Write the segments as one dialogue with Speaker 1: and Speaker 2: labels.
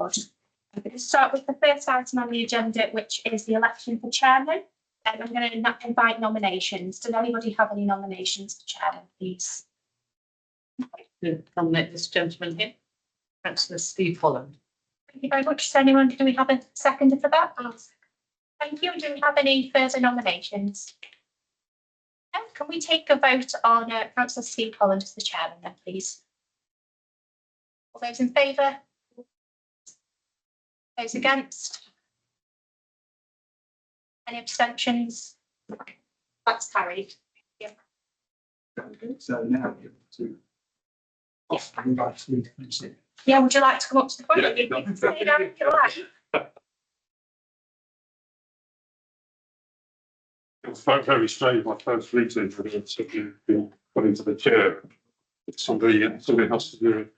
Speaker 1: board. I'm going to start with the first item on the agenda, which is the election for chairman. And I'm going to invite nominations. Does anybody have any nominations for chairman, please?
Speaker 2: Nominate this gentleman here, Councillor Steve Holland.
Speaker 1: Thank you very much. Do we have a seconder for that? Thank you. Do we have any further nominations? Can we take a vote on Councillor Steve Holland as the chairman then, please? All those in favour? Those against? Any abstentions? That's carried. Yeah.
Speaker 3: So now you to invite me to consider.
Speaker 1: Yeah, would you like to come up to the front?
Speaker 4: It was very strange. My first meeting for the being put into the chair. Somebody has to do it.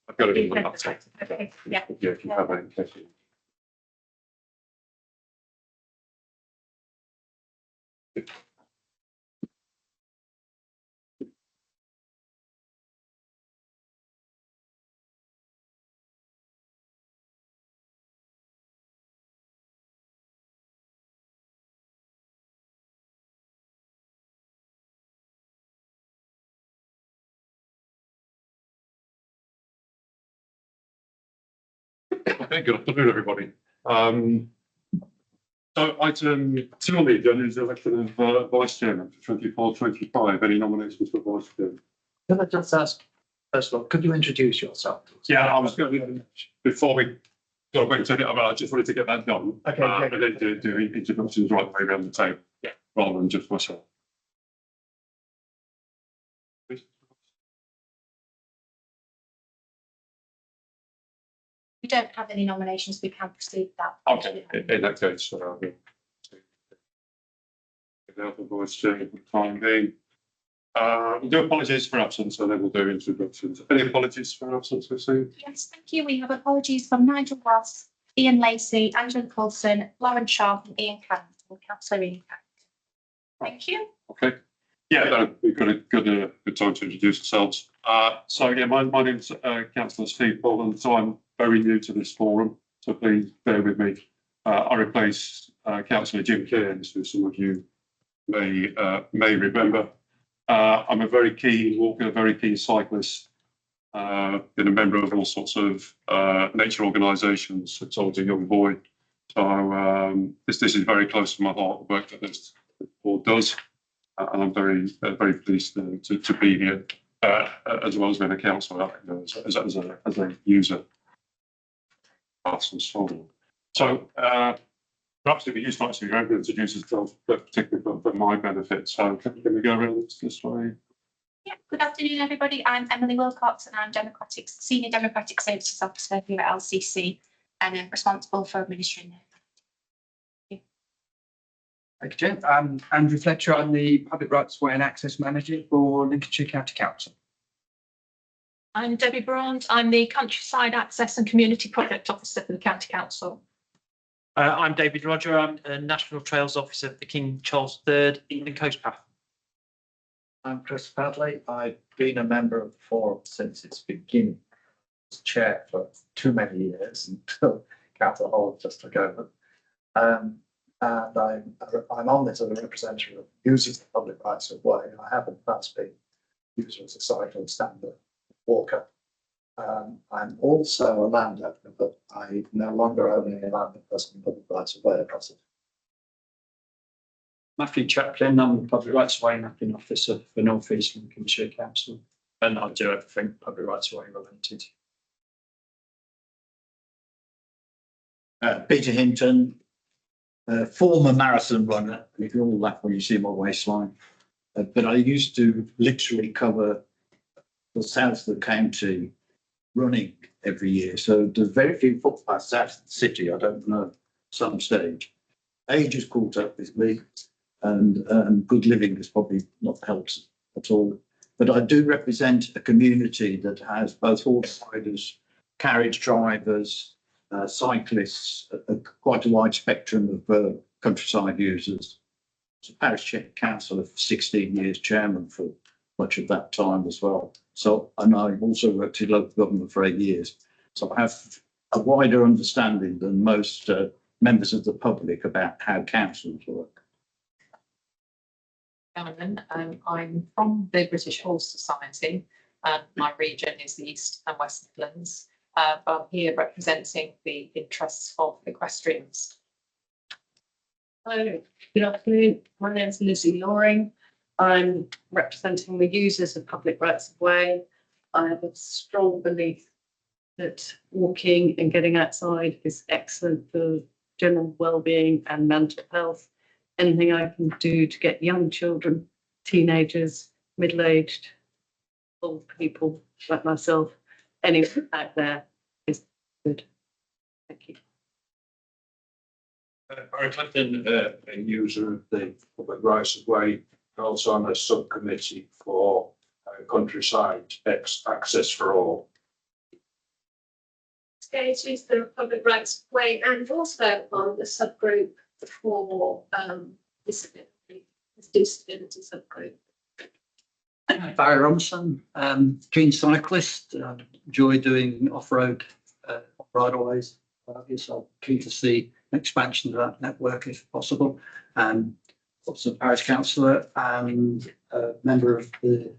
Speaker 4: I've got it in my laptop.
Speaker 1: Okay, yeah.
Speaker 4: Yeah, if you have any questions. Okay, good afternoon, everybody. So item 2 on the agenda is the election of vice chairman for 24-25. Any nominations for vice chairman?
Speaker 3: Can I just ask, first of all, could you introduce yourself?
Speaker 4: Yeah, I was going to, before we got back to it, I just wanted to get that done.
Speaker 3: Okay,
Speaker 4: and then do introductions right the way around the table, rather than just myself.
Speaker 1: We don't have any nominations. We can proceed with that.
Speaker 4: Okay, in that case, I'll go for vice chairman for the time being. We'll do apologies for absence, and then we'll do introductions. Any apologies for absence we've seen?
Speaker 1: Yes, thank you. We have apologies from Nigel Ross, Ian Lacey, Angela Coulson, Lauren Sharp, and Ian Campbell, Councillor Ian Campbell. Thank you.
Speaker 4: Okay. Yeah, no, we've got a good time to introduce ourselves. So yeah, my name's Councillor Steve Bolland. So I'm very new to this forum, so please bear with me. I replace Councillor Jim Cairns, who some of you may remember. I'm a very keen walker, a very keen cyclist. Been a member of all sorts of nature organisations since I was a young boy. So this is very close to my heart, the work that this board does. And I'm very pleased to be here, as well as being a councillor, as a user. So perhaps if you start to introduce yourself, particularly for my benefit. So can we go around this way?
Speaker 1: Yeah, good afternoon, everybody. I'm Emily Wilcox, and I'm Senior Democratic Services Officer here at LCC, and I'm responsible for administering.
Speaker 3: Thank you, Jim. I'm Andrew Fletcher. I'm the Public Rights Way and Access Manager for Lincolnshire County Council.
Speaker 2: I'm Debbie Brand. I'm the Countryside Access and Community Project Officer for the County Council.
Speaker 5: I'm David Roger. I'm a National Trails Officer for the King Charles III Evening Coast Path.
Speaker 6: I'm Chris Padley. I've been a member of the forum since its beginning. As chair for too many years until Councillor Holland just took over. And I'm on this as a representative of users of the public rights of way. I have in the past been user as a cycling standard walker. I'm also a landowner, but I no longer own any land because of the public rights of way across it.
Speaker 5: Matthew Chaplin. I'm the Public Rights Way Mapping Officer for North East Lincolnshire Council, and I do everything public rights way related.
Speaker 7: Peter Hinton, former marathon runner. If you're all that when you see my waistline, but I used to literally cover the south of the county running every year. So there's very few footpaths out of the city. I don't know, some stage. Age has caught up with me, and good living has probably not helped at all. But I do represent a community that has both horse riders, carriage drivers, cyclists, quite a wide spectrum of countryside users. a parish councillor for 16 years, chairman for much of that time as well. So, and I've also worked in local government for 8 years. So I have a wider understanding than most members of the public about how councils work.
Speaker 2: Chairman, I'm from the British Horse Society, and my region is the East and West Midlands. But I'm here representing the interests of equestrians.
Speaker 8: Hello, good afternoon. My name is Lizzie Loring. I'm representing the users of public rights of way. I have a strong belief that walking and getting outside is excellent for general well-being and mental health. Anything I can do to get young children, teenagers, middle-aged, old people like myself, anyone out there is good. Thank you.
Speaker 5: Barry Clinton, a user of the public rights of way, also on a subcommittee for countryside access for all.
Speaker 9: Is the public rights of way and also on the subgroup for disability subgroup.
Speaker 10: Barry Robinson, keen cyclist, enjoy doing off-road rideaways. So I'm keen to see an expansion of that network if possible. Also parish councillor and a member of the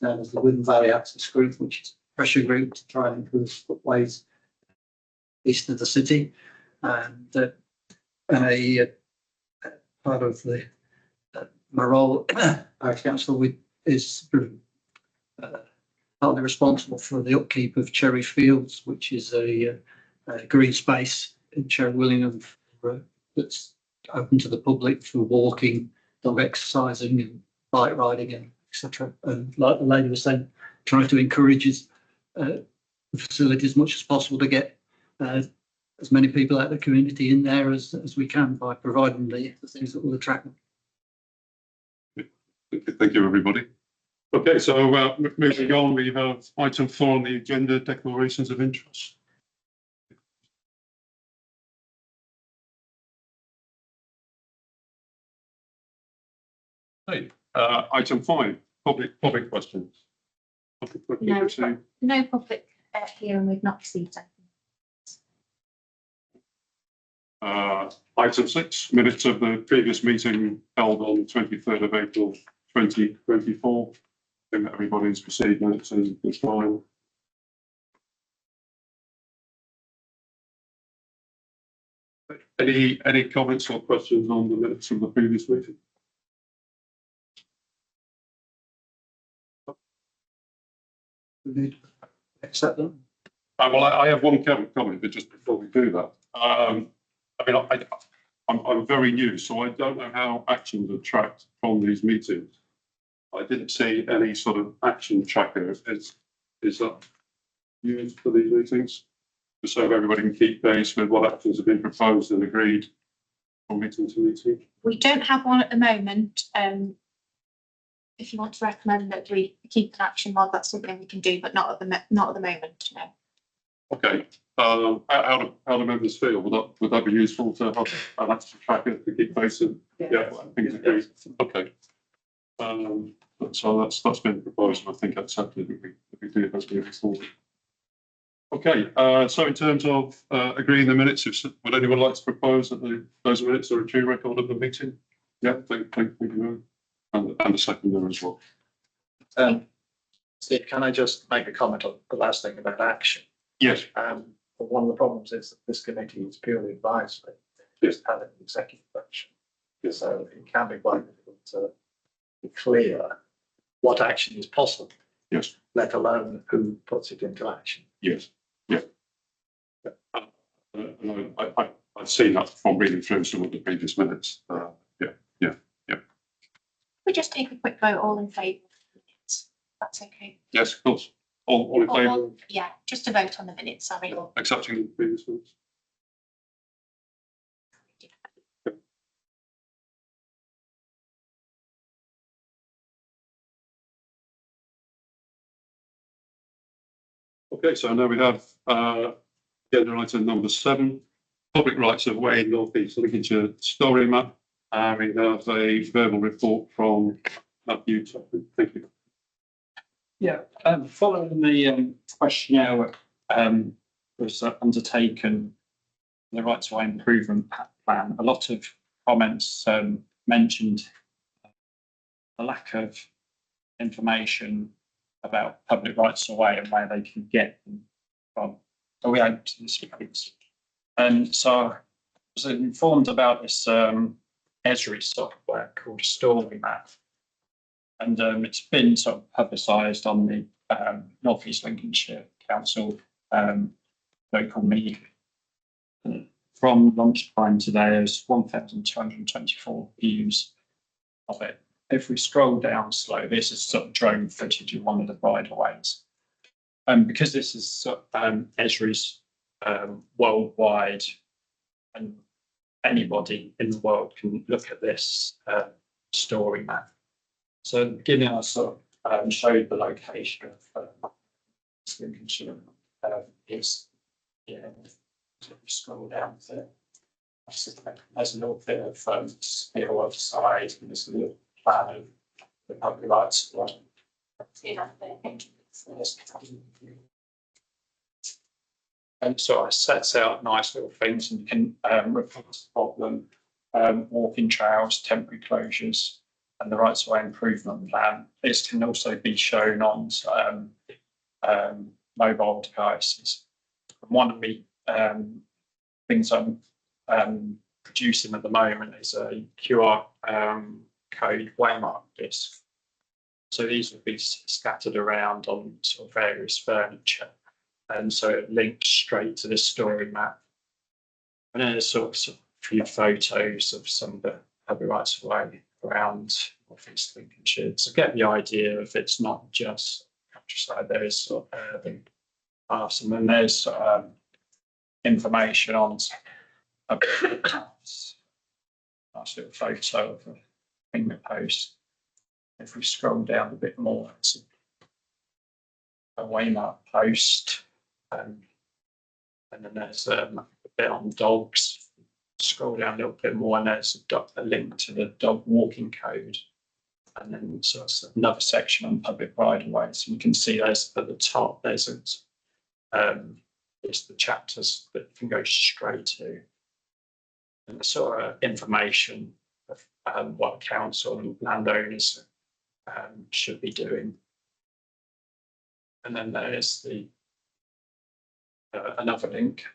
Speaker 10: known as the Witham Valley Access Group, which is a pressure group to try and improve footways east of the city, and a part of the my role parish council is partly responsible for the upkeep of Cherry Fields, which is a green space in Cherry Willingham Road that's open to the public for walking, dog exercising, and bike riding, and etc. And like the lady was saying, trying to encourage the facility as much as possible to get as many people out of the community in there as we can by providing the things that will attract them.
Speaker 4: Thank you, everybody. Okay, so moving on, we have item 4 on the agenda, declarations of interest. Hey, item 5, public questions.
Speaker 1: No public here, and we've not received anything.
Speaker 4: Item 6, minutes of the previous meeting held on the 23rd of April 2024. I think that everybody's received minutes and it's fine. Any comments or questions on the minutes from the previous meeting?
Speaker 10: We need to accept them.
Speaker 4: Well, I have one comment, but just before we do that, I mean, I'm very new, so I don't know how actions are tracked from these meetings. I didn't see any sort of action tracker. Is that used for these meetings? Just so everybody can keep pace with what actions have been proposed and agreed from meeting to meeting.
Speaker 1: We don't have one at the moment. If you want to recommend that we keep an action log, that's something we can do, but not at the moment. No.
Speaker 4: Okay. How do members feel? Would that be useful to have an action tracker to keep pace? And yeah, things agreed. Okay. So that's been proposed, and I think accepted if we do it as we move forward. Okay. So in terms of agreeing the minutes, would anyone like to propose that those minutes are a true record of the meeting? Yeah. Thank you. And the seconder as well.
Speaker 6: Steve, can I just make a comment on the last thing about action?
Speaker 4: Yes.
Speaker 6: One of the problems is that this committee is purely advisory. Just had an executive action.
Speaker 4: Yes.
Speaker 6: So it can be quite difficult to be clear what action is possible.
Speaker 4: Yes.
Speaker 6: Let alone who puts it into action.
Speaker 4: Yes. Yeah. I've seen that from reading through some of the previous minutes.
Speaker 1: We just take a quick vote, all in favour. That's okay.
Speaker 4: Yes, of course. All in favour?
Speaker 1: Yeah, just a vote on the minutes, sorry.
Speaker 4: Accepting the previous minutes? Okay, so now we have agenda item number 7, public rights of way North East Lincolnshire story map We have a verbal report from Matthew. Thank you.
Speaker 11: Yeah, following the questionnaire was undertaken, the right to way improvement plan, a lot of comments mentioned the lack of information about public rights of way and where they can get them from. So we hope to this. And so I was informed about this Esri software called Story Map. And it's been sort of publicised on the North East Lincolnshire Council local media. From lunchtime today, there's 1,224 views of it. If we scroll down slow, this is sort of drone footage of one of the bridleways. Because this is Esri's worldwide, and anybody in the world can look at this story map. So at the beginning, I sort of showed the location of Lincolnshire. Is so if you scroll down there, there's a little bit of steel of size, and there's a little plan of the public rights. And so it sets out nice little things, and you can report the problem, walking trails, temporary closures, and the rights of way improvement plan. This can also be shown on mobile devices. One of the things I'm producing at the moment is a QR code waymark disc. So these will be scattered around on sort of various furniture, and so it links straight to the story map. And then there's sort of a few photos of some of the public rights of way around North East Lincolnshire to get the idea of it's not just countryside, there is sort of urban parts, and then there's information on a nice little photo of a finger post. If we scroll down a bit more, it's a waymark post, and then there's a bit on dogs. Scroll down a little bit more, and there's a link to the dog walking code, and then so it's another section on public right of ways. You can see there's at the top there's it's the chapters that you can go straight to, and the sort of information of what council and landowners should be doing. And then there is the another link.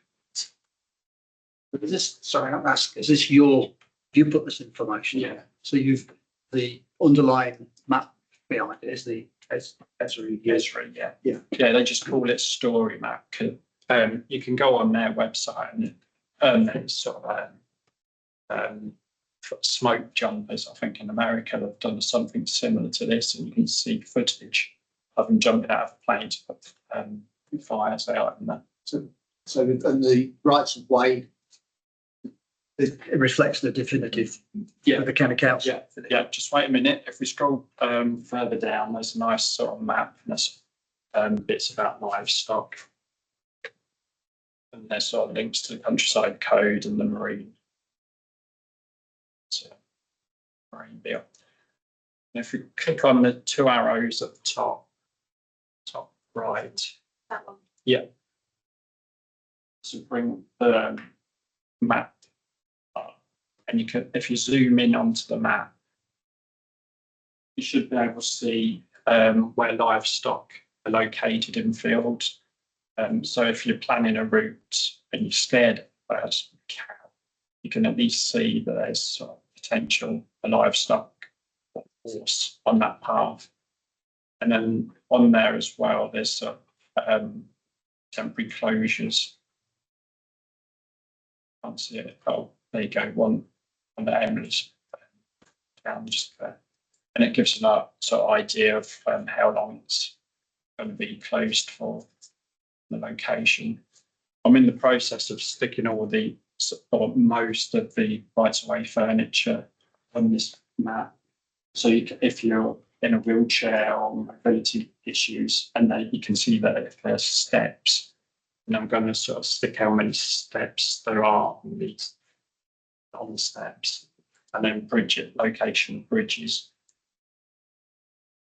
Speaker 10: Is this, sorry, I'm asking, is this your, you put this information?
Speaker 11: Yeah.
Speaker 10: So you've, the underlying map behind it is the Esri.
Speaker 11: Esri, yeah.
Speaker 10: Yeah.
Speaker 11: Yeah, they just call it story map. You can go on their website and there's sort of smoke jumpers. I think in America they've done something similar to this, and you can see footage of them jumping out of a plane to put fires out and that.
Speaker 10: So and the rights of way, it reflects the definitive.
Speaker 11: Yeah.
Speaker 10: Of the county council.
Speaker 11: Yeah, yeah. Just wait a minute. If we scroll further down, there's a nice sort of map, and there's bits about livestock, and there's sort of links to the countryside code and the marine. So, marine bill. And if we click on the two arrows at the top right.
Speaker 9: That one.
Speaker 11: Yeah. So bring the map up, and you can, if you zoom in onto the map, you should be able to see where livestock are located in fields. So if you're planning a route and you're scared of a cow, you can at least see that there's sort of potential for livestock or horse on that path. And then on there as well, there's temporary closures. Can't see it. Oh, there you go. One on the Emily's down just there, and it gives an sort of idea of how long it's going to be closed for, the location. I'm in the process of sticking all the or most of the rights of way furniture on this map. So if you're in a wheelchair or mobility issues, and then you can see that if there's steps, and I'm going to sort of stick how many steps there are on the steps. and then bridge it, location of bridges.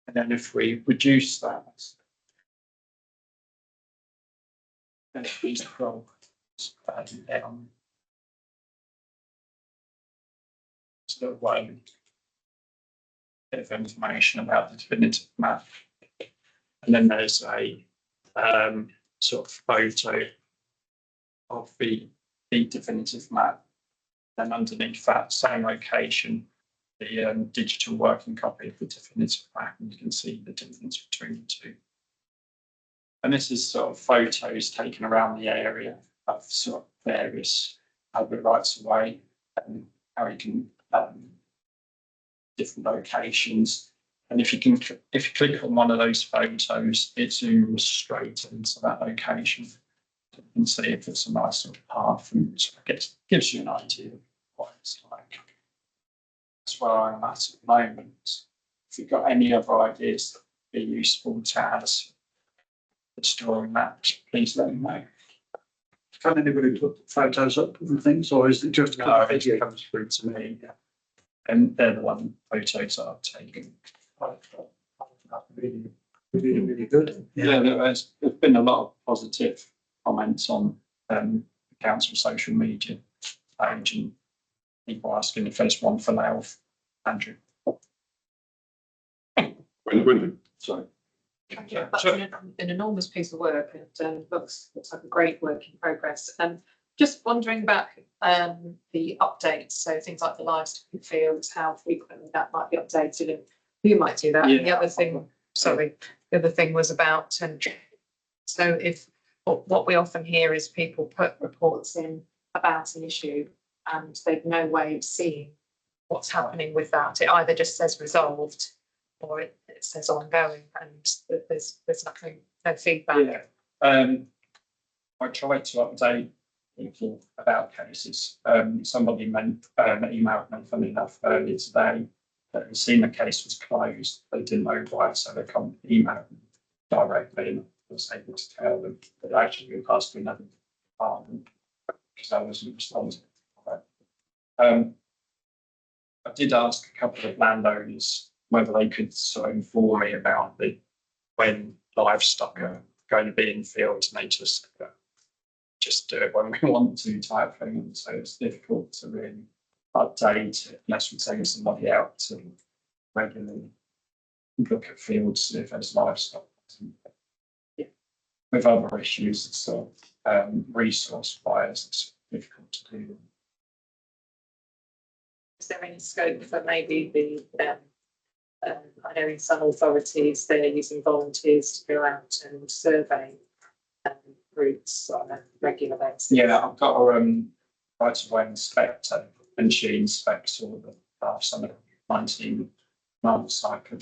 Speaker 11: And then if we reduce that, then we scroll down to the one bit of information about the definitive map. And then there's a sort of photo of the definitive map. Then underneath that same location, the digital working copy of the definitive map, and you can see the difference between the two. And this is sort of photos taken around the area of sort of various public rights of way, and how you can different locations. And if you click on one of those photos, it zooms straight into that location. You can see if it's a nice sort of path, and it gives you an idea of what it's like. That's where I'm at the moment. If you've got any other ideas that would be useful to add as drawing that, please let me know.
Speaker 10: Can anybody put photos up and things, or is it just?
Speaker 11: No, it comes through to me. Yeah. And they're the one photos that I've taken.
Speaker 10: Really good.
Speaker 11: Yeah, there's been a lot of positive comments on the council social media page, and people asking if there's one for Louth. Andrew.
Speaker 4: When,
Speaker 11: Sorry.
Speaker 2: Thank you. That's an enormous piece of work, and looks like a great work in progress. Just wondering about the updates, so things like the livestock fields, how frequently that might be updated, and who might do that.
Speaker 11: Yeah.
Speaker 2: And the other thing was about, and so if what we often hear is people put reports in about an issue, and they've no way of seeing what's happening with that. It either just says resolved, or it says ongoing, and there's nothing, no feedback.
Speaker 11: Yeah. I tried to update people about cases. Somebody emailed me, funny enough, earlier today that had seen the case was closed. They didn't know why, so they come email me directly, and I was able to tell them that actually been passed to another department because I wasn't responsible for it. I did ask a couple of landowners whether they could sort of inform me about when livestock are going to be in fields, and they just do it when we want to type thing. And so it's difficult to really update it unless we take somebody out to regularly look at fields if there's livestock. Yeah. With other issues, it's resource buyers, it's difficult to do.
Speaker 2: Is there any scope for maybe I know in some authorities they're using volunteers to go out and survey routes on a regular basis?
Speaker 11: Yeah, I've got a right of way inspector, and she inspects all the paths on the 19 motorcycle.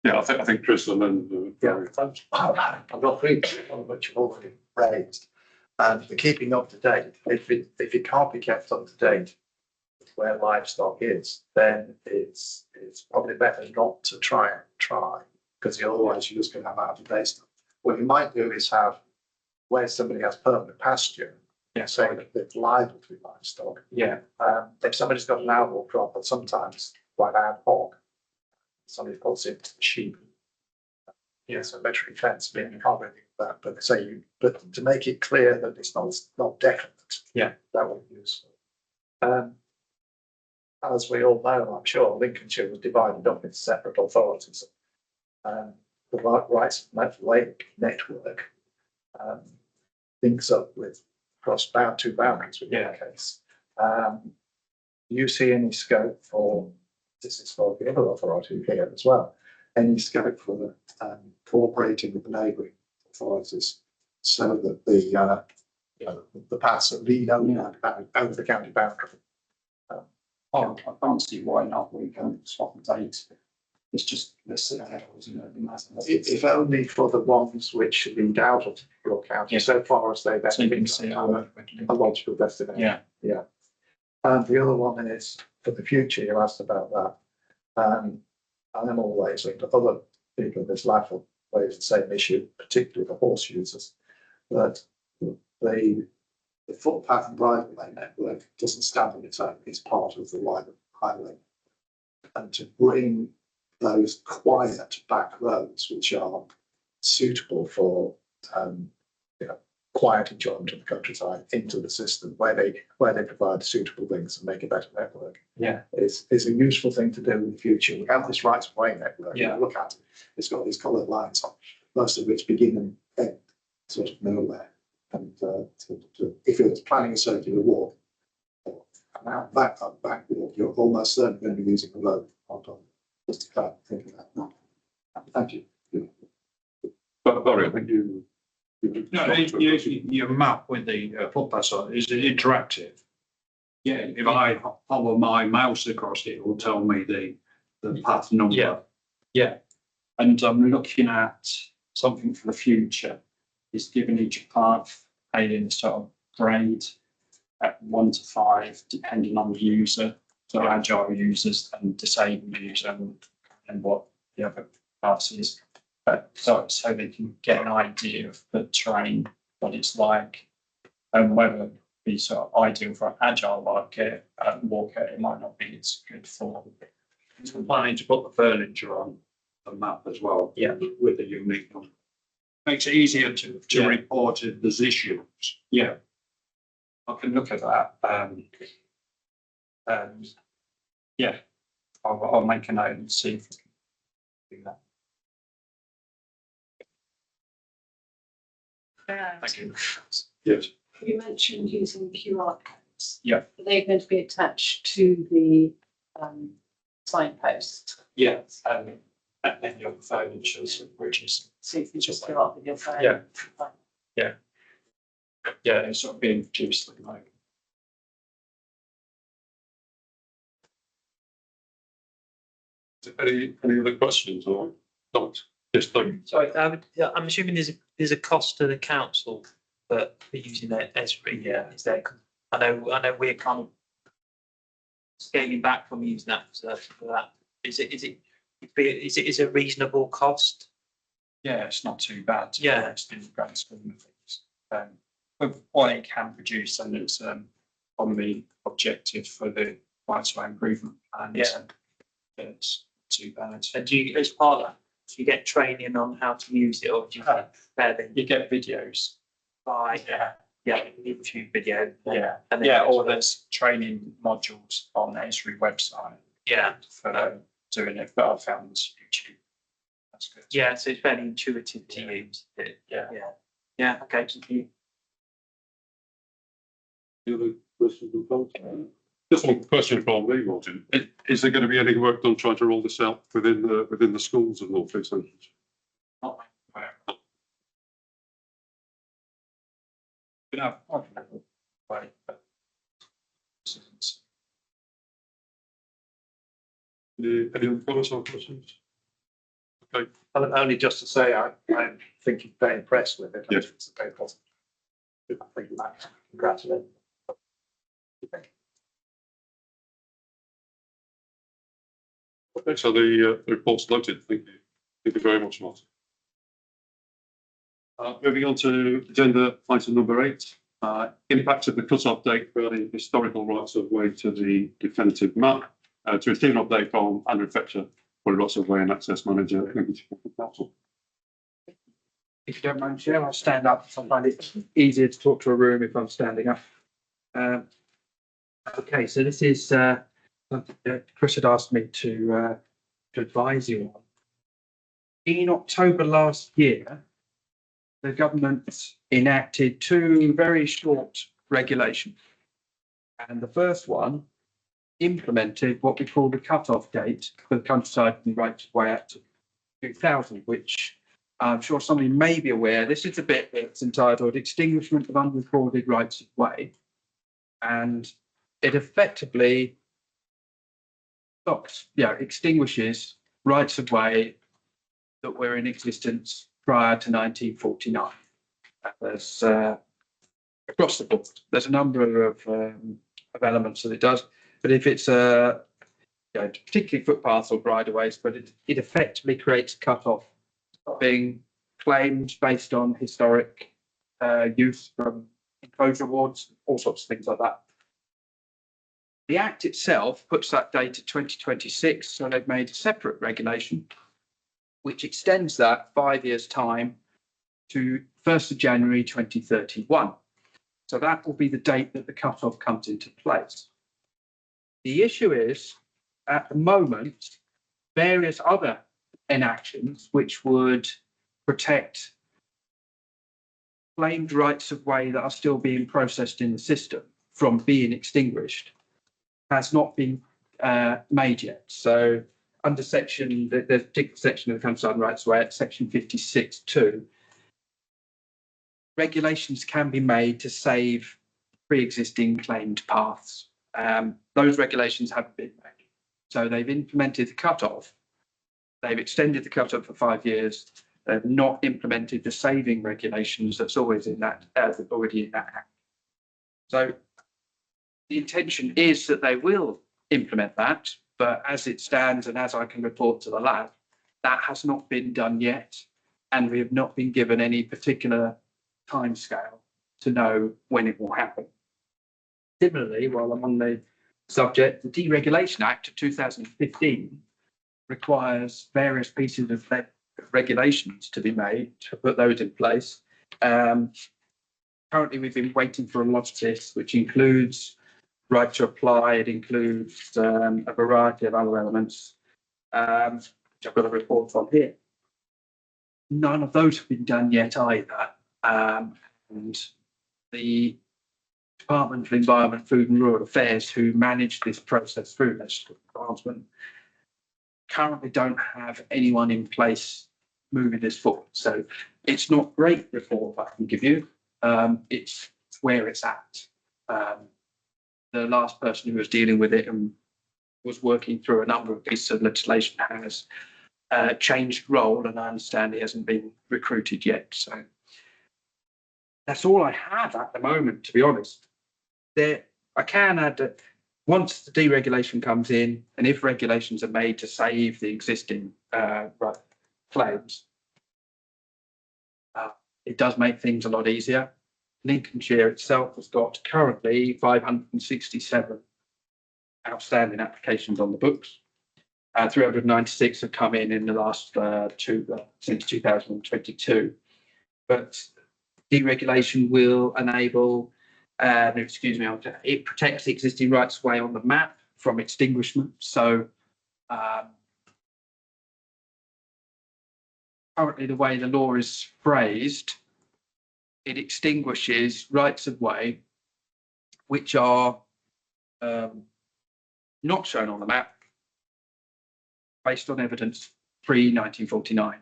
Speaker 4: yeah, I think Chris and then.
Speaker 6: Yeah, thanks. I've got three on which you've already raised. And the keeping up to date, if it can't be kept up to date where livestock is, then it's probably better not to try, because otherwise you're just going to have out of date stuff. What you might do is have where somebody has permanent pasture, saying that it's liable to be livestock.
Speaker 11: Yeah.
Speaker 6: If somebody's got an outdoor crop, but sometimes quite ad hoc, somebody puts in sheep. Yeah, so veterinary fence, I mean, you can't really do that, but to make it clear that it's not definite.
Speaker 11: Yeah.
Speaker 6: That would be useful. As we all know, I'm sure, Lincolnshire was divided up into separate authorities. The Rights Lake network links up with across two boundaries with your case. Do you see any scope for, this is for the other authority here as well, any scope for the cooperating with the neighbouring authorities so that the paths that lead over the county boundary?
Speaker 11: I can't see why not. We can swap dates. It's just this,
Speaker 6: If only for the ones which lead out of your county, so far as they
Speaker 11: so you can
Speaker 6: then
Speaker 11: see
Speaker 6: a logical destination.
Speaker 11: Yeah.
Speaker 6: And the other one is for the future. You asked about that. I'm always linked to other people in this life will raise the same issue, particularly the horse users, that the
Speaker 7: the footpath and bridleway network doesn't stand on its own, it's part of the wider highway. And to bring those quiet back roads, which are suitable for quiet enjoyment of the countryside, into the system where they provide suitable things and make a better network.
Speaker 11: Yeah.
Speaker 7: Is a useful thing to do in the future. We have this rights of way network.
Speaker 11: Yeah.
Speaker 7: Look at it. It's got these coloured lines on, most of which begin and end sort of nowhere. And if you're planning a circular walk, out that back walk, you're almost certainly going to be using the road on top. Just to think of that. Thank you.
Speaker 4: But Barry, I think you.
Speaker 5: No, your map with the footpath on, is it interactive?
Speaker 11: Yeah.
Speaker 5: If I follow my mouse across it, it will tell me the path number.
Speaker 11: Yeah. Yeah. And I'm looking at something for the future. Is giving each path a sort of grade at 1 to 5, depending on the user. So agile users and disabled users and what the other class is. So they can get an idea of the terrain, what it's like, and whether it be sort of ideal for an agile walker, it might not be as good for.
Speaker 5: We're planning to put the furniture on the map as well.
Speaker 11: Yeah.
Speaker 5: With the unique number. Makes it easier to
Speaker 11: Yeah.
Speaker 5: report if there's issues.
Speaker 11: Yeah, I can look at that. Yeah, I'll make a note and see if I can do that. Thank you.
Speaker 4: Yes.
Speaker 8: You mentioned using QR codes.
Speaker 11: Yeah.
Speaker 8: Are they going to be attached to the signpost?
Speaker 11: Yeah, and then your phone shows which is.
Speaker 8: So you can just go up with your phone?
Speaker 11: Yeah. Yeah, it's sort of being produced at the moment.
Speaker 4: Any other questions or not? Yes, Doug.
Speaker 12: Sorry, I'm assuming there's a cost to the council for using Esri. Yeah, is there? I know we're kind of scaling back from using that for that. Is it a reasonable cost?
Speaker 11: Yeah, it's not too bad.
Speaker 12: Yeah.
Speaker 11: It's in the grand scheme of things. With what it can produce, and it's on the objective for the right-of-way improvement plan.
Speaker 12: Yeah.
Speaker 11: It's not too bad.
Speaker 12: And do you, as part of that, do you get training on how to use it, or do you fairly
Speaker 11: You get videos.
Speaker 12: buy? Yeah, YouTube video.
Speaker 11: Yeah.
Speaker 12: And then
Speaker 11: Yeah, or there's training modules on the Esri website
Speaker 12: yeah,
Speaker 11: for doing it, but I found this YouTube. That's good.
Speaker 12: yeah. So it's fairly intuitive to use.
Speaker 11: Yeah.
Speaker 12: Yeah. Okay. Thank you.
Speaker 4: Any other questions or comments? Just one question from me, Martin. Is there going to be any work done trying to roll this out within the schools of North East Lincolnshire?
Speaker 11: Not no, right, but
Speaker 4: Any other comments or questions? Okay.
Speaker 6: Only just to say, I'm thinking very impressed with it.
Speaker 4: Yes.
Speaker 6: It's very positive. Thank you, Matt. Congratulations.
Speaker 4: Okay, so the report's noted. Thank you. Thank you very much, Martin. Moving on to agenda item number 8, impact of the cut-off date for the historical rights of way to the definitive map. To receive an update from Andrew Fletcher, for rights of way and access manager, Lincolnshire Council.
Speaker 3: If you don't mind, Chair, I'll stand up. I find it easier to talk to a room if I'm standing up. Okay, so this is Chris had asked me to advise you on. In October last year, the government enacted 2 very short regulations. And the first one implemented what we call the cut-off date for the Countryside and Rights of Way Act of 2000, which I'm sure somebody may be aware. This is the bit that's entitled Extinguishment of Unrecorded Rights of Way. And it effectively extinguishes rights of way that were in existence prior to 1949. There's across the board. There's a number of elements that it does, but if it's particularly footpaths or bridleways, but it effectively creates a cut-off being claimed based on historic use from enclosure awards, all sorts of things like that. The Act itself puts that date to 2026, so they've made a separate regulation which extends that 5 years' time to 1st of January 2031. So that will be the date that the cut-off comes into place. The issue is, at the moment, various other enactions which would protect claimed rights of way that are still being processed in the system from being extinguished has not been made yet. So under section, the particular section of the Countryside Rights of Way, at section 56(2), regulations can be made to save pre-existing claimed paths. Those regulations haven't been made. So they've implemented the cut-off. They've extended the cut-off for 5 years. They've not implemented the saving regulations that's always in that, already in that act. So the intention is that they will implement that, but as it stands and as I can report to the lab, that has not been done yet, and we have not been given any particular timescale to know when it will happen. Similarly, while I'm on the subject, the Deregulation Act of 2015 requires various pieces of regulations to be made to put those in place. Currently, we've been waiting for a lot of this, which includes right to apply. It includes a variety of other elements, which I've got a report on here. None of those have been done yet either. And the Department of Environment, Food and Rural Affairs, who manage this process through legislative advancement, currently don't have anyone in place moving this forward. So it's not a great report I can give you. It's where it's at. The last person who was dealing with it and was working through a number of pieces of legislation has changed role, and I understand he hasn't been recruited yet. So that's all I have at the moment, to be honest. I can add that once the deregulation comes in, and if regulations are made to save the existing claims, it does make things a lot easier. Lincolnshire itself has got currently 567 outstanding applications on the books. 396 have come in the last since 2022. But deregulation will enable, it protects the existing rights of way on the map from extinguishment. So currently the way the law is phrased, it extinguishes rights of way which are not shown on the map based on evidence pre-1949.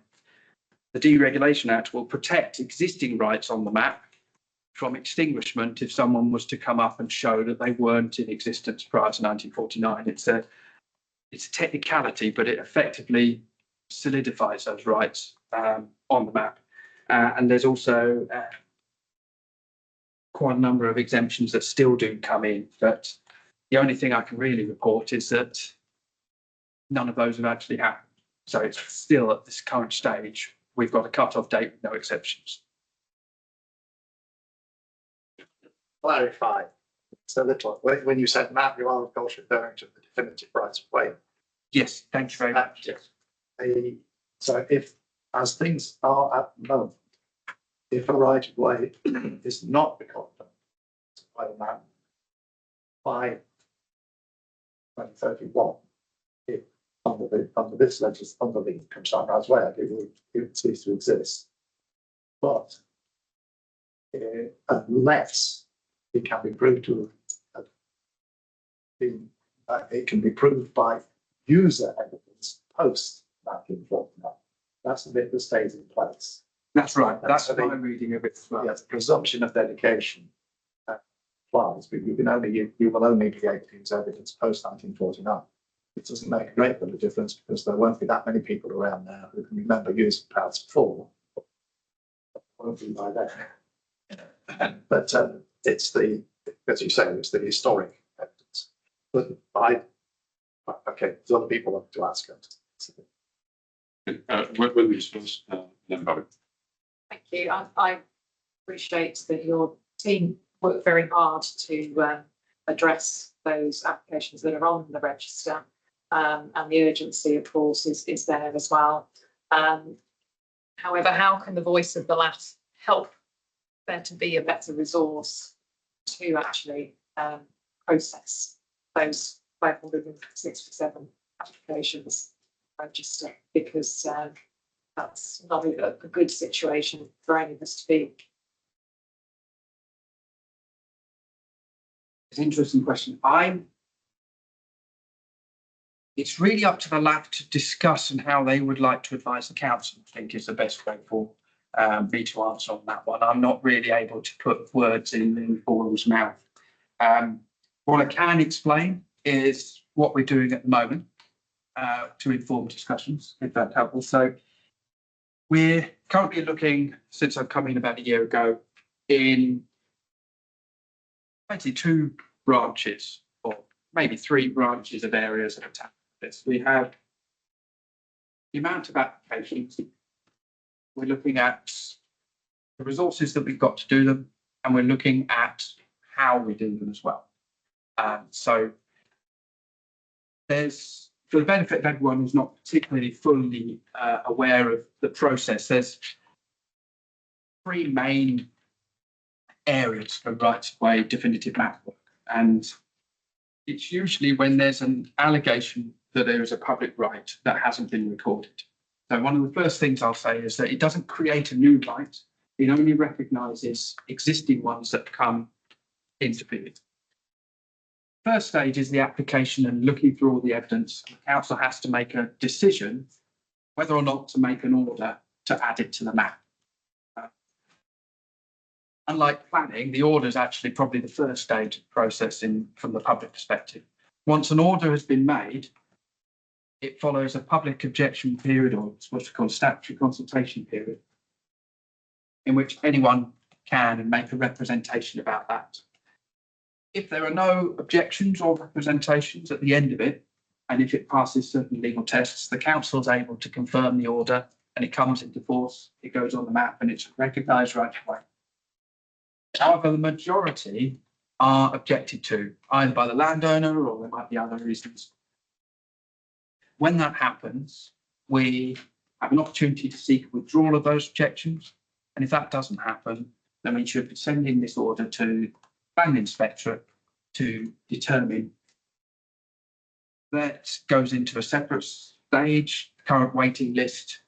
Speaker 3: The Deregulation Act will protect existing rights on the map from extinguishment if someone was to come up and show that they weren't in existence prior to 1949. It's a technicality, but it effectively solidifies those rights on the map. And there's also quite a number of exemptions that still do come in, but the only thing I can really report is that none of those have actually happened. So it's still at this current stage, we've got a cut-off date with no exceptions.
Speaker 6: Clarify. So little, when you said map, you are of course referring to the definitive rights of way.
Speaker 3: Yes, thank you very much. Yes.
Speaker 6: So if, as things are at the moment, if a right of way is not recorded by the map by 2031, if under this legislation, under the Countryside Rights Way, it would cease to exist. But unless it can be proved to have been, it can be proved by user evidence post 1949. That's the bit that stays in place.
Speaker 3: That's right. That's my reading of it as well.
Speaker 6: Yes, presumption of dedication applies, but you will only be able to use evidence post 1949. It doesn't make a great deal of difference because there won't be that many people around now who can remember using paths before. Won't be by then. But it's the, as you say, it's the historic evidence. But okay, there's other people want to ask it.
Speaker 4: Wendy's first, then Barry.
Speaker 2: Thank you. I appreciate that your team worked very hard to address those applications that are on the register. And the urgency, of course, is there as well. However, how can the voice of the last help there to be a better resource to actually process those 567 applications register? Because that's not a good situation for any of us to be.
Speaker 3: It's an interesting question. It's really up to the lab to discuss and how they would like to advise the council, I think is the best way for me to answer on that one. I'm not really able to put words in the forum's mouth. What I can explain is what we're doing at the moment to inform discussions, if that's helpful. So we're currently looking, since I've come in about a year ago, in basically 2 branches, or maybe 3 branches of areas of attack. We have the amount of applications. We're looking at the resources that we've got to do them, and we're looking at how we do them as well. So there's, for the benefit of everyone who's not particularly fully aware of the process, there's 3 main areas for rights of way definitive map work. And it's usually when there's an allegation that there is a public right that hasn't been recorded. So one of the first things I'll say is that it doesn't create a new right. It only recognises existing ones that come into being. First stage is the application and looking through all the evidence. The council has to make a decision whether or not to make an order to add it to the map. Unlike planning, the order is actually probably the first stage of processing from the public perspective. Once an order has been made, it follows a public objection period, or what's called a statutory consultation period, in which anyone can make a representation about that. If there are no objections or representations at the end of it, and if it passes certain legal tests, the council is able to confirm the order and it comes into force, it goes on the map and it's recognised right away. However, the majority are objected to, either by the landowner or there might be other reasons. When that happens, we have an opportunity to seek withdrawal of those objections. And if that doesn't happen, then we should be sending this order to the planning inspectorate to determine. That goes into a separate stage, current waiting list,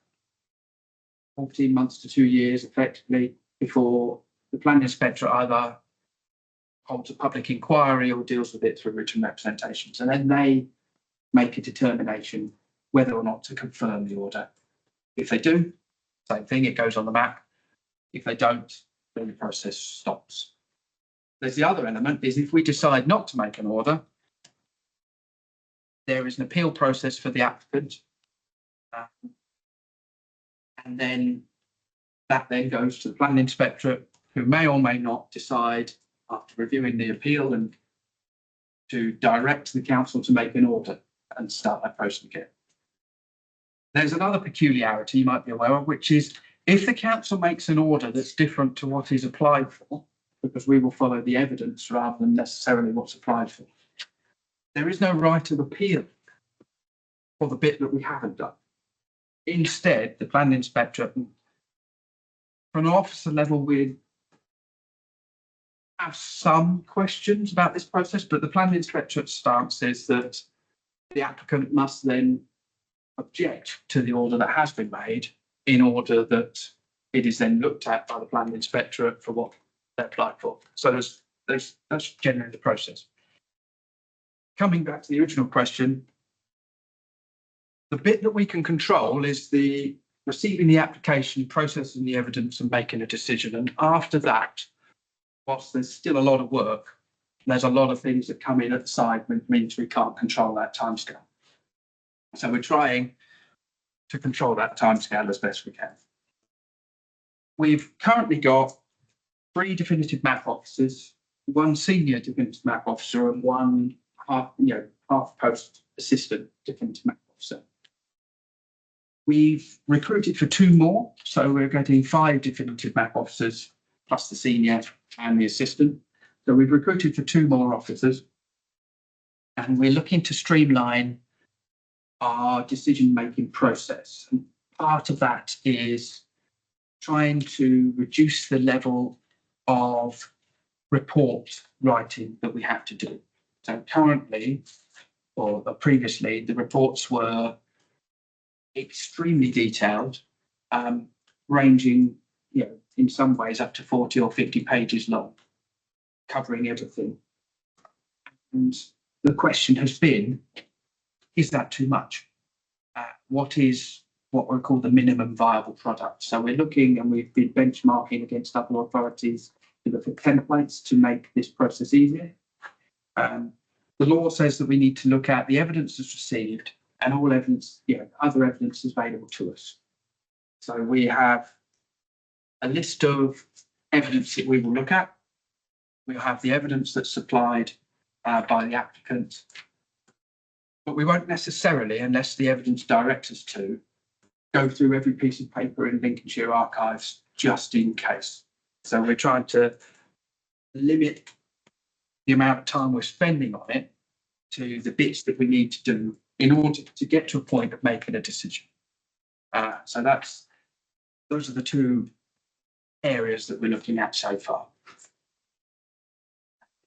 Speaker 3: 14 months to 2 years effectively, before the planning inspector either holds a public inquiry or deals with it through written representations. And then they make a determination whether or not to confirm the order. If they do, same thing, it goes on the map. If they don't, then the process stops. There's the other element, is if we decide not to make an order, there is an appeal process for the applicant. And then that then goes to the planning inspectorate, who may or may not decide, after reviewing the appeal, and to direct the council to make an order and start that process again. There's another peculiarity you might be aware of, which is if the council makes an order that's different to what is applied for, because we will follow the evidence rather than necessarily what's applied for, there is no right of appeal for the bit that we haven't done. Instead, the planning inspectorate, from an officer level, we have some questions about this process, but the planning inspectorate's stance is that the applicant must then object to the order that has been made in order that it is then looked at by the planning inspectorate for what they applied for. So that's generally the process. Coming back to the original question, the bit that we can control is the receiving the application, processing the evidence and making a decision. And after that, whilst there's still a lot of work, there's a lot of things that come in at the side, which means we can't control that timescale. So we're trying to control that timescale as best we can. We've currently got 3 definitive map officers, 1 senior definitive map officer and 1 half post assistant definitive map officer. We've recruited for 2 more, so we're getting 5 definitive map officers plus the senior and the assistant. So we've recruited for 2 more officers. And we're looking to streamline our decision-making process. And part of that is trying to reduce the level of report writing that we have to do. So currently, or previously, the reports were extremely detailed, ranging, in some ways up to 40 or 50 pages long, covering everything. And the question has been, is that too much? What is what we call the minimum viable product? So we're looking, and we've been benchmarking against other authorities to look at templates to make this process easier. The law says that we need to look at the evidence that's received and all evidence, other evidence available to us. So we have a list of evidence that we will look at. We'll have the evidence that's supplied by the applicant, but we won't necessarily, unless the evidence directs us to, go through every piece of paper in Lincolnshire archives just in case. So we're trying to limit the amount of time we're spending on it to the bits that we need to do in order to get to a point of making a decision. So those are the 2 areas that we're looking at so far.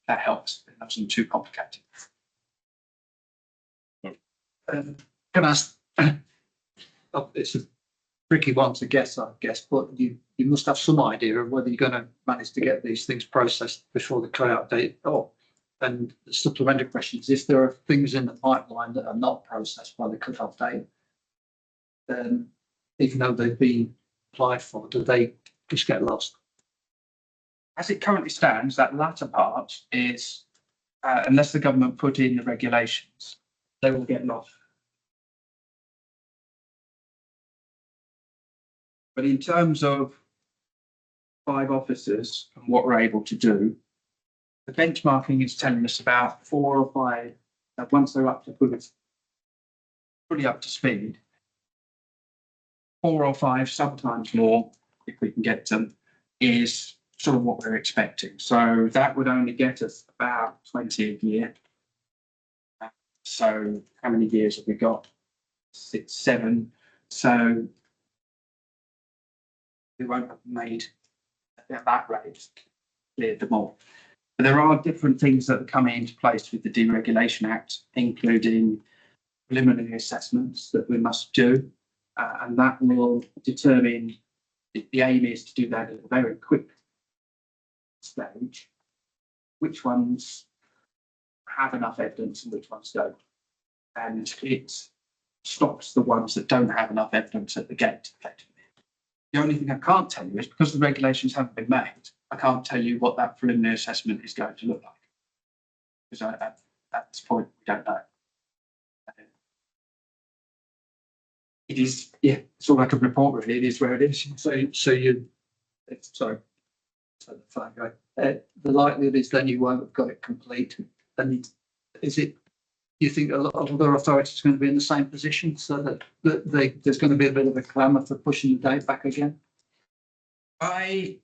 Speaker 3: That helps. It wasn't too complicated.
Speaker 7: Can I ask, it's a tricky one to guess, I guess, but you must have some idea of whether you're going to manage to get these things processed before the clear date. And the supplementary question is, if there are things in the pipeline that are not processed by the cut-off date, even though they've been applied for, do they just get lost?
Speaker 3: As it currently stands, that latter part is, unless the government put in the regulations, they will get lost. But in terms of 5 officers and what we're able to do, the benchmarking is telling us about 4 or 5, once they're up to fully up to speed, 4 or 5, sometimes more, if we can get them, is sort of what we're expecting. So that would only get us about 20 a year. So how many years have we got? 6, 7. So we won't have made at that rate cleared them all. But there are different things that are coming into place with the Deregulation Act, including preliminary assessments that we must do, and that will determine. The aim is to do that at a very quick stage. Which ones have enough evidence and which ones don't, and it stops the ones that don't have enough evidence at the gate, effectively. The only thing I can't tell you is, because the regulations haven't been made, I can't tell you what that preliminary assessment is going to look like, because at this point we don't know. It is, it's all like a report, really. It is where it is.
Speaker 7: The likelihood is then you won't have got it complete. And is it, you think a lot of other authorities are going to be in the same position, so that there's going to be a bit of a clamour for pushing the date back again?
Speaker 3: I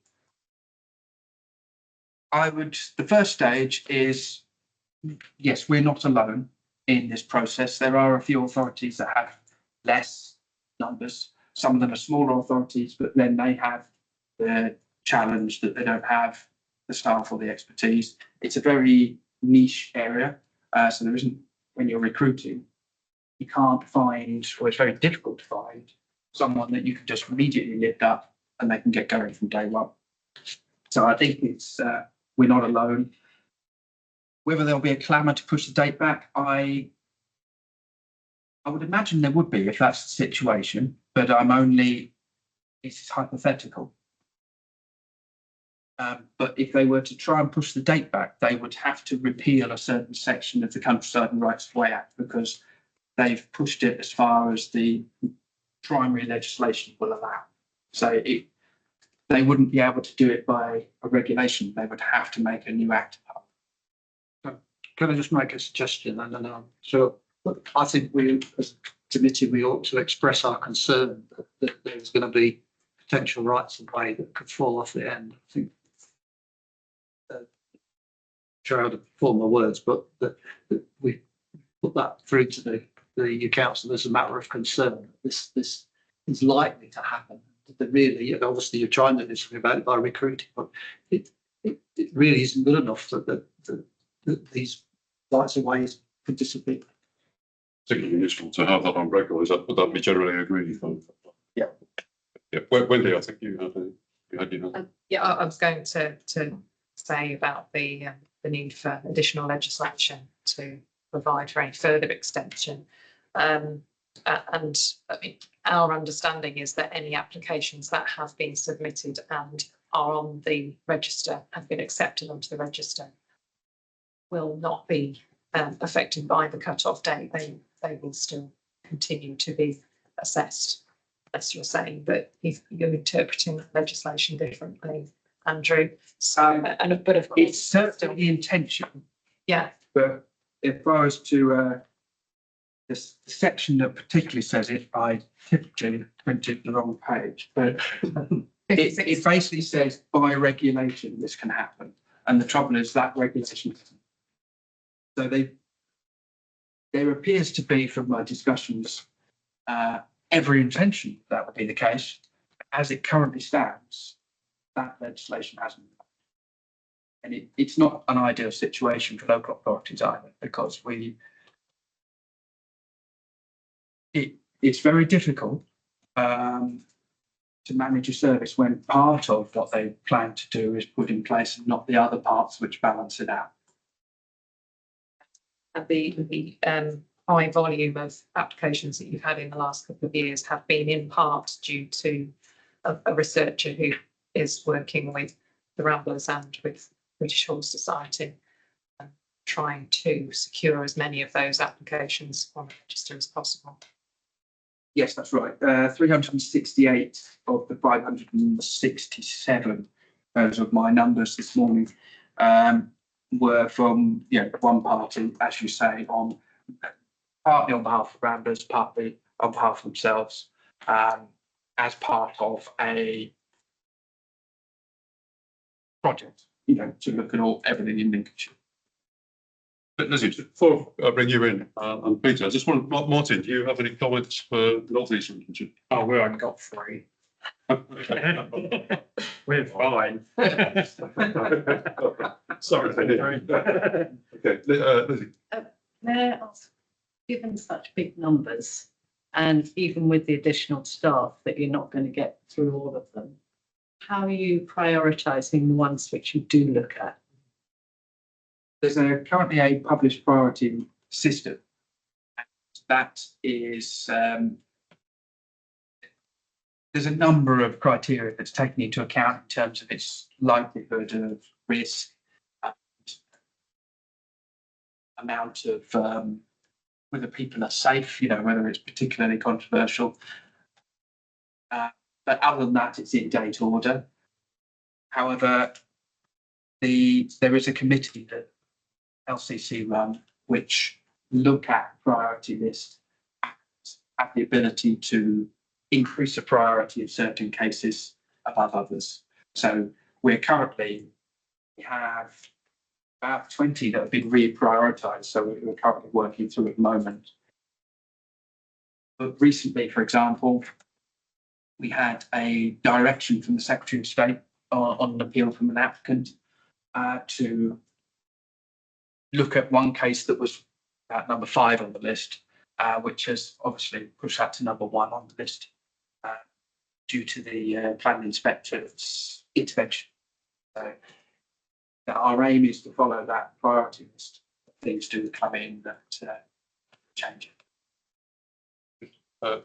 Speaker 3: would, the first stage is, yes, we're not alone in this process. There are a few authorities that have less numbers. Some of them are smaller authorities, but then they have the challenge that they don't have the staff or the expertise. It's a very niche area. So there isn't, when you're recruiting, you can't find, or it's very difficult to find, someone that you can just immediately lift up and they can get going from day one. So I think it's, we're not alone. Whether there'll be a clamour to push the date back, I would imagine there would be if that's the situation, but it's hypothetical. But if they were to try and push the date back, they would have to repeal a certain section of the Countryside and Rights of Way Act, because they've pushed it as far as the primary legislation will allow. So they wouldn't be able to do it by a regulation. They would have to make a new act.
Speaker 7: Can I just make a suggestion? I don't know. So I think we, as a committee, we ought to express our concern that there's going to be potential rights of way that could fall off the end. I think
Speaker 10: sure how to form my words, but that we put that through to the council as a matter of concern. This is likely to happen. That really, and obviously you're trying to do something about it by recruiting, but it really isn't good enough that these rights of ways could disappear.
Speaker 4: Particularly useful to have that on record. Would that be generally agreed?
Speaker 10: Yeah.
Speaker 4: Yeah. Wendy, I think you had your hand.
Speaker 2: Yeah, I was going to say about the need for additional legislation to provide for any further extension. And I mean, our understanding is that any applications that have been submitted and are on the register, have been accepted onto the register, will not be affected by the cut-off date. They will still continue to be assessed, as you're saying, but if you're interpreting the legislation differently, Andrew. So, but of course,
Speaker 3: It's certainly the intention,
Speaker 2: yeah,
Speaker 3: but if I was to, the section that particularly says it, I typically printed the wrong page, but it basically says by regulation this can happen. And the trouble is that regulation. So there appears to be, from my discussions, every intention that would be the case. As it currently stands, that legislation hasn't. And it's not an ideal situation for local authorities either, because it's very difficult to manage a service when part of what they plan to do is put in place and not the other parts which balance it out.
Speaker 2: and the high volume of applications that you've had in the last couple of years have been in part due to a researcher who is working with the Ramblers and with British Horse Society, trying to secure as many of those applications on the register as possible.
Speaker 3: Yes, that's right. 368 of the 567, those of my numbers this morning, were from one party, as you say, on partly on behalf of Ramblers, partly on behalf of themselves, as part of a project, to look at everything in Lincolnshire.
Speaker 4: But Lizzie, before I bring you in, and Peter, I just want, Martin, do you have any comments for North East Lincolnshire?
Speaker 12: Oh, we only got 3. We're fine.
Speaker 4: Sorry. Okay, Lizzie.
Speaker 8: Mayor, given such big numbers, and even with the additional staff that you're not going to get through all of them, how are you prioritising the ones which you do look at?
Speaker 3: There's currently a published priority system. That is, there's a number of criteria that's taken into account in terms of its likelihood of risk, amount of whether people are safe, whether it's particularly controversial. But other than that, it's in date order. However, there is a committee that LCC run which look at priority lists and have the ability to increase the priority of certain cases above others. So we have about 20 that have been reprioritised. So we're currently working through at the moment. But recently, for example, we had a direction from the Secretary of State on an appeal from an applicant to look at one case that was number 5 on the list, which has obviously pushed that to number 1 on the list due to the planning inspector's intervention. So our aim is to follow that priority list. Things do come in that change it.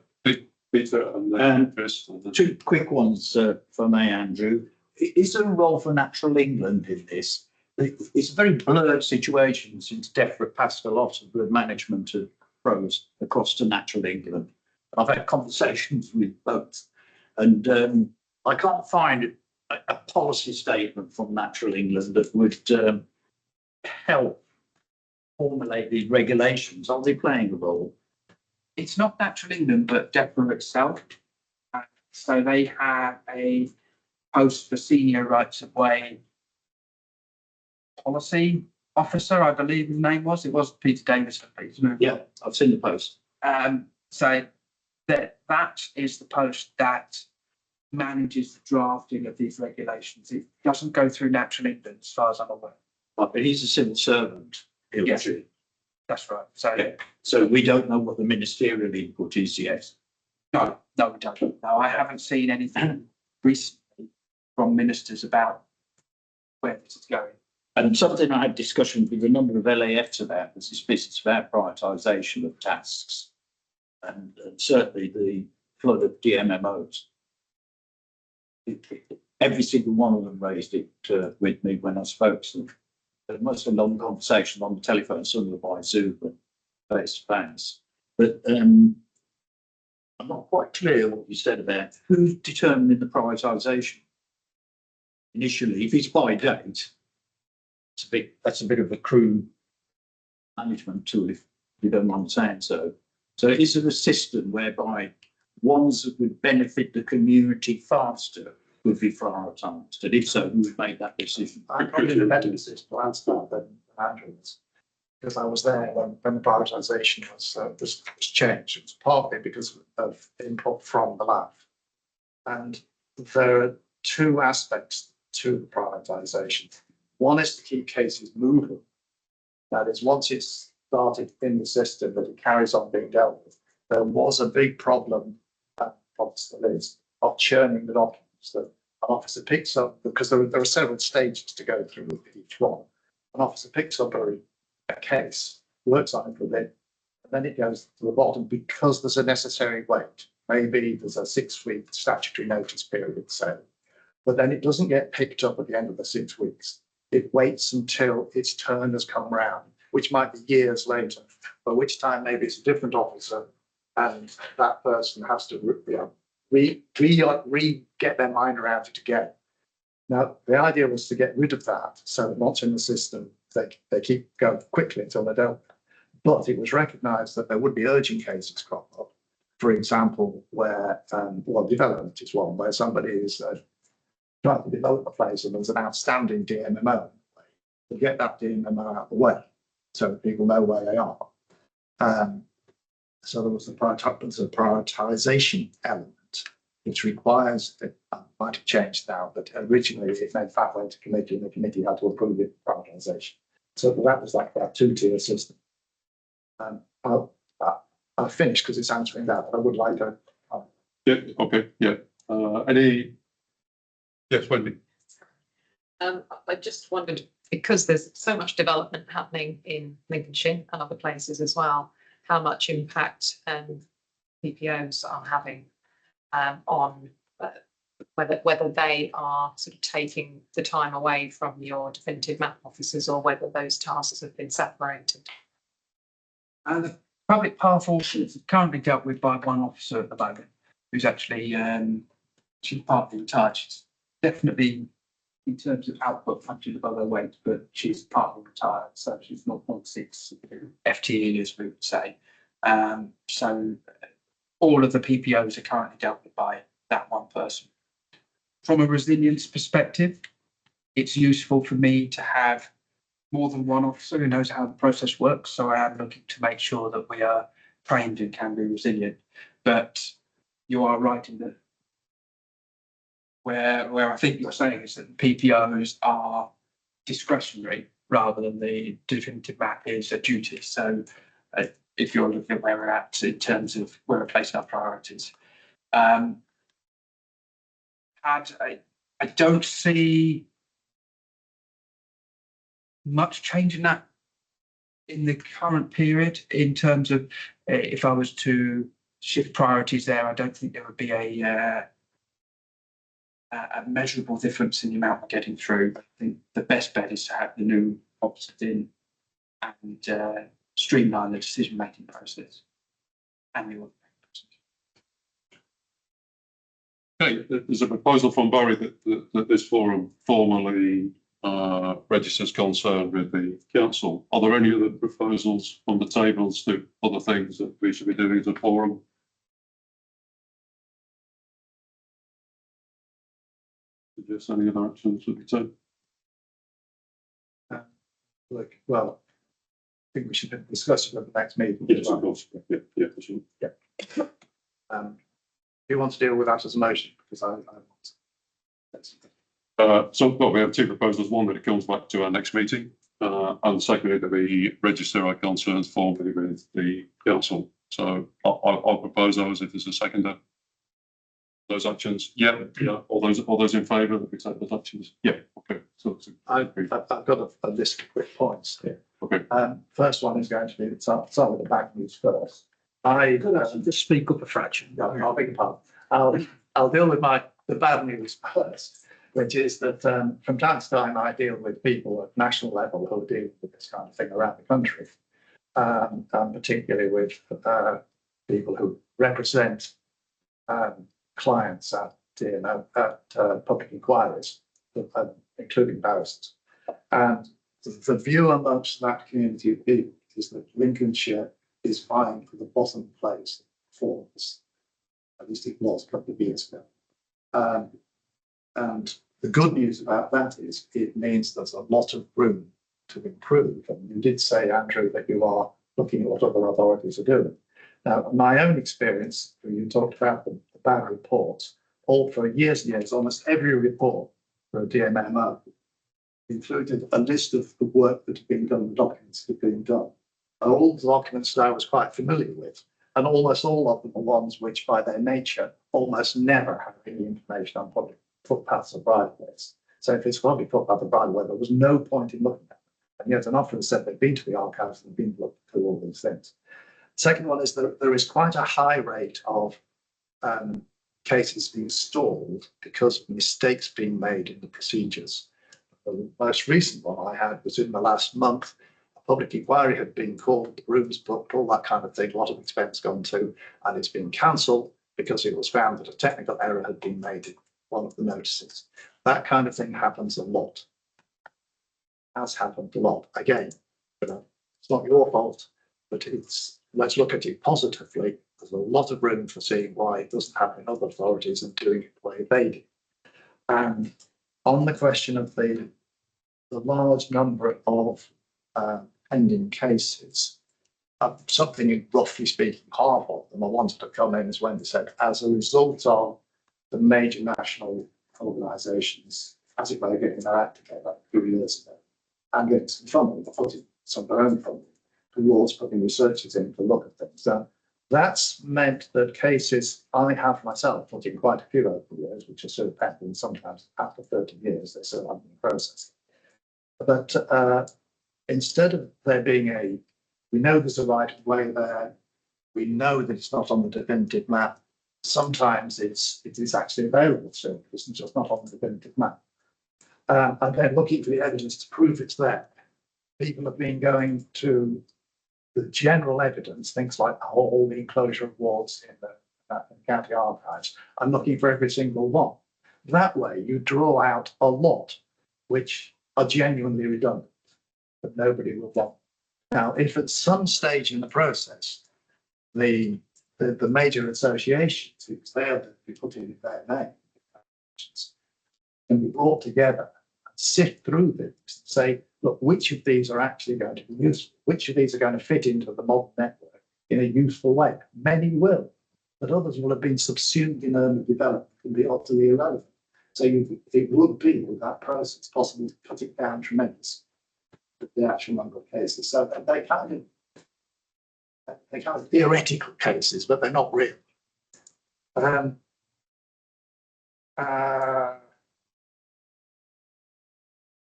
Speaker 4: Peter and then Chris.
Speaker 7: 2 quick ones for me, Andrew. Is there a role for Natural England in this? It's a very blurred situation since DEFRA passed a lot of the management of pros across to Natural England. I've had conversations with both, and I can't find a policy statement from Natural England that would help formulate these regulations. Are they playing a role?
Speaker 3: It's not Natural England, but DEFRA itself. So they have a post for senior rights of way policy officer, I believe his name was. It was Peter Davis, isn't it?
Speaker 7: Yeah, I've seen the post.
Speaker 3: So that is the post that manages the drafting of these regulations. It doesn't go through Natural England, as far as I'm aware.
Speaker 7: But he's a civil servant. He or
Speaker 3: Yeah.
Speaker 7: she.
Speaker 3: That's right. So
Speaker 7: Yeah. So we don't know what the ministerial input is yet.
Speaker 3: no, we don't. No, I haven't seen anything recently from ministers about where this is going.
Speaker 7: And something I had discussion with a number of LAFs about was this business about prioritisation of tasks. And certainly the flood of DMMOs. Every single one of them raised it with me when I spoke to them. There must have a long conversation on the telephone, some of them by Zoom and face to face. But I'm not quite clear what you said about who's determining the prioritisation. Initially, if it's by date, that's a bit of a crew management tool, if you don't mind saying so. So is there a system whereby ones that would benefit the community faster would be prioritised? And if so, who would make that decision?
Speaker 6: I'm probably the better decision to answer that than Andrew's, because I was there when the prioritisation was changed. It was partly because of input from the lab. And there are two aspects to the prioritisation. One is to keep cases moving. That is, once it's started in the system, that it carries on being dealt with. There was a big problem, still is, of churning the documents that an officer picks up, because there are several stages to go through with each one. An officer picks up a case, works on it for a bit, and then it goes to the bottom because there's a necessary wait. Maybe there's a 6-week statutory notice period, say, but then it doesn't get picked up at the end of the 6 weeks. It waits until its turn has come round, which might be years later, by which time maybe it's a different officer and that person has to get their mind around it again. Now, the idea was to get rid of that, so that once in the system, they keep going quickly until they're dealt with. But it was recognised that there would be urgent cases crop up. For example, where, development is one, where somebody is trying to develop a place and there's an outstanding DMMO. To get that DMMO out of the way, so that people know where they are. So there was the prioritisation element, which requires, it might have changed now, but originally it made that way to committee and the committee had to approve it for prioritisation. So that was like that 2-tier system. I'll finish because it's answering that, but I would like to.
Speaker 4: Yeah, okay, yeah. Yes, Wendy.
Speaker 2: I just wondered, because there's so much development happening in Lincolnshire and other places as well, how much impact PPOs are having on whether they are sort of taking the time away from your definitive map officers or whether those tasks have been separated.
Speaker 3: And the public path officers is currently dealt with by one officer at the moment, who's actually she's partly retired. She's definitely, in terms of output, punches above her weight, but she's partly retired, so she's 0.6 FTE, as we would say. So all of the PPOs are currently dealt with by that one person. From a resilience perspective, it's useful for me to have more than one officer who knows how the process works. So I am looking to make sure that we are trained and can be resilient. But you are right in that where I think you're saying is that PPOs are discretionary rather than the definitive map is a duty. So if you're looking at where we're at in terms of where we're placing our priorities, I don't see much change in that in the current period in terms of if I was to shift priorities there, I don't think there would be a measurable difference in the amount we're getting through. I think the best bet is to have the new officers in and streamline the decision-making process and the audit process.
Speaker 4: Okay, there's a proposal from Barry that this forum formally registers concern with the council. Are there any other proposals on the tables to other things that we should be doing as a forum? Suggest any other actions should be taken?
Speaker 6: look, well, I think we should discuss it at the next meeting.
Speaker 4: Yes, of course. Yeah, for sure.
Speaker 6: Do you want to deal with that as a motion? Because I want.
Speaker 4: So well, we have two proposals. One that it comes back to our next meeting, and secondly that we register our concerns formally with the council. So I'll propose those if there's a seconder. Those actions, yeah. All those in favour that we take those actions, yeah. Okay. So
Speaker 6: I've got a list of quick points here.
Speaker 4: okay.
Speaker 6: First one is going to be start with the bad news first.
Speaker 10: Just speak up a fraction.
Speaker 6: I'll beg your pardon. I'll deal with the bad news first, which is that from time to time I deal with people at national level who deal with this kind of thing around the country, and particularly with people who represent clients at public inquiries, including barristers. And the view amongst that community of people is that Lincolnshire is vying for the bottom place for this. At least it was a couple of years ago. And the good news about that is it means there's a lot of room to improve. And you did say, Andrew, that you are looking at what other authorities are doing. Now, my own experience, you talked about the bad reports, all for years and years, almost every report for a DMMO included a list of the work that had been done, the documents that had been done. And all the documents that I was quite familiar with, and almost all of them are ones which by their nature almost never have any information on public footpaths or bridleways. So if it's public footpath or bridleway, there was no point in looking at them. And yet an officer said they've been to the archives and been looked through all these things. Second one is that there is quite a high rate of cases being stalled because of mistakes being made in the procedures. The most recent one I had was in the last month. A public inquiry had been called, the rooms booked, all that kind of thing, a lot of expense gone to, and it's been cancelled because it was found that a technical error had been made in one of the notices. That kind of thing happens a lot. Has happened a lot. Again, it's not your fault, but let's look at it positively. There's a lot of room for seeing why it doesn't happen in other authorities and doing it the way they do. And on the question of the large number of pending cases, something roughly speaking, half of them are ones that have come in, as Wendy said, as a result of the major national organisations, as it were, getting their act together a few years ago and getting some funding, putting some of their own funding towards putting researchers in to look at things. So that's meant that cases I have myself put in quite a few over the years, which are still pending, sometimes after 30 years, they still haven't been processed. But instead of there being we know there's a right of way there, we know that it's not on the definitive map, sometimes it is actually available still, it's just not on the definitive map. And then looking for the evidence to prove it's there. People have been going to the general evidence, things like all the enclosure of wards in the county archives, and looking for every single one. That way you draw out a lot which are genuinely redundant, but nobody will want. Now, if at some stage in the process, the major associations who failed to be put in their name can be brought together and sift through this and say, look, which of these are actually going to be useful? Which of these are going to fit into the modern network in a useful way? Many will, but others will have been subsumed in early development and be utterly irrelevant. So it would be, with that process, possible to cut it down tremendously, the actual number of cases. So they kind of theoretical cases, but they're not real.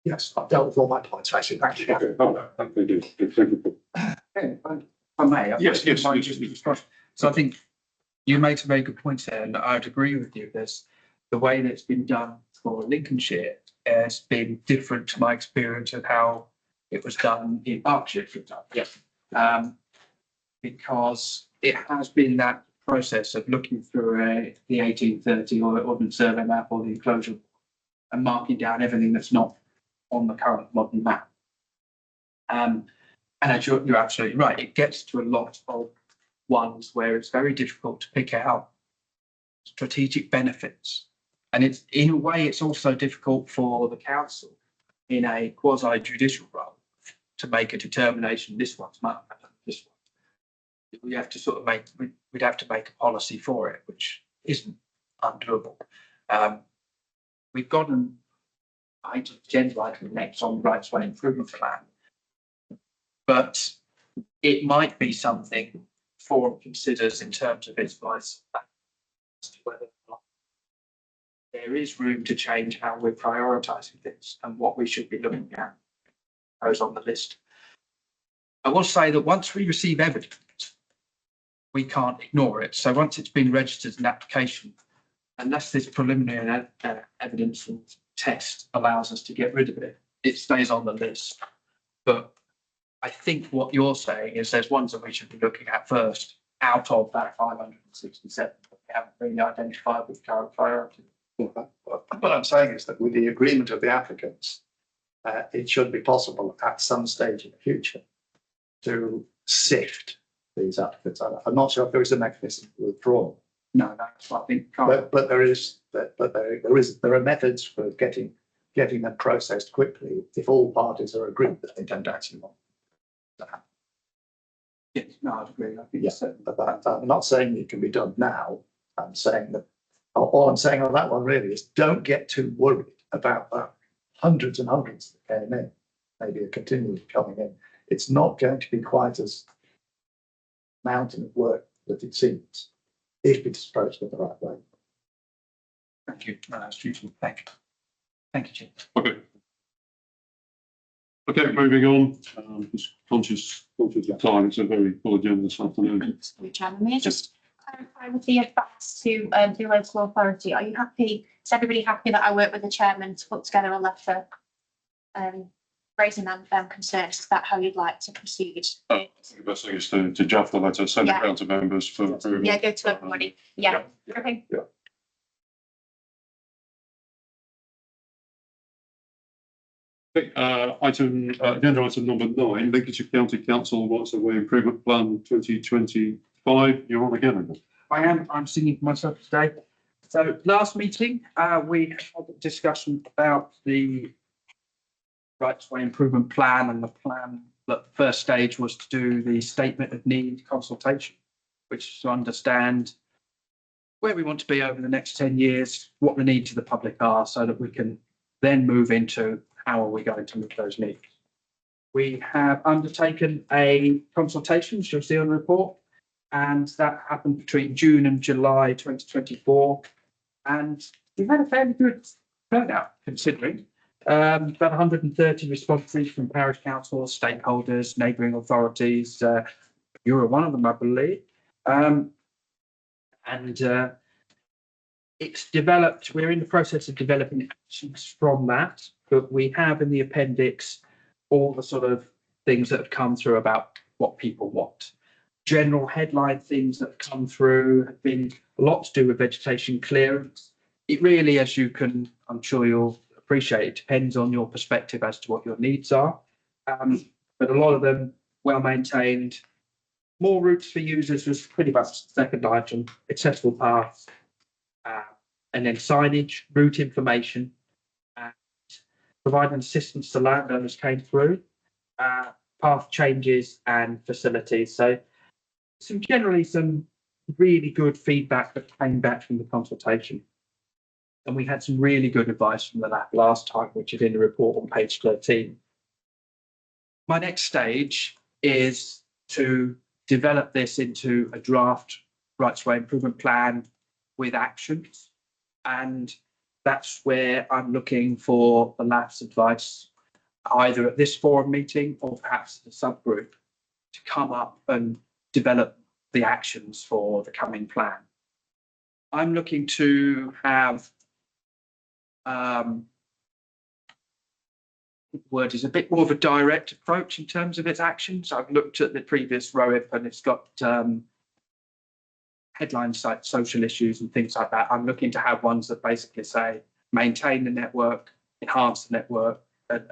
Speaker 6: Yes, I've dealt with all my points, actually. Thank you.
Speaker 4: Okay. Oh, thank you.
Speaker 3: If I may.
Speaker 4: Yes.
Speaker 3: So I think you make a very good point there, and I'd agree with you. There's the way that it's been done for Lincolnshire has been different to my experience of how it was done in Berkshire, for example. Yes. Because it has been that process of looking through the 1830 or Ordnance Survey map or the enclosure and marking down everything that's not on the current modern map. And as you're absolutely right, it gets to a lot of ones where it's very difficult to pick out strategic benefits. And it's in a way, it's also difficult for the council in a quasi-judicial role to make a determination, this one's much better than this one. We have to sort of we'd have to make a policy for it, which isn't undoable. We've got an general item next on the rights way improvement plan, but it might be something Forum considers in terms of its advice as to whether or not there is room to change how we're prioritising things and what we should be looking at. Goes on the list. I will say that once we receive evidence, we can't ignore it. So once it's been registered as an application, unless this preliminary evidence and test allows us to get rid of it, it stays on the list. But I think what you're saying is there's ones that we should be looking at first out of that 567 that we haven't really identified with current priority.
Speaker 6: What I'm saying is that with the agreement of the applicants, it should be possible at some stage in the future to sift these applicants. I'm not sure if there is a mechanism for withdrawal.
Speaker 3: No, that's what I think.
Speaker 6: But there are methods for getting them processed quickly if all parties are agreed that they don't actually want to happen.
Speaker 3: Yes, no, I'd agree. I think
Speaker 6: Yes, but I'm not saying it can be done now. I'm saying that all I'm saying on that one really is don't get too worried about that hundreds and hundreds that came in, maybe are continually coming in. It's not going to be quite as mountain of work that it seems if it's approached in the right way.
Speaker 3: Thank you. No, that's useful. Thank you. Thank you, Jim.
Speaker 4: Okay. Okay, moving on. Just conscious of time. It's a very full agenda this afternoon.
Speaker 1: Chairman, may I just clarify with the advice to the local authority? Are you happy? Is everybody happy that I work with the chairman to put together a letter raising them concerns? Is that how you'd like to proceed?
Speaker 4: I think the best thing is to draft the letter, send it
Speaker 1: Yeah.
Speaker 4: round to members for approval.
Speaker 1: Yeah, go to everybody. Yeah. Okay.
Speaker 4: Okay, agenda item number 9, Lincolnshire County Council Rights of Way Improvement Plan 2025. You're on again, isn't it?
Speaker 3: I'm singing for myself today. So last meeting, we had a discussion about the rights way improvement plan, and the plan that the first stage was to do the statement of need consultation, which is to understand where we want to be over the next 10 years, what the needs of the public are, so that we can then move into how are we going to meet those needs. We have undertaken a consultation, as you'll see on the report, and that happened between June and July 2024. And we've had a fairly good turnout, considering about 130 responses from parish councils, stakeholders, neighbouring authorities. You were one of them, I believe. It's developed, we're in the process of developing actions from that, but we have in the appendix all the sort of things that have come through about what people want. General headline things that have come through have been a lot to do with vegetation clearance. It really, as you can, I'm sure you'll appreciate, it depends on your perspective as to what your needs are. But a lot of them well maintained. More routes for users was pretty much the second item, accessible paths, and then signage, route information, and providing assistance to landowners came through, path changes and facilities. So generally some really good feedback that came back from the consultation. And we had some really good advice from the last time, which is in the report on page 13. My next stage is to develop this into a draft rights way improvement plan with actions. And that's where I'm looking for the LAF's advice, either at this forum meeting or perhaps the subgroup, to come up and develop the actions for the coming plan. I'm looking to have word is a bit more of a direct approach in terms of its actions. I've looked at the previous ROIP and it's got headlines like social issues and things like that. I'm looking to have ones that basically say maintain the network, enhance the network, and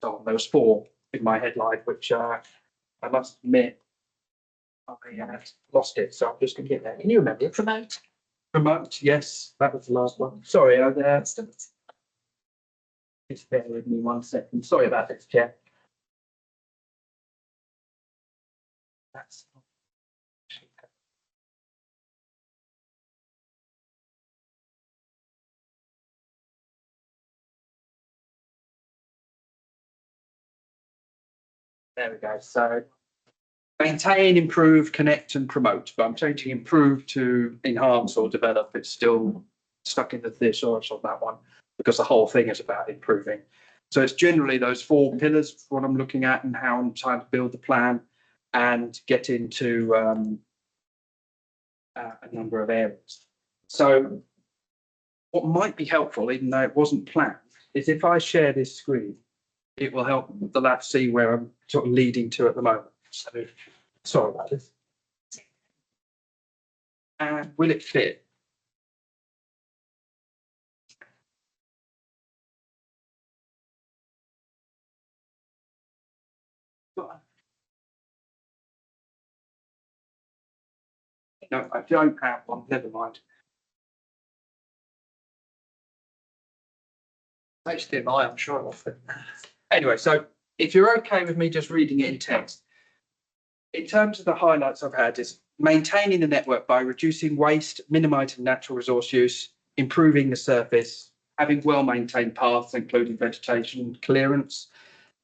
Speaker 3: so on. There was 4 in my headline, which I must admit I had lost it. So I'm just going to get there. Can you remember it? Promote, yes, that was the last one. Sorry, just bear with me 1 second. Sorry about this, Chair. That's. There we go. So maintain, improve, connect and promote, but I'm changing improve to enhance or develop. It's still stuck in the thesaurus on that one because the whole thing is about improving. So it's generally those four pillars, what I'm looking at and how I'm trying to build the plan and get into a number of areas. So what might be helpful, even though it wasn't planned, is if I share this screen, it will help the lab see where I'm sort of leading to at the moment. So sorry about this. And will it fit? No, I don't have one. Never mind.
Speaker 10: HDMI, I'm sure it'll fit.
Speaker 3: Anyway, so if you're okay with me just reading it in text, in terms of the highlights I've had is maintaining the network by reducing waste, minimizing natural resource use, improving the surface, having well-maintained paths, including vegetation clearance,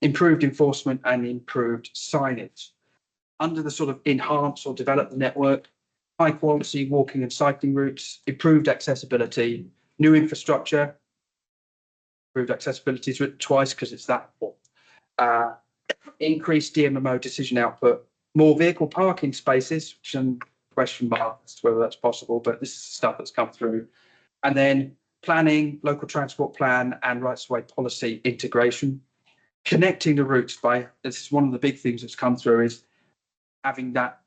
Speaker 3: improved enforcement and improved signage. Under the sort of enhance or develop the network, high quality walking and cycling routes, improved accessibility, new infrastructure, improved accessibility is written twice because it's that important. Increased DMMO decision output, more vehicle parking spaces, which is question mark as to whether that's possible, but this is stuff that's come through. And then planning, local transport plan and rights of way policy integration. Connecting the routes by, this is one of the big things that's come through, is having that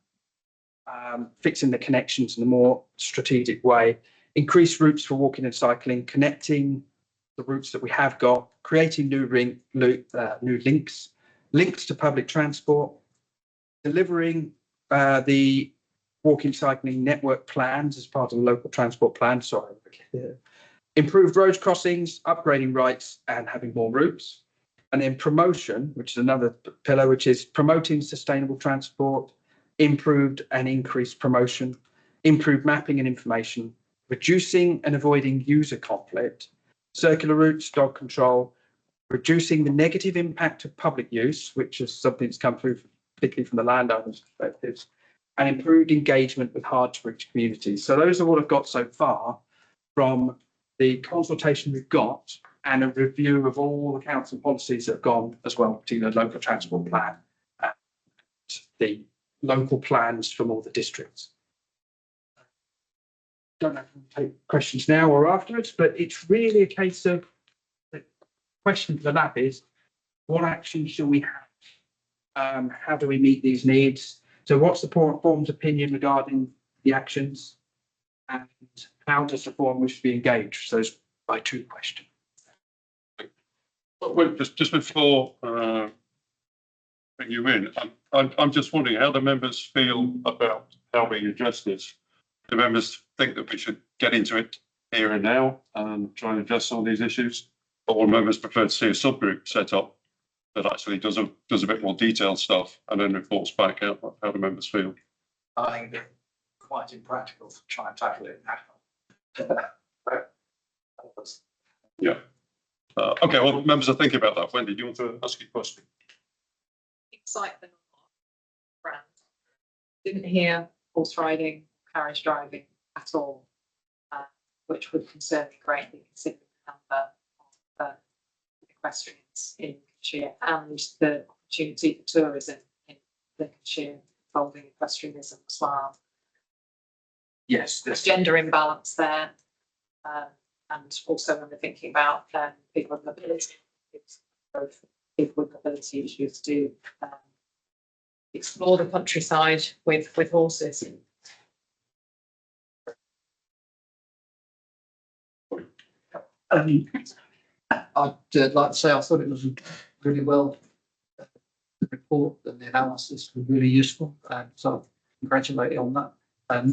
Speaker 3: fixing the connections in a more strategic way. Increased routes for walking and cycling, connecting the routes that we have got, creating new links to public transport, delivering the walking cycling network plans as part of the local transport plan. Sorry, improved road crossings, upgrading rights and having more routes. And then promotion, which is another pillar, which is promoting sustainable transport, improved and increased promotion, improved mapping and information, reducing and avoiding user conflict, circular routes, dog control, reducing the negative impact of public use, which is something that's come through particularly from the landowners' perspectives, and improved engagement with hard to reach communities. So those are what I've got so far from the consultation we've got and a review of all the council policies that have gone as well, particularly the local transport plan and the local plans from all the districts. Don't know if we'll take questions now or afterwards, but it's really a case of the question for the lab is, what action shall we have? How do we meet these needs? So what's the forum's opinion regarding the actions? And how does the forum wish to be engaged? So those are my two questions.
Speaker 4: Well, just before bring you in, I'm just wondering how the members feel about how we address this. Do members think that we should get into it here and now and try and address some of these issues? Or members prefer to see a subgroup set up that actually does a bit more detailed stuff and then reports back how the members feel?
Speaker 7: I think it's quite impractical to try and tackle it now.
Speaker 4: Yeah. Okay, well, members are thinking about that. Wendy, do you want to ask a question?
Speaker 2: Cycling brand. Didn't hear horse riding, carriage driving at all, which would concern me greatly considering the number of equestrians in Lincolnshire and the opportunity for tourism in Lincolnshire involving equestrianism as well.
Speaker 3: Yes,
Speaker 2: There's gender imbalance there. And also when we're thinking about people with mobility, both people with mobility issues to explore the countryside with horses.
Speaker 10: I'd like to say I thought it was really well. The report and the analysis was really useful, so I congratulate you on that. In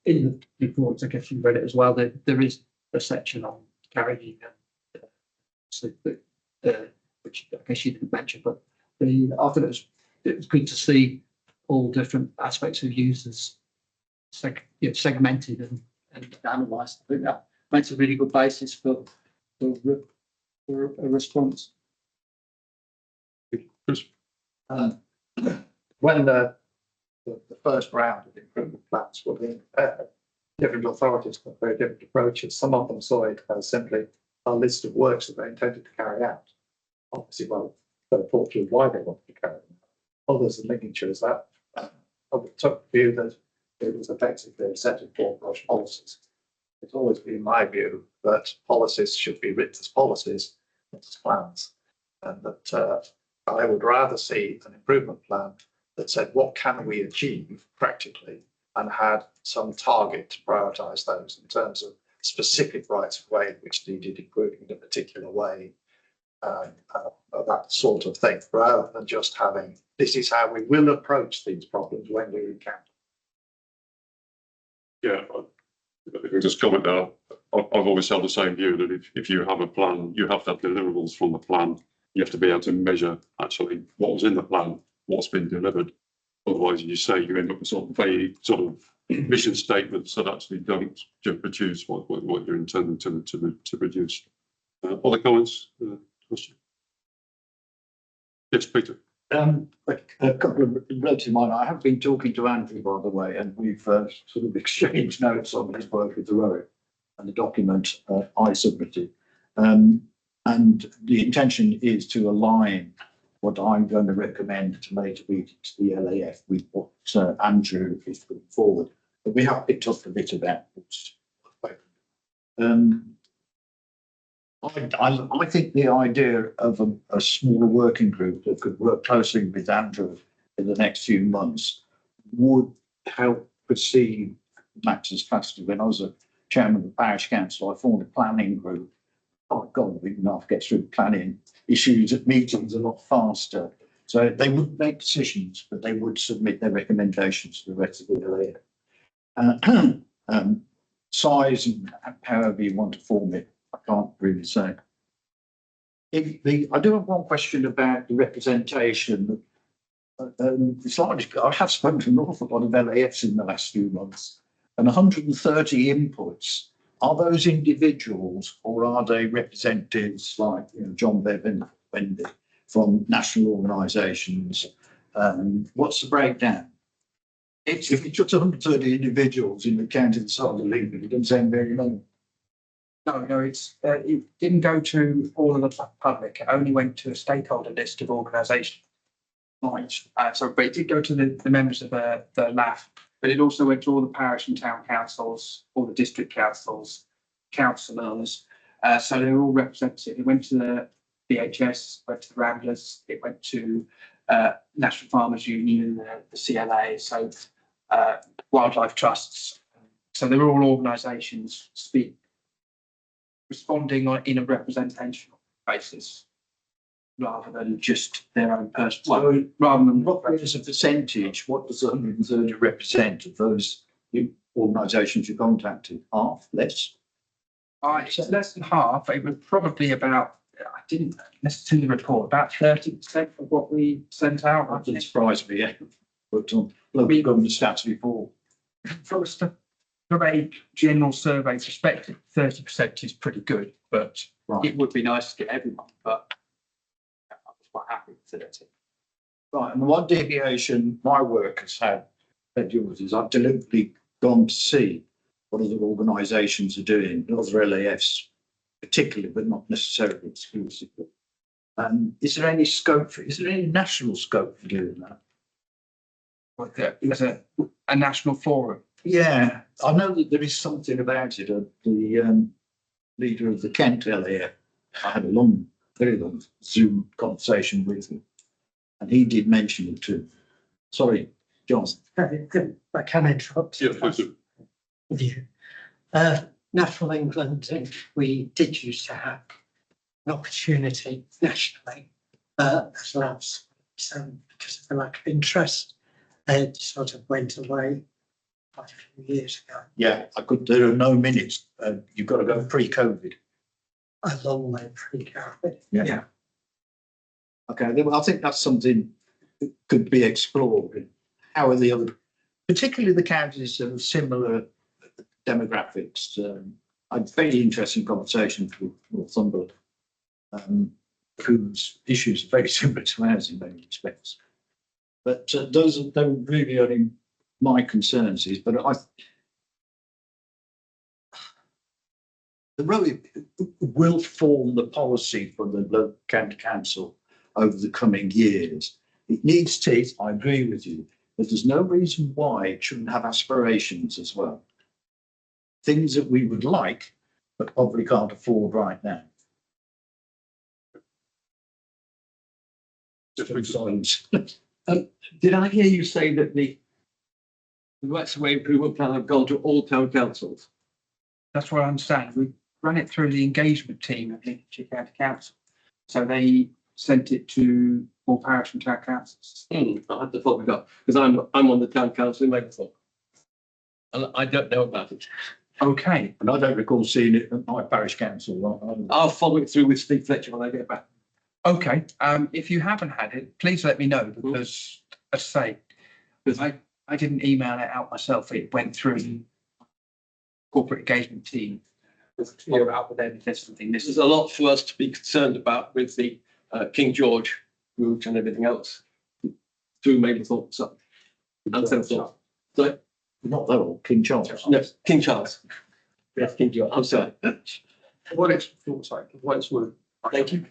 Speaker 10: the report, I guess you read it as well. There is a section on carrying, which I guess you didn't mention, but I thought it was good to see all different aspects of users segmented and analysed. I think that makes a really good basis for a response. When the first round of improvement plans were being prepared, different authorities took very different approaches. Some of them saw it as simply a list of works that they intended to carry out. Obviously, well, they thought through why they wanted to carry them out. Others in Lincolnshire that took the view that it was effectively a set of broad brush policies. It's always been my view that policies should be written as policies, not as plans, and that I would rather see an improvement plan that said what can we achieve practically and had some target to prioritise those in terms of specific rights of way in which needed improving in a particular way, that sort of thing, rather than just having this is how we will approach these problems when we encounter.
Speaker 4: Yeah, I think we just comment there. I've always held the same view that if you have a plan, you have to have deliverables from the plan. You have to be able to measure actually what was in the plan, what's been delivered. Otherwise, you say you end up with sort of vague sort of mission statements that actually don't produce what you're intending to produce. Other comments? Question? Yes, Peter.
Speaker 7: A couple of notes in mind. I have been talking to Andrew, by the way, and we've sort of exchanged notes on his work with the road and the document I submitted. And the intention is to align what I'm going to recommend to later meeting to the LAF with what Andrew is putting forward. But we have picked up a bit about this. I think the idea of a small working group that could work closely with Andrew in the next few months would help proceed matters faster. When I was a chairman of the parish council, I formed a planning group. Oh God, we didn't have to get through planning issues at meetings a lot faster. So they wouldn't make decisions, but they would submit their recommendations to the rest of the area. Size and however you want to form it, I can't really say. I do have one question about the representation. I have spoken to an awful lot of LAFs in the last few months, and 130 inputs. Are those individuals or are they representatives like John Bevan, Wendy, from national organisations? What's the breakdown? If it's just 130 individuals in the county side of Lincoln, it doesn't sound very many.
Speaker 3: No, it didn't go to all of the public. It only went to a stakeholder list of organisations. Right. But it did go to the members of the LAF, but it also went to all the parish and town councils, all the district councils, councillors. So they were all represented. It went to the BHS, went to the Ramblers, it went to National Farmers Union, the CLA, so wildlife trusts. So they were all organisations responding in a representational basis, rather than just their own personal.
Speaker 7: So
Speaker 3: rather than
Speaker 7: what is a percentage? What does 130 represent of those organisations you contacted? Half, less?
Speaker 3: It's less than half. It was probably about, I didn't necessarily report, about 30% of what we sent out.
Speaker 7: That doesn't surprise me. Yeah. But local government stats before.
Speaker 3: From a general survey perspective, 30% is pretty good, but It would be nice to get everyone, but I was quite happy with 30.
Speaker 7: Right, and one deviation my work has had at yours is I've deliberately gone to see what other organisations are doing, other LAFs particularly, but not necessarily exclusively. Is there any national scope for doing that?
Speaker 3: There's a national forum.
Speaker 7: Yeah, I know that there is something about it. The leader of the Kent LAF, I had a very long Zoom conversation with him, and he did mention it too. Sorry, John.
Speaker 13: I can interrupt.
Speaker 4: Yeah, please do.
Speaker 13: With you. National England, we did used to have an opportunity nationally, as labs, because of the lack of interest, it sort of went away quite a few years ago.
Speaker 7: Yeah, there are no minutes. You've got to go pre-COVID.
Speaker 13: A long way pre-COVID.
Speaker 7: Yeah. Okay, well, I think that's something that could be explored. how are the other, particularly the counties of similar demographics? I had very interesting conversations with Northumberland, whose issues are very similar to ours in many respects. But those are really only my concerns. But the road will form the policy for the local county council over the coming years. It needs teeth, I agree with you, but there's no reason why it shouldn't have aspirations as well. Things that we would like, but probably can't afford right now.
Speaker 14: Did I hear you say that the rights of way improvement plan have gone to all town councils?
Speaker 3: That's what I understand. We ran it through the engagement team at Lincolnshire County Council. So they sent it to all parish and town councils.
Speaker 14: I had to thought we got, because I'm on the town council in Mablethorpe. And I don't know about it.
Speaker 3: Okay.
Speaker 7: And I don't recall seeing it at my parish council.
Speaker 14: I'll follow it through with Steve Fletcher when I get back.
Speaker 3: Okay. If you haven't had it, please let me know because, as I say, because I didn't email it out myself. It went through the corporate engagement team. Follow up with them if there's something
Speaker 14: There's
Speaker 3: missing.
Speaker 14: a lot for us to be concerned about with the King George route and everything else through Mablethorpe so, and so forth. So,
Speaker 7: Not that old, King Charles.
Speaker 14: no, King Charles. Yes, King George. I'm sorry.
Speaker 3: What it's what it's worth.
Speaker 14: Thank you.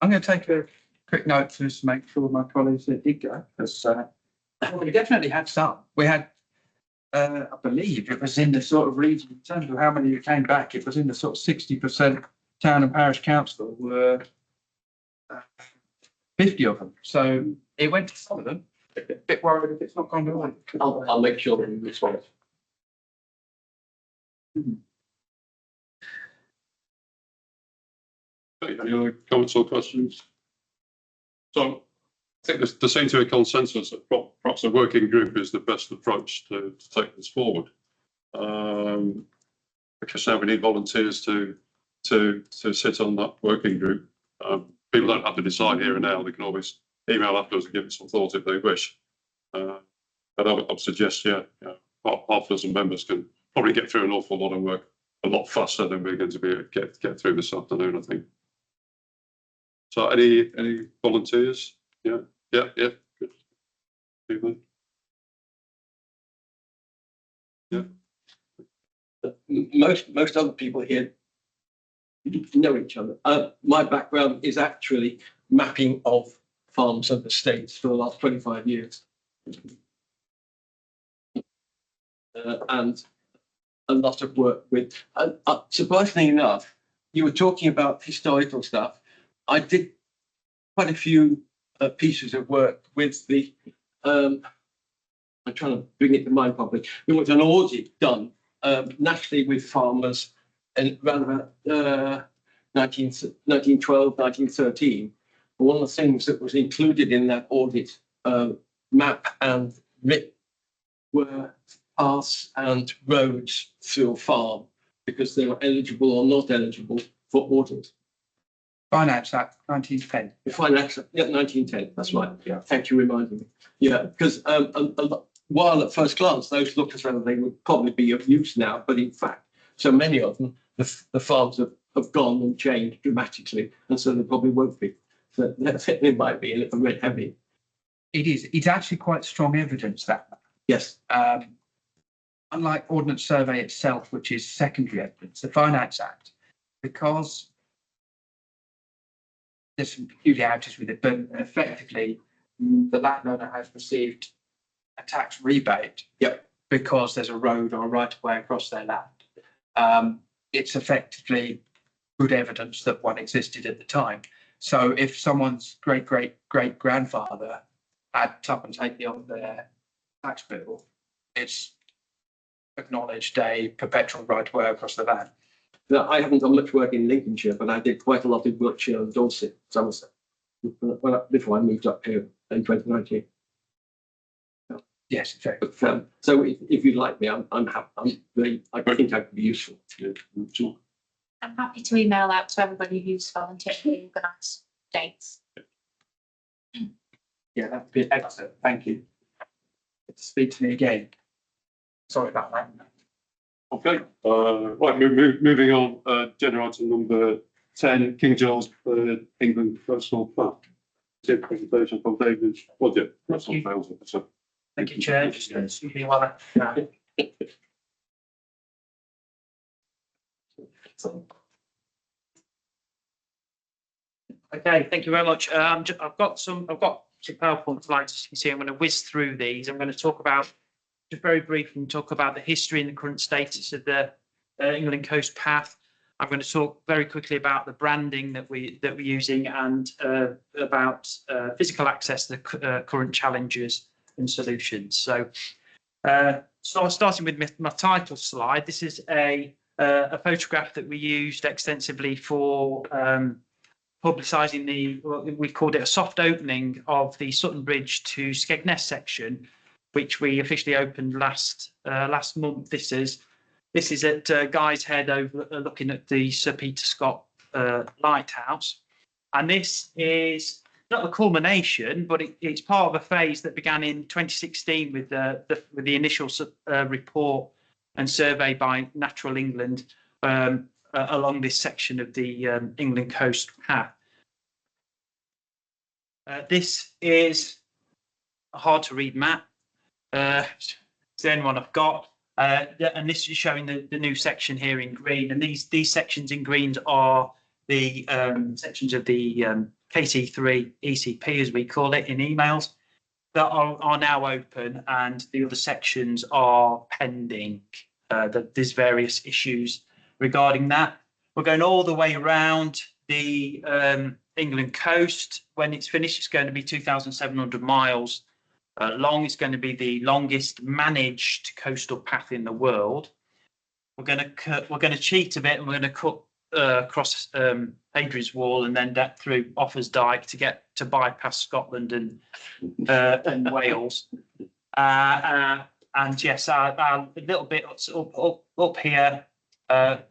Speaker 3: I'm going to take a quick note just to make sure my colleagues that did go because we definitely had some. We had, I believe it was in the sort of region in terms of how many who came back. It was in the sort of 60% town and parish council were 50 of them. So it went to some of them. A bit worried if it's not gone to all.
Speaker 14: I'll make sure that we respond.
Speaker 4: Okay, any other comments or questions? So I think there seems to be a consensus that perhaps a working group is the best approach to take this forward. Because now we need volunteers to sit on that working group. People don't have to decide here and now. They can always email afterwards and give it some thought if they wish. But I would suggest, half a dozen members can probably get through an awful lot of work a lot faster than we're going to be able to get through this afternoon, I think. So any volunteers? Yeah. Good. People? Yeah.
Speaker 14: Most other people here know each other. My background is actually mapping of farms of the states for the last 25 years. And a lot of work with, surprisingly enough, you were talking about historical stuff. I did quite a few pieces of work with the, I'm trying to bring it to mind properly. There was an audit done nationally with farmers and around about 1912, 1913. One of the things that was included in that audit map and writ were paths and roads through a farm because they were eligible or not eligible for audit.
Speaker 3: Finance Act 1910.
Speaker 14: Finance, yeah, 1910, that's right. Yeah. Thank you for reminding me. Yeah, because while at first glance, those look as though they would probably be of use now, but in fact, so many of them, the farms have gone and changed dramatically, and so they probably won't be. So it might be a little bit heavy.
Speaker 3: It is. It's actually quite strong evidence that.
Speaker 14: Yes.
Speaker 3: Unlike Ordnance Survey itself, which is secondary evidence, the Finance Act, because there's some peculiarities with it, but effectively the landowner has received a tax rebate because there's a road or a right of way across their land. It's effectively good evidence that one existed at the time. So if someone's great grandfather had tuppence halfpenny on their tax bill, it's acknowledged a perpetual right of way across the land.
Speaker 14: Now, I haven't done much work in Lincolnshire, but I did quite a lot in Wiltshire and Dorset, Somerset, before I moved up here in 2019.
Speaker 3: Yes, exactly.
Speaker 14: But, so if you'd like me, I'm happy. I think I could be useful.
Speaker 4: Yeah, sure.
Speaker 1: I'm happy to email out to everybody who's volunteered to organise dates.
Speaker 3: Yeah, that'd be excellent. Thank you. Good to speak to me again. Sorry about that.
Speaker 4: Okay, right, moving on, agenda item number 10, King Charles England Personal Plan. Presentation from David Woodgate, Personal Sales Officer.
Speaker 12: Thank you, Chair. Just excuse me while I. Okay, thank you very much. I've got some PowerPoint slides. You see, I'm going to whiz through these. I'm going to talk about, just very briefly, talk about the history and the current status of the England Coast Path. I'm going to talk very quickly about the branding that we're using and about physical access to the current challenges and solutions. So, starting with my title slide, this is a photograph that we used extensively for publicising we called it a soft opening of the Sutton Bridge to Skegness section, which we officially opened last month. This is at Guy's Head, looking at the Sir Peter Scott lighthouse, and this is not the culmination, but it's part of a phase that began in 2016 with the initial report and survey by Natural England along this section of the England Coast Path. This is a hard to read map. It's the only one I've got. And this is showing the new section here in green. And these sections in greens are the sections of the KT3 ECP, as we call it in emails, that are now open, and the other sections are pending. There's various issues regarding that. We're going all the way around the England coast. When it's finished, it's going to be 2,700 miles long. It's going to be the longest managed coastal path in the world. We're going to cheat a bit, and we're going to cut across Hadrian's Wall and then through Offa's Dyke to bypass Scotland and Wales. And yes, our little bit up here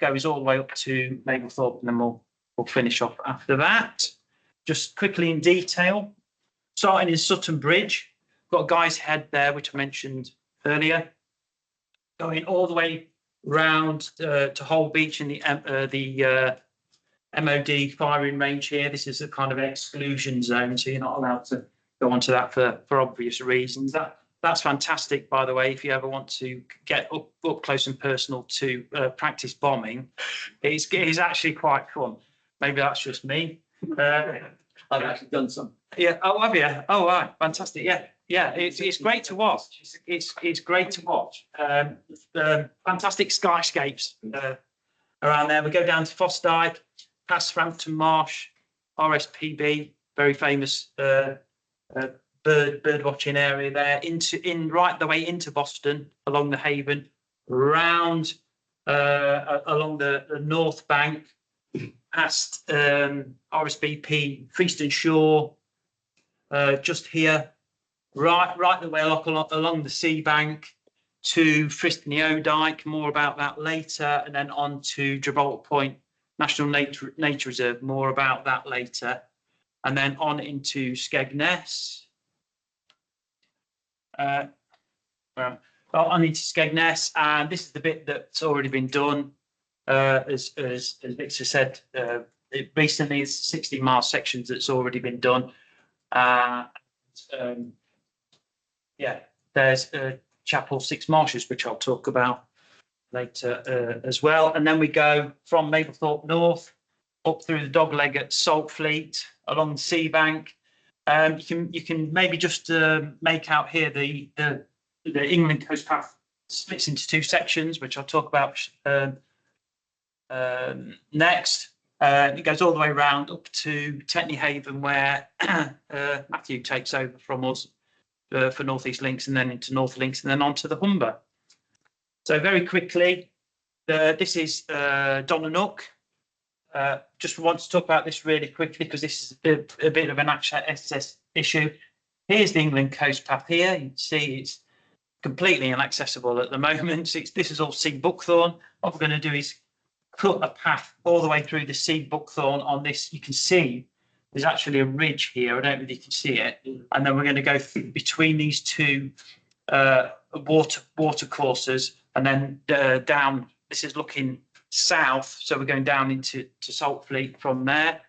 Speaker 12: goes all the way up to Mablethorpe, and then we'll finish off after that. Just quickly in detail, starting in Sutton Bridge, got Guy's Head there, which I mentioned earlier, going all the way round to Hull Beach in the MOD firing range here. This is a kind of exclusion zone, so you're not allowed to go onto that for obvious reasons. That's fantastic, by the way, if you ever want to get up close and personal to practice bombing. It's actually quite fun. Maybe that's just me.
Speaker 14: I've actually done some.
Speaker 12: Yeah. Oh, have you? Oh, right. Fantastic. Yeah. It's great to watch. It's great to watch. Fantastic skyscapes around there. We go down to Fossdyke, past Frampton Marsh, RSPB, very famous bird watching area there. Right the way into Boston along the Haven, round along the north bank, past RSVP Freeston Shore, just here, right the way along the sea bank to Friston Dyke. More about that later, and then on to Gibraltar Point National Nature Reserve. More about that later, and then on into Skegness. On into Skegness, and this is the bit that's already been done. As Victor said, recently it's 60-mile sections that's already been done. There's Chapel Six Marshes, which I'll talk about later as well. And then we go from Mablethorpe North up through the Dogleg at Saltfleet along the sea bank. You can maybe just make out here the England Coast Path splits into two sections, which I'll talk about next. It goes all the way around up to Tetney Haven, where Matthew takes over from us for North East Links, and then into North Links, and then on to the Humber. So very quickly, this is Donanook. Just want to talk about this really quickly because this is a bit of an access issue. Here's the England Coast Path here. You can see it's completely inaccessible at the moment. This is all sea buckthorn. What we're going to do is cut a path all the way through the sea buckthorn on this. You can see there's actually a ridge here. I don't know if you can see it. And then we're going to go through between these two water courses, and then down. This is looking south, so we're going down into Saltfleet from there.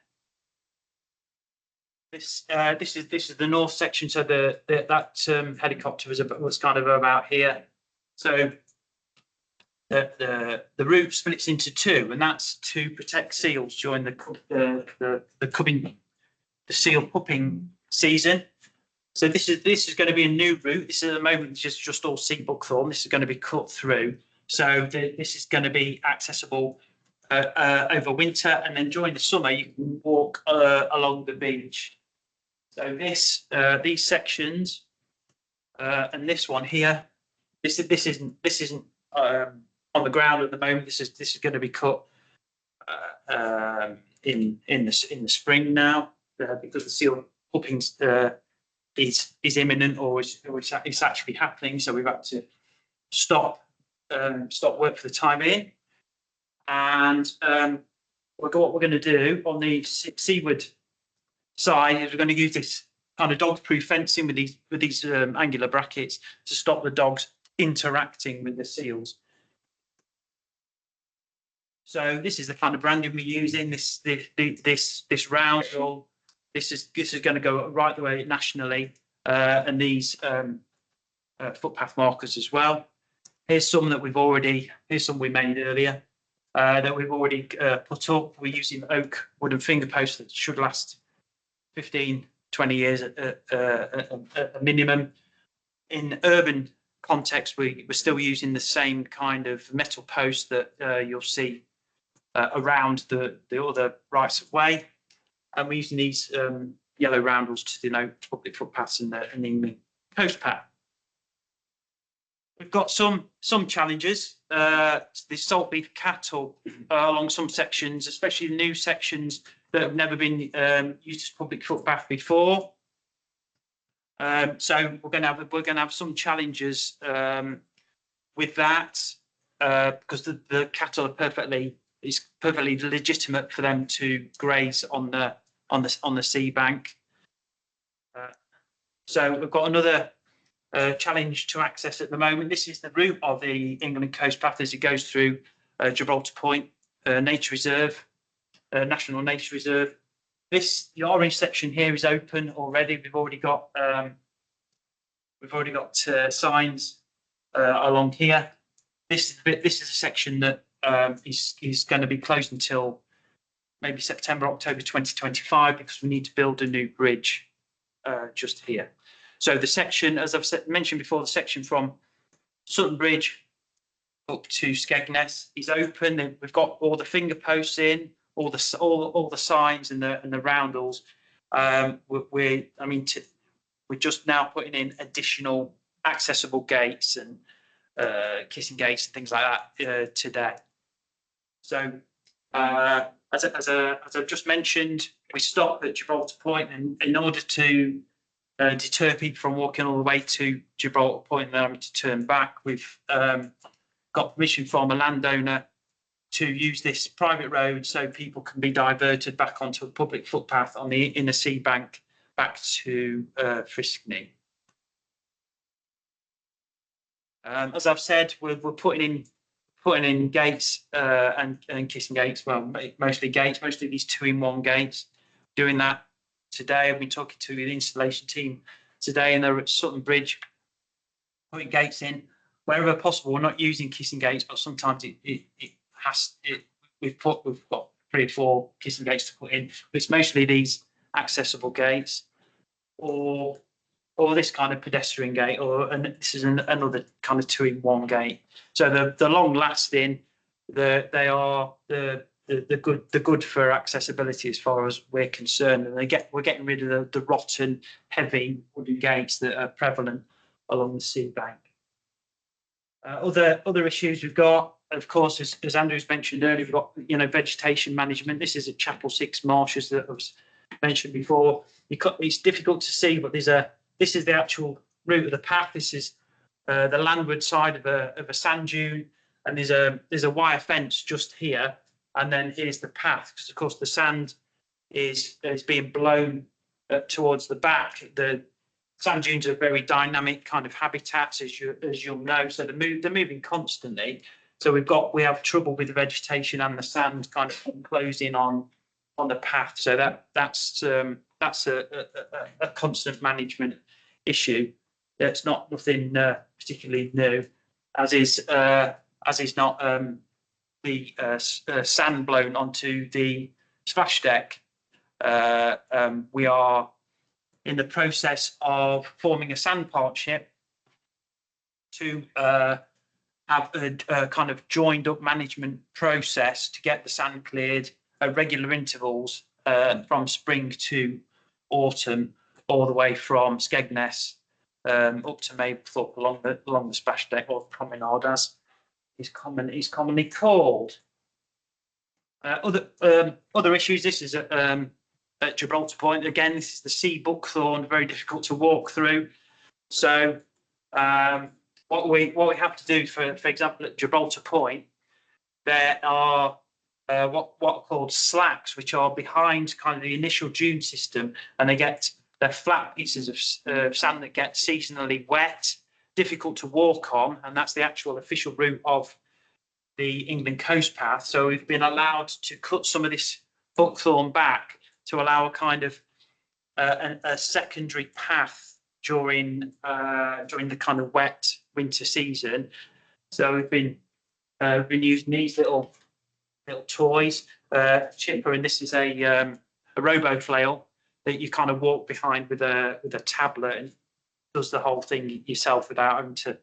Speaker 12: This is the north section. So that helicopter was kind of about here. So the route splits into two, and that's to protect seals during the seal pupping season. So this is going to be a new route. This is at the moment just all sea buckthorn. This is going to be cut through. So this is going to be accessible over winter, and then during the summer you can walk along the beach. So these sections and this one here, this isn't on the ground at the moment. This is going to be cut in the spring now because the seal pupping is imminent, or it's actually happening. So we've had to stop work for the time being, and what we're going to do on the seaward side is we're going to use this kind of dog-proof fencing with these angular brackets to stop the dogs interacting with the seals. So this is the kind of branding we're using. This roundel. This is going to go right the way nationally, and these footpath markers as well. Here's some that here's some we made earlier that we've already put up. We're using oak wooden finger posts that should last 15, 20 years at a minimum. In urban context, we're still using the same kind of metal post that you'll see around the other rights of way. And we're using these yellow roundels to denote public footpaths and the coast path. We've got some challenges. The salt beef cattle along some sections, especially the new sections that have never been used as public footpath before. So we're going to have some challenges with that because the cattle are it's perfectly legitimate for them to graze on the sea bank. So we've got another challenge to access at the moment. This is the route of the England Coast Path as it goes through Gibraltar Point Nature Reserve, National Nature Reserve. The orange section here is open already. We've already got signs along here. This is a section that is going to be closed until maybe September, October 2025 because we need to build a new bridge just here. So the section, as I've mentioned before, the section from Sutton Bridge up to Skegness is open. We've got all the finger posts in, all the signs and the roundels. We're just now putting in additional accessible gates and kissing gates and things like that today. So as I've just mentioned, we stopped at Gibraltar Point, and in order to deter people from walking all the way to Gibraltar Point and then having to turn back, we've got permission from a landowner to use this private road so people can be diverted back onto a public footpath on the inner sea bank back to Friskney. As I've said, we're putting in gates and kissing gates. Well, mostly gates, mostly these 2-in-1 gates. Doing that today. I've been talking to the installation team today, and they're at Sutton Bridge putting gates in wherever possible. We're not using kissing gates, but sometimes we've got 3 or 4 kissing gates to put in. But it's mostly these accessible gates, or this kind of pedestrian gate, and this is another kind of 2-in-1 gate. So the long lasting, they are the good for accessibility as far as we're concerned, and we're getting rid of the rotten, heavy wooden gates that are prevalent along the sea bank. Other issues we've got, of course, as Andrew's mentioned earlier, we've got vegetation management. This is at Chapel 6 marshes that was mentioned before. It's difficult to see, but this is the actual route of the path. This is the landward side of a sand dune, and there's a wire fence just here. And then here's the path, because of course the sand is being blown towards the back. The sand dunes are very dynamic kind of habitats, as you'll know. So they're moving constantly. So we have trouble with the vegetation and the sand kind of enclosing on the path. So that's a constant management issue. That's not nothing particularly new, as is not the sand blown onto the splash deck. We are in the process of forming a sand partnership to have a kind of joined up management process to get the sand cleared at regular intervals from spring to autumn, all the way from Skegness up to Mablethorpe along the splash deck, or promenade as is commonly called. Other issues. This is at Gibraltar Point. Again, this is the sea buckthorn, very difficult to walk through. So what we have to do, for example, at Gibraltar Point, there are what are called slacks, which are behind kind of the initial dune system, and they're flat pieces of sand that get seasonally wet, difficult to walk on, and that's the actual official route of the England Coast Path. So we've been allowed to cut some of this buckthorn back to allow a kind of a secondary path during the kind of wet winter season. So we've been using these little toys, chipper, and this is a robo flail that you kind of walk behind with a tablet, and does the whole thing yourself without having to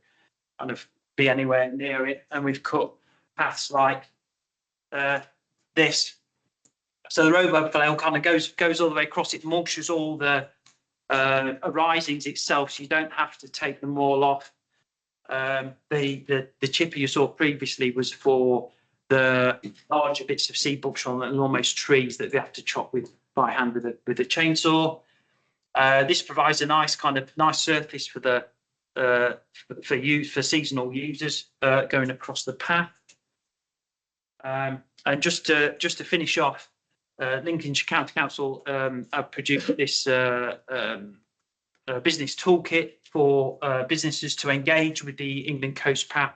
Speaker 12: kind of be anywhere near it. And we've cut paths like this. So the robo flail kind of goes all the way across. It mulches all the risings itself, so you don't have to take them all off. The chipper you saw previously was for the larger bits of sea buckthorn and almost trees that they have to chop by hand with a chainsaw. This provides a nice surface for for seasonal users going across the path. And just to finish off, Lincolnshire County Council have produced this business toolkit for businesses to engage with the England Coast Path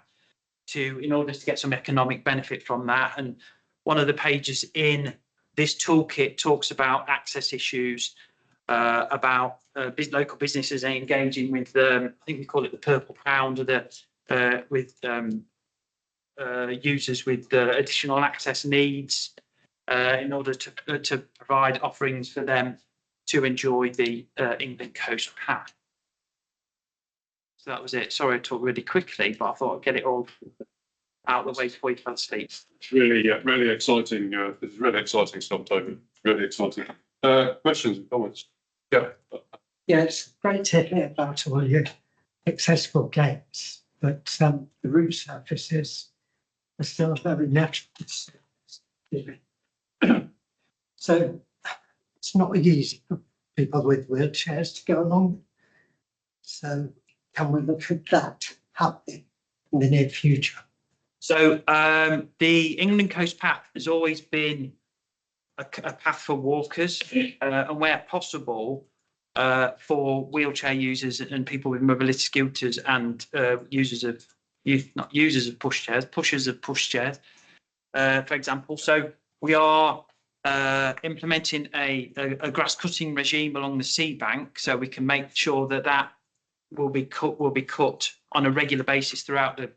Speaker 12: in order to get some economic benefit from that. And one of the pages in this toolkit talks about access issues, about local businesses engaging with, I think we call it the Purple Pound, or with users with additional access needs in order to provide offerings for them to enjoy the England Coast Path. So that was it. Sorry I talked really quickly, but I thought I'd get it all out of the way before you fell asleep.
Speaker 4: It's really exciting. It's really exciting stuff, David. Really exciting. Questions and comments? Yeah.
Speaker 13: Yeah, it's great to hear about all your accessible gates, but the route surfaces are still very natural. So it's not easy for people with wheelchairs to go along. So can we look at that happening in the near future?
Speaker 12: So the England Coast Path has always been a path for walkers, and where possible for wheelchair users and people with mobility scooters and pushers of pushchairs, for example. So we are implementing a grass cutting regime along the sea bank, so we can make sure that will be cut on a regular basis throughout the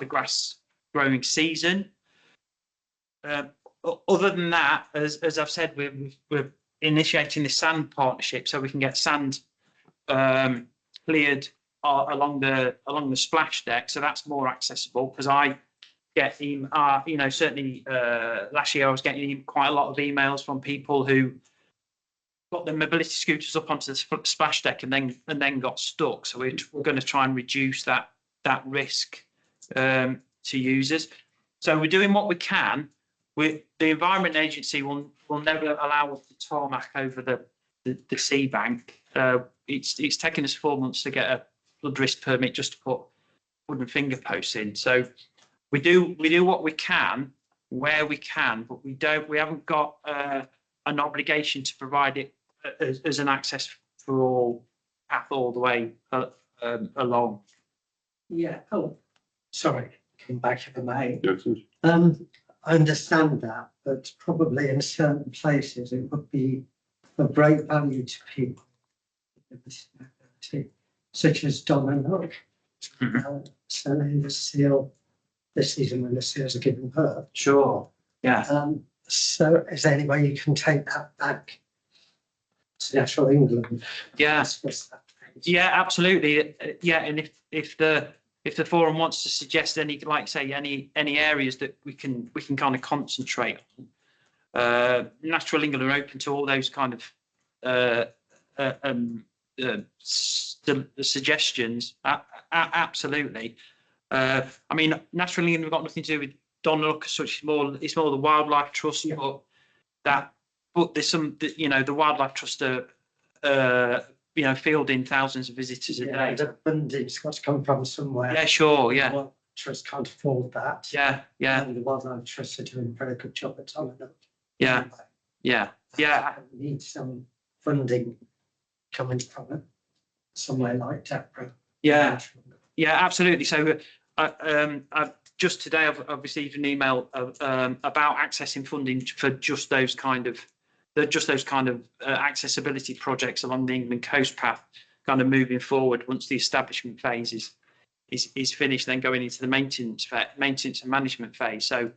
Speaker 12: grass growing season. Other than that, as I've said, we're initiating the sand partnership, so we can get sand cleared along the splash deck, so that's more accessible. Because I get certainly last year I was getting quite a lot of emails from people who got their mobility scooters up onto the splash deck and then got stuck. So we're going to try and reduce that risk to users. So we're doing what we can. The Environment Agency will never allow us to tarmac over the sea bank. It's taken us 4 months to get a flood risk permit just to put wooden finger posts in. So we do what we can where we can, but we haven't got an obligation to provide it as an access for all path all the way along.
Speaker 13: Yeah, oh, sorry, come back if I may.
Speaker 4: Yes, yes.
Speaker 13: I understand that, but probably in certain places it would be of great value to people with disability, such as Donna Nook. So in the seal, this season when the seals are given birth.
Speaker 12: Sure. Yeah.
Speaker 13: So is there any way you can take that back to Natural England?
Speaker 12: Yeah.
Speaker 13: Discuss that, please?
Speaker 12: Yeah, absolutely. Yeah, and if the forum wants to suggest any, like say, any areas that we can kind of concentrate on, Natural England are open to all those kind of suggestions. Absolutely. I mean, Natural England have got nothing to do with Donlook as such. It's more the Wildlife Trust, but there's some, the Wildlife Trust are fielding thousands of visitors a day.
Speaker 13: The funding's got to come from somewhere.
Speaker 12: Yeah, sure, yeah.
Speaker 13: The Wildlife Trust can't afford that.
Speaker 12: Yeah, yeah.
Speaker 13: And the Wildlife Trust are doing a very good job at Donnock.
Speaker 12: Yeah, yeah, yeah.
Speaker 13: We need some funding coming from it, somewhere like Deborah.
Speaker 12: Yeah, yeah, absolutely. So just today I've received an email about accessing funding for just those kind of accessibility projects along the England Coast Path, kind of moving forward once the establishment phase is finished, then going into the maintenance and management phase. So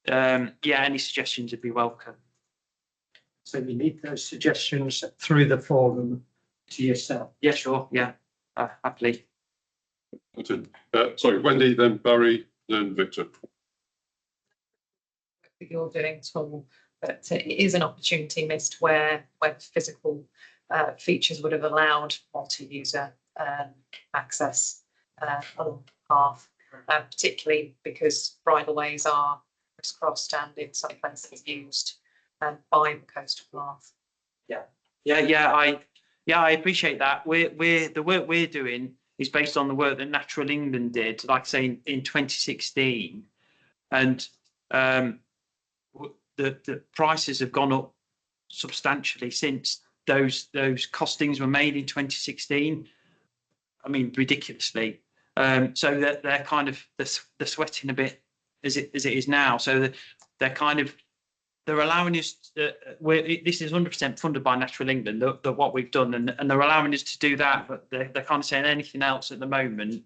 Speaker 12: any suggestions would be welcome.
Speaker 13: So you need those suggestions through the forum to yourself.
Speaker 12: Yeah, sure. Yeah, happily.
Speaker 4: That's it. Sorry, Wendy, then Barry, then Victor.
Speaker 2: That you're doing, Tom, but it is an opportunity missed where physical features would have allowed multi-user access along the path, particularly because bridleways are crisscrossed and in some places used by the coastal path.
Speaker 12: I appreciate that. The work we're doing is based on the work that Natural England did, like I say, in 2016, and the prices have gone up substantially since those costings were made in 2016. I mean, ridiculously. So that they're kind of they're sweating a bit as it is now. So they're allowing us. This is 100% funded by Natural England. What we've done, and they're allowing us to do that. But they're kind of saying anything else at the moment,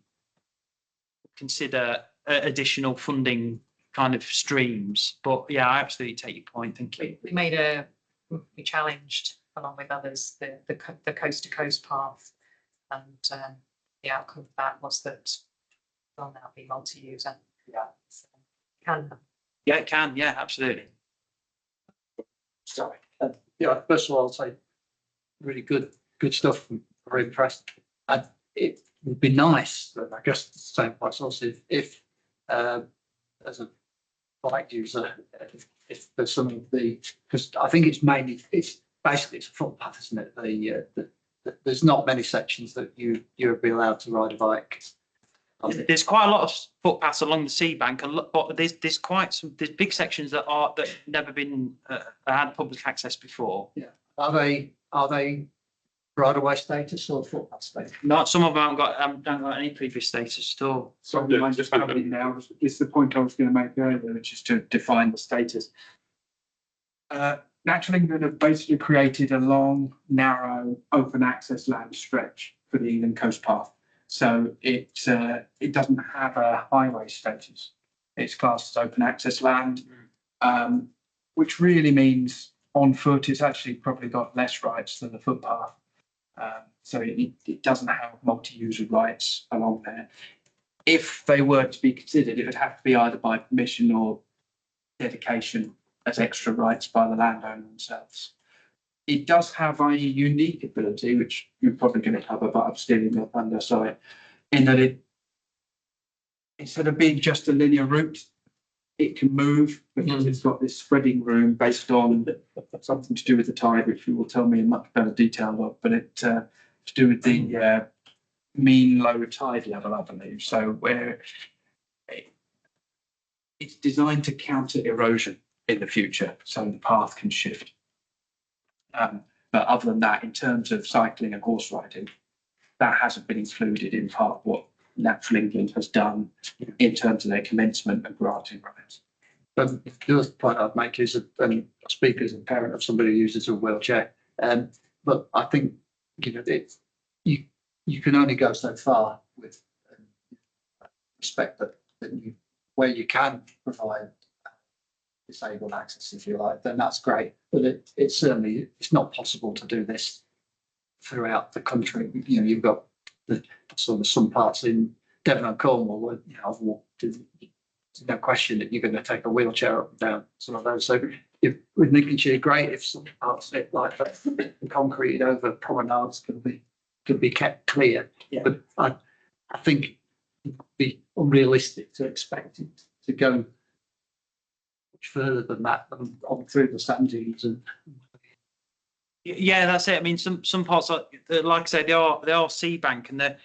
Speaker 12: consider additional funding kind of streams. But yeah, I absolutely take your point. Thank you.
Speaker 2: We challenged along with others the coast to coast path, and the outcome of that was that will now be multi-user.
Speaker 12: Yeah,
Speaker 2: so can.
Speaker 12: Yeah, it can. Yeah, absolutely.
Speaker 10: Sorry. First of all, I'll say really good stuff. I'm very impressed. It would be nice, I guess, the same price also if as a bike user, if there's some of the, because I think it's basically it's a footpath, isn't it? There's not many sections that you'd be allowed to ride a bike.
Speaker 12: There's quite a lot of footpaths along the sea bank, but there's big sections that never been had public access before.
Speaker 10: Yeah, are they right of way status or footpath status?
Speaker 12: Not some of them haven't got any previous status at all.
Speaker 3: So I just covered it now. It's the point I was going to make earlier, which is to define the status. Natural England have basically created a long, narrow, open access land stretch for the England Coast Path. So it doesn't have a highway status. It's classed as open access land, which really means on foot it's actually probably got less rights than the footpath. So it doesn't have multi-user rights along there. If they were to be considered, it would have to be either by permission or dedication as extra rights by the landowner themselves. It does have a unique ability, which you're probably going to cover, but I'm stealing your thunder, sorry, in that it, instead of being just a linear route, it can move because it's got this spreading room based on something to do with the tide, which you will tell me in much better detail of, but it to do with the mean low tide level, I believe. So where it's designed to counter erosion in the future, so the path can shift. But other than that, in terms of cycling and horse riding, that hasn't been included in part of what Natural England has done in terms of their commencement and granting rights.
Speaker 10: The other point I'd make is that I speak as a parent of somebody who uses a wheelchair. But I think, you can only go so far with respect that where you can provide disabled access, if you like, then that's great. But it's certainly, it's not possible to do this throughout the country. You've got some parts in Devon and Cornwall where, I've walked to, there's no question that you're going to take a wheelchair up and down some of those. So with Lincolnshire, great if some parts of it, like the concrete over promenades, could be kept clear.
Speaker 12: Yeah.
Speaker 10: But I think it would be unrealistic to expect it to go much further than that, on through the sand dunes. And
Speaker 12: Yeah, that's it. I mean, some parts are, like I say, they are sea bank, and I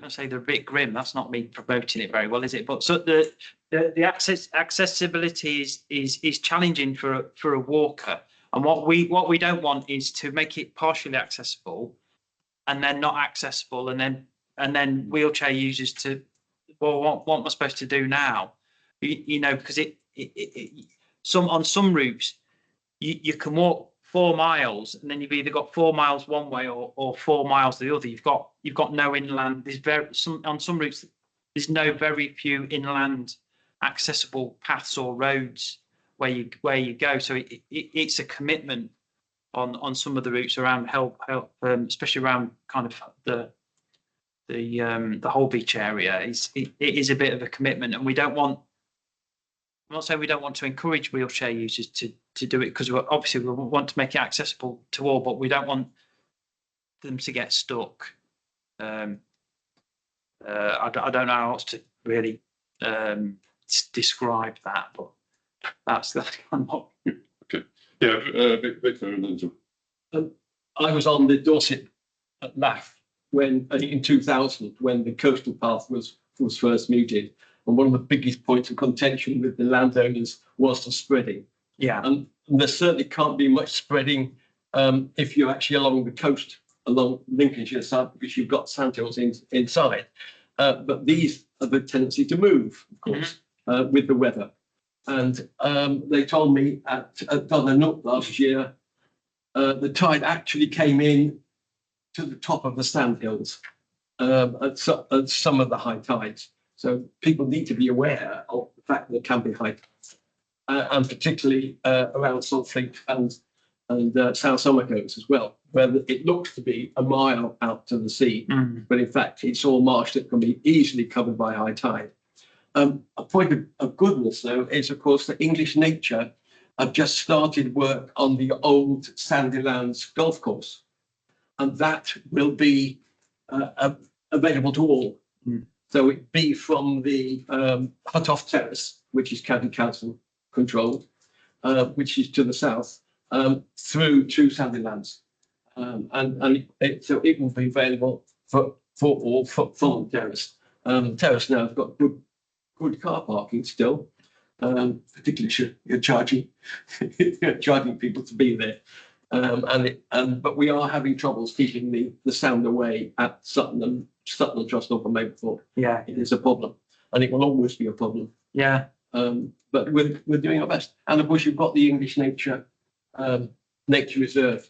Speaker 12: say they're a bit grim. That's not me promoting it very well, is it? But so the accessibility is challenging for a walker. And what we don't want is to make it partially accessible, and then not accessible, and then wheelchair users to, well, what am I supposed to do now? Because on some routes you can walk 4 miles, and then you've either got 4 miles one way or 4 miles the other. You've got no inland. On some routes there's very few inland accessible paths or roads where you go. So it's a commitment on some of the routes around help, especially around kind of the whole beach area. It is a bit of a commitment, and we don't want. I'm not saying we don't want to encourage wheelchair users to do it, because obviously we want to make it accessible to all, but we don't want them to get stuck. I don't know how else to really describe that, but that's kind of.
Speaker 4: Okay. Yeah, Victor and then John.
Speaker 14: I was on the Dorset at Laff in 2000 when the coastal path was first mooted, and one of the biggest points of contention with the landowners was the spreading.
Speaker 12: Yeah,
Speaker 14: and there certainly can't be much spreading if you're actually along the coast, along Lincolnshire side, because you've got sandhills inside. But these have a tendency to move, of course, with the weather. And they told me at Dudley last year, the tide actually came in to the top of the sandhills at some of the high tides. So people need to be aware of the fact that there can be high tides, and particularly around Saltfleet and South Somercotes as well, where it looks to be a mile out to the sea, but in fact it's all marsh that can be easily covered by high tide. A point of goodness, though, is of course that English Nature have just started work on the old Sandylands golf course, and that will be available to all. So it'd be from the Hut-off Terrace, which is County Council controlled, which is to the south, through to Sandylands, so it will be available for all from the terrace. Terrace now has got good car parking still, particularly if you're charging people to be there. But we are having troubles keeping the sound away at Sutton just off of Maplethorpe.
Speaker 12: Yeah,
Speaker 14: it is a problem, and it will always be a problem.
Speaker 12: Yeah.
Speaker 14: But we're doing our best, and of course you've got the English Nature Reserve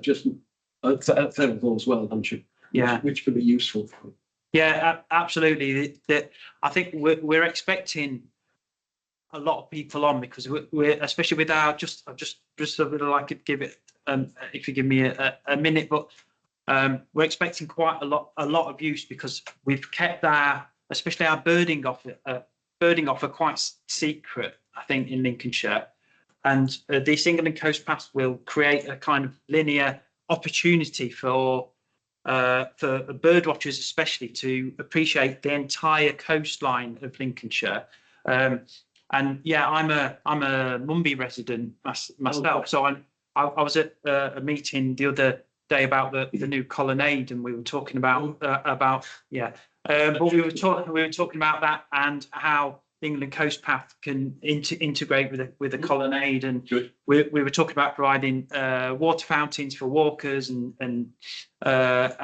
Speaker 14: just at Fennethorne as well, haven't you?
Speaker 12: Yeah,
Speaker 14: which can be useful.
Speaker 12: Yeah, absolutely. I think we're expecting a lot of people on, because we're especially with our just a bit like to give it if you give me a minute, but we're expecting quite a lot of use, because we've kept especially our birding offer quite secret, I think, in Lincolnshire, and the England Coast Pass will create a kind of linear opportunity for bird watchers especially to appreciate the entire coastline of Lincolnshire. And yeah, I'm a Mumby resident myself, so I was at a meeting the other day about the new colonnade, and we were talking about but we were talking about that, and how the England Coast Path can integrate with the colonnade, and we were talking about providing water fountains for walkers and other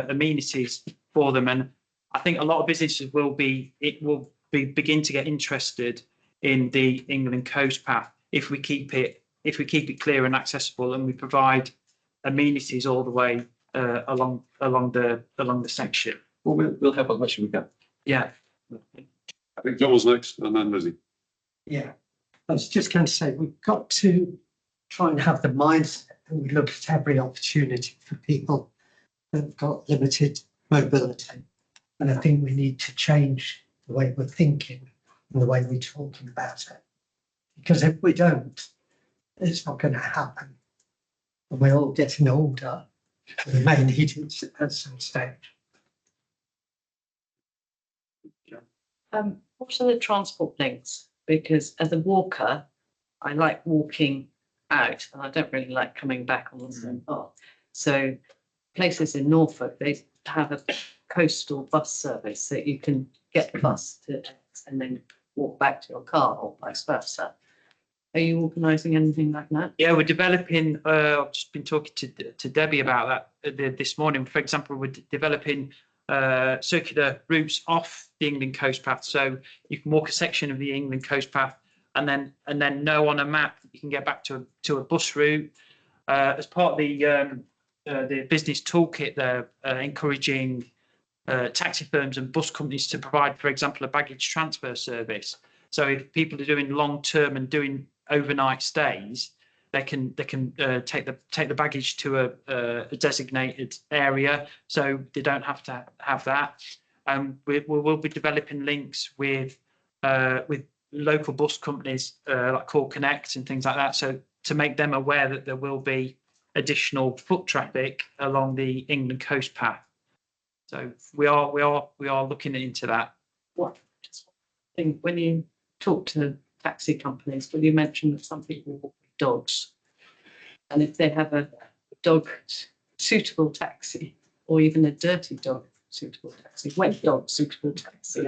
Speaker 12: amenities for them. And I think a lot of businesses will begin to get interested in the England Coast Path if we keep it clear and accessible, and we provide amenities all the way along the section.
Speaker 14: Well, we'll help as much as we can.
Speaker 12: Yeah.
Speaker 4: I think John was next and then Lizzie.
Speaker 13: Yeah, I was just going to say, we've got to try and have the mindset that we look at every opportunity for people that have got limited mobility. And I think we need to change the way we're thinking and the way we're talking about it. Because if we don't, it's not going to happen. And we're all getting older. We may need it at some stage.
Speaker 8: What are the transport links? Because as a walker, I like walking out and I don't really like coming back on the same path. So places in Norfolk, they have a coastal bus service that you can get the bus to X and then walk back to your car or vice versa. Are you organising anything like that?
Speaker 12: Yeah, we're developing. I've just been talking to Debbie about that this morning. For example, we're developing circular routes off the England Coast Path, so you can walk a section of the England Coast Path, and then know on a map that you can get back to a bus route. As part of the business toolkit, they're encouraging taxi firms and bus companies to provide, for example, a baggage transfer service. So if people are doing long term and doing overnight stays, they can take the baggage to a designated area, so they don't have to have that. We will be developing links with local bus companies like Core Connect and things like that, so to make them aware that there will be additional foot traffic along the England Coast Path. So we are looking into that.
Speaker 8: What? Just one thing, when you talk to taxi companies, will you mention that some people walk with dogs? And if they have a dog suitable taxi, or even a dirty dog suitable taxi, wet dog suitable taxi.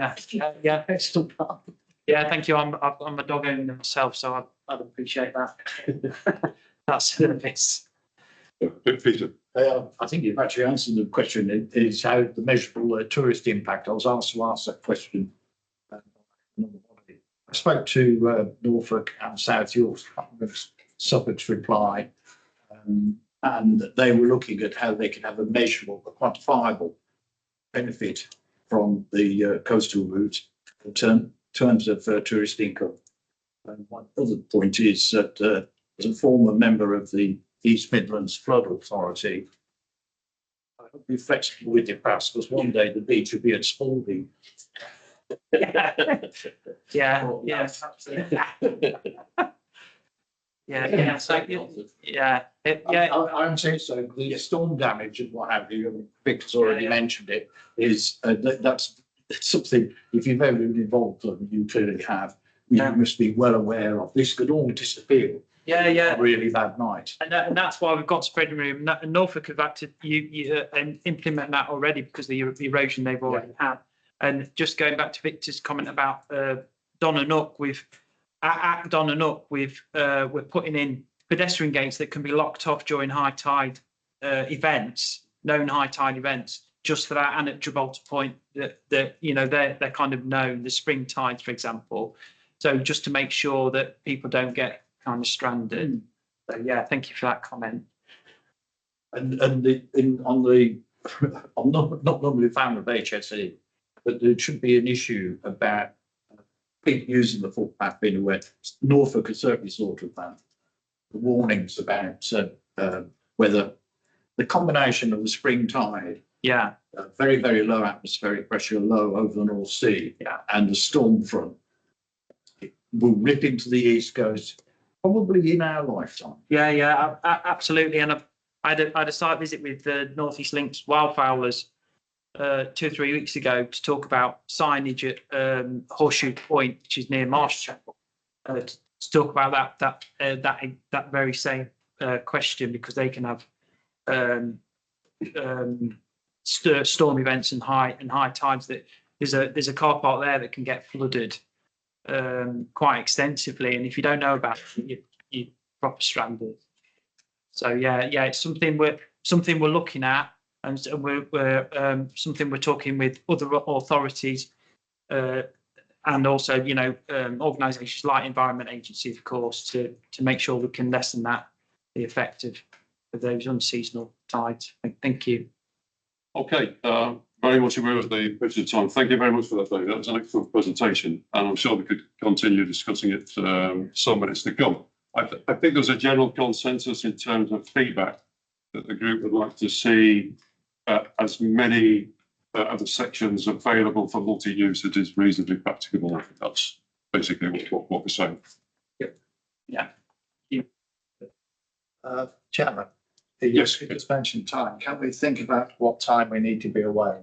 Speaker 12: Yeah.
Speaker 8: Coastal path.
Speaker 12: Yeah, thank you. I'm a dog owner myself, so I'd appreciate that. That's service.
Speaker 4: Peter.
Speaker 7: I think you've actually answered the question. Is how the measurable tourist impact. I was asked to ask that question. I spoke to Norfolk and South Yorkshire, Suffolk's reply, and they were looking at how they can have a measurable, a quantifiable benefit from the coastal route in terms of tourist income. And one other point is that as a former member of the East Midlands Flood Authority, I hope you're flexible with your pass, because one day the beach will be at Spalding.
Speaker 12: Yeah.
Speaker 7: I'm saying so. The storm damage and what have you, and Victor's already mentioned it, is that's something, if you've ever been involved, and you clearly have, you must be well aware of. This could all disappear.
Speaker 12: Yeah.
Speaker 7: A really bad night.
Speaker 12: And that's why we've got spreading room. And Norfolk have had to implement that already because of the erosion they've already had. And just going back to Victor's comment about Donanook, at Donanook, we're putting in pedestrian gates that can be locked off during high tide events, known high tide events, just for that. And at Gibraltar Point, that they're kind of known, the spring tides, for example. So just to make sure that people don't get kind of stranded. So yeah, thank you for that comment.
Speaker 7: And I'm not normally a fan of HSE, but there should be an issue about people using the footpath being aware. Norfolk has certainly thought of that. The warnings about whether the combination of the spring tide, very, very low atmospheric pressure, low over the North Sea, and the storm front will rip into the East Coast probably in our lifetime.
Speaker 12: Yeah, absolutely. And I had a site visit with the North East Links wildfowlers 2 or 3 weeks ago to talk about signage at Horseshoe Point, which is near Marsh Chapel, to talk about that very same question, because they can have storm events and high tides that there's a car park there that can get flooded quite extensively, and if you don't know about it, you're proper stranded. So yeah, it's something we're looking at, and we're something we're talking with other authorities, and also organisations like Environment Agency, of course, to make sure we can lessen the effect of those unseasonal tides. Thank you.
Speaker 4: Okay, very much aware of the budget time. Thank you very much for that, David. That was an excellent presentation, and I'm sure we could continue discussing it some minutes to come. I think there's a general consensus in terms of feedback that the group would like to see as many of the sections available for multi-use as is reasonably practicable. I think that's basically what we're saying.
Speaker 12: Yeah.
Speaker 6: Chairman,
Speaker 4: Yes.
Speaker 6: you just mentioned time. Can we think about what time we need to be away?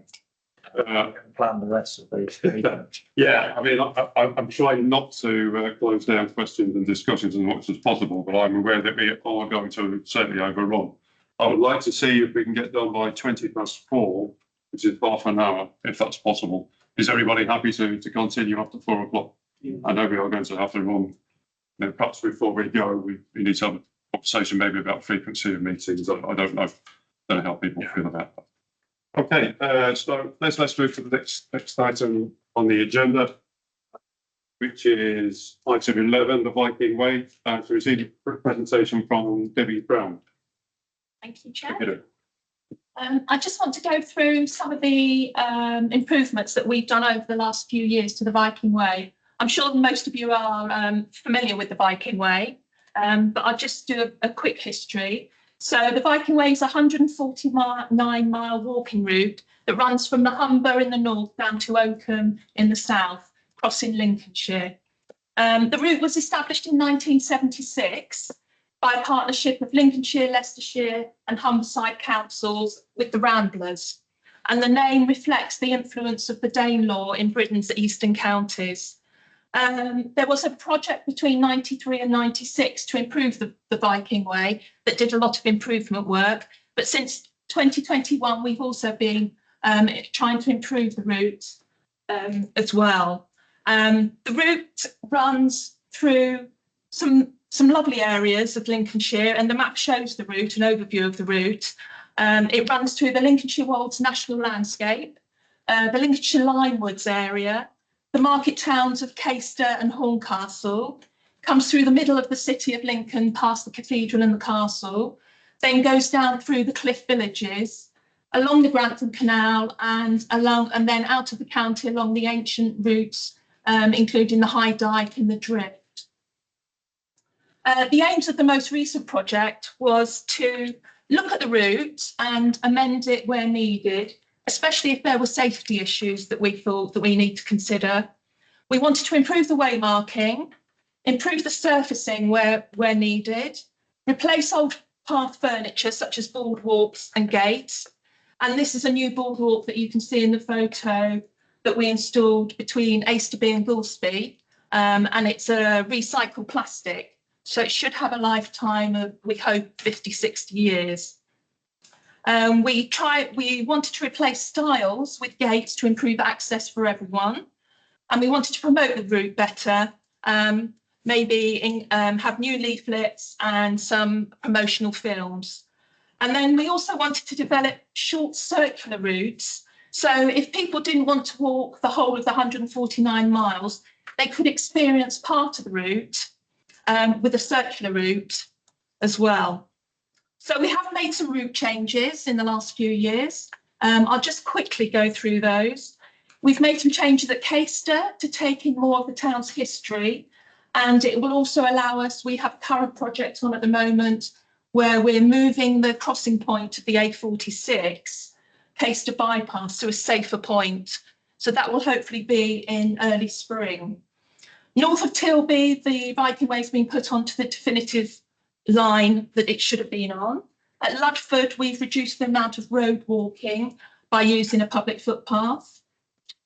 Speaker 6: And plan the rest of the
Speaker 4: Yeah, I mean, I'm trying not to close down questions and discussions as much as possible, but I'm aware that we are going to certainly overrun. I would like to see if we can get done by 4:20, which is half an hour, if that's possible. Is everybody happy to continue after 4 o'clock? I know we are going to have to run. Perhaps before we go, we need to have a conversation maybe about frequency of meetings. I don't know how people feel about that. Okay, so let's move to the next item on the agenda, which is item 11, the Viking Way. To receive a presentation from Debbie Brown.
Speaker 1: Thank you, Chair. I just want to go through some of the improvements that we've done over the last few years to the Viking Way. I'm sure most of you are familiar with the Viking Way, but I'll just do a quick history. So the Viking Way is a 149-mile walking route that runs from the Humber in the north down to Oakham in the south, crossing Lincolnshire. The route was established in 1976 by a partnership of Lincolnshire, Leicestershire and Humberside councils with the Ramblers. And the name reflects the influence of the Danelaw in Britain's eastern counties. There was a project between 93 and 96 to improve the Viking Way that did a lot of improvement work. But since 2021, we've also been trying to improve the route as well. The route runs through some lovely areas of Lincolnshire, and the map shows the route, an overview of the route. It runs through the Lincolnshire Wolds National Landscape, the Lincolnshire Linewoods area, the market towns of Caister and Horncastle, comes through the middle of the city of Lincoln past the cathedral and the castle, then goes down through the cliff villages, along the Grantham Canal and then out of the county along the ancient routes, including the High Dyke and the Drift. The aims of the most recent project was to look at the route and amend it where needed, especially if there were safety issues that we thought that we need to consider. We wanted to improve the way marking, improve the surfacing where needed, replace old path furniture such as boardwalks and gates. And this is a new boardwalk that you can see in the photo that we installed between Aisterby and Goulsby, and it's a recycled plastic. So it should have a lifetime of, we hope, 50, 60 years. We wanted to replace stiles with gates to improve access for everyone. And we wanted to promote the route better, maybe have new leaflets and some promotional films. And then we also wanted to develop short circular routes. So if people didn't want to walk the whole of the 149 miles, they could experience part of the route with a circular route as well. So we have made some route changes in the last few years. I'll just quickly go through those. We've made some changes at Caister to take in more of the town's history, and it will also allow us, we have a current project on at the moment where we're moving the crossing point of the A46, Caister bypass, to a safer point. So that will hopefully be in early spring. North of Tilby, the Viking Way has been put onto the definitive line that it should have been on. At Ludford, we've reduced the amount of road walking by using a public footpath.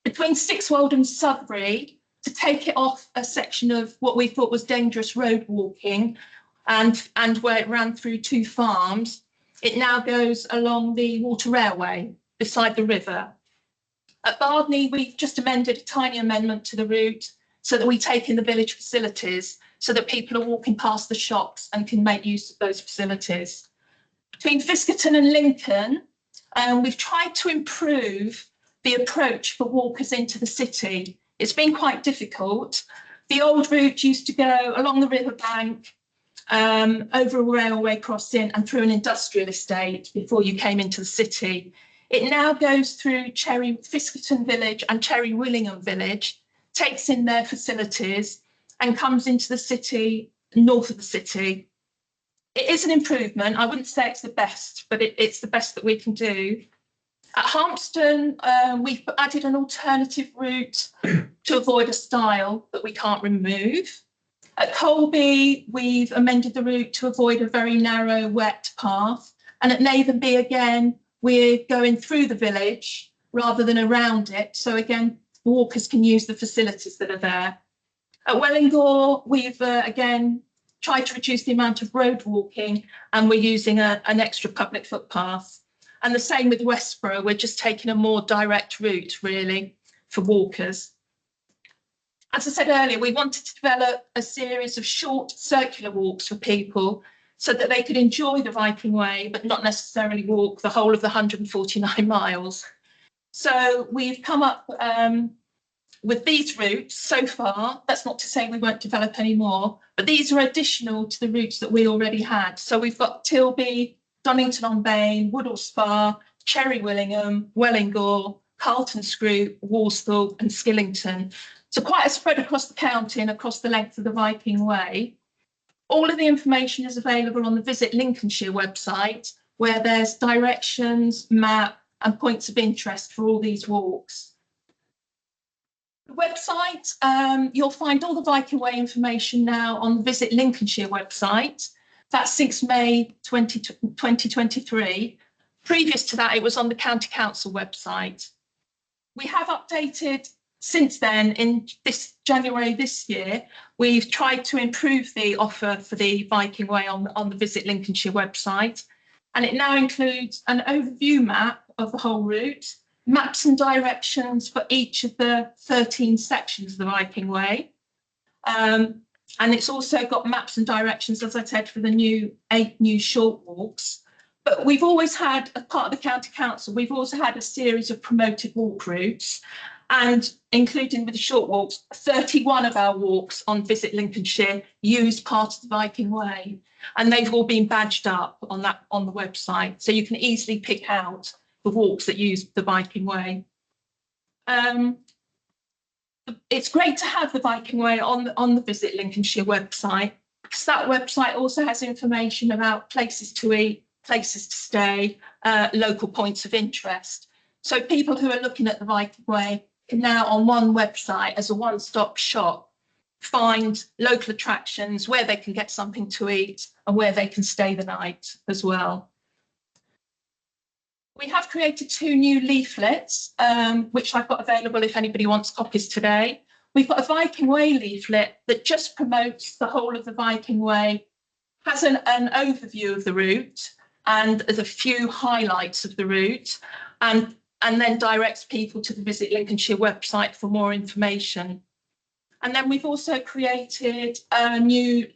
Speaker 1: Between Stixwold and Sudbury, to take it off a section of what we thought was dangerous road walking and where it ran through 2 farms, it now goes along the water railway beside the river.
Speaker 15: At Bardney, we've just amended a tiny amendment to the route so that we take in the village facilities so that people are walking past the shops and can make use of those facilities. Between Fiskerton and Lincoln, we've tried to improve the approach for walkers into the city. It's been quite difficult. The old route used to go along the riverbank, over a railway crossing and through an industrial estate before you came into the city. It now goes through Fiskerton Village and Cherry Willingham Village, takes in their facilities and comes into the city, north of the city. It is an improvement. I wouldn't say it's the best, but it's the best that we can do. At Harmston, we've added an alternative route to avoid a stile that we can't remove. At Colby, we've amended the route to avoid a very narrow, wet path. And at Nathanby, again, we're going through the village rather than around it. So again, walkers can use the facilities that are there. At Wellingham, we've again tried to reduce the amount of road walking, and we're using an extra public footpath. And the same with Westborough, we're just taking a more direct route, really, for walkers. As I said earlier, we wanted to develop a series of short circular walks for people so that they could enjoy the Viking Way, but not necessarily walk the whole of the 149 miles. So we've come up with these routes so far. That's not to say we won't develop any more, but these are additional to the routes that we already had. So we've got Tilby, Donington-on-Bain, Woodall Spa, Cherry Willingham, Wellingham, Carlton Screw, Walsall and Skillington. So quite a spread across the county and across the length of the Viking Way. All of the information is available on the Visit Lincolnshire website, where there's directions, map and points of interest for all these walks. The website, you'll find all the Viking Way information now on the Visit Lincolnshire website. That's since May 2023. Previous to that, it was on the County Council website. We have updated since then. In this January this year, we've tried to improve the offer for the Viking Way on the Visit Lincolnshire website. And it now includes an overview map of the whole route, maps and directions for each of the 13 sections of the Viking Way. And it's also got maps and directions, as I said, for the 8 new short walks. But we've always had, as part of the County Council, we've also had a series of promoted walk routes, and including with the short walks, 31 of our walks on Visit Lincolnshire used part of the Viking Way, and they've all been badged up on the website, so you can easily pick out the walks that use the Viking Way. It's great to have the Viking Way on the Visit Lincolnshire website, because that website also has information about places to eat, places to stay, local points of interest. So people who are looking at the Viking Way can now, on one website, as a one-stop shop, find local attractions, where they can get something to eat and where they can stay the night as well. We have created 2 new leaflets, which I've got available if anybody wants copies today. We've got a Viking Way leaflet that just promotes the whole of the Viking Way, has an overview of the route and there's a few highlights of the route, and then directs people to the Visit Lincolnshire website for more information. And then we've also created a new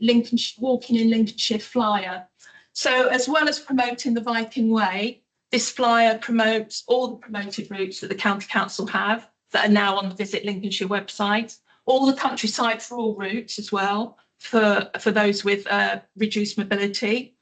Speaker 15: Walking in Lincolnshire flyer. So as well as promoting the Viking Way, this flyer promotes all the promoted routes that the County Council have that are now on the Visit Lincolnshire website, all the countryside for all routes as well, for those with reduced mobility,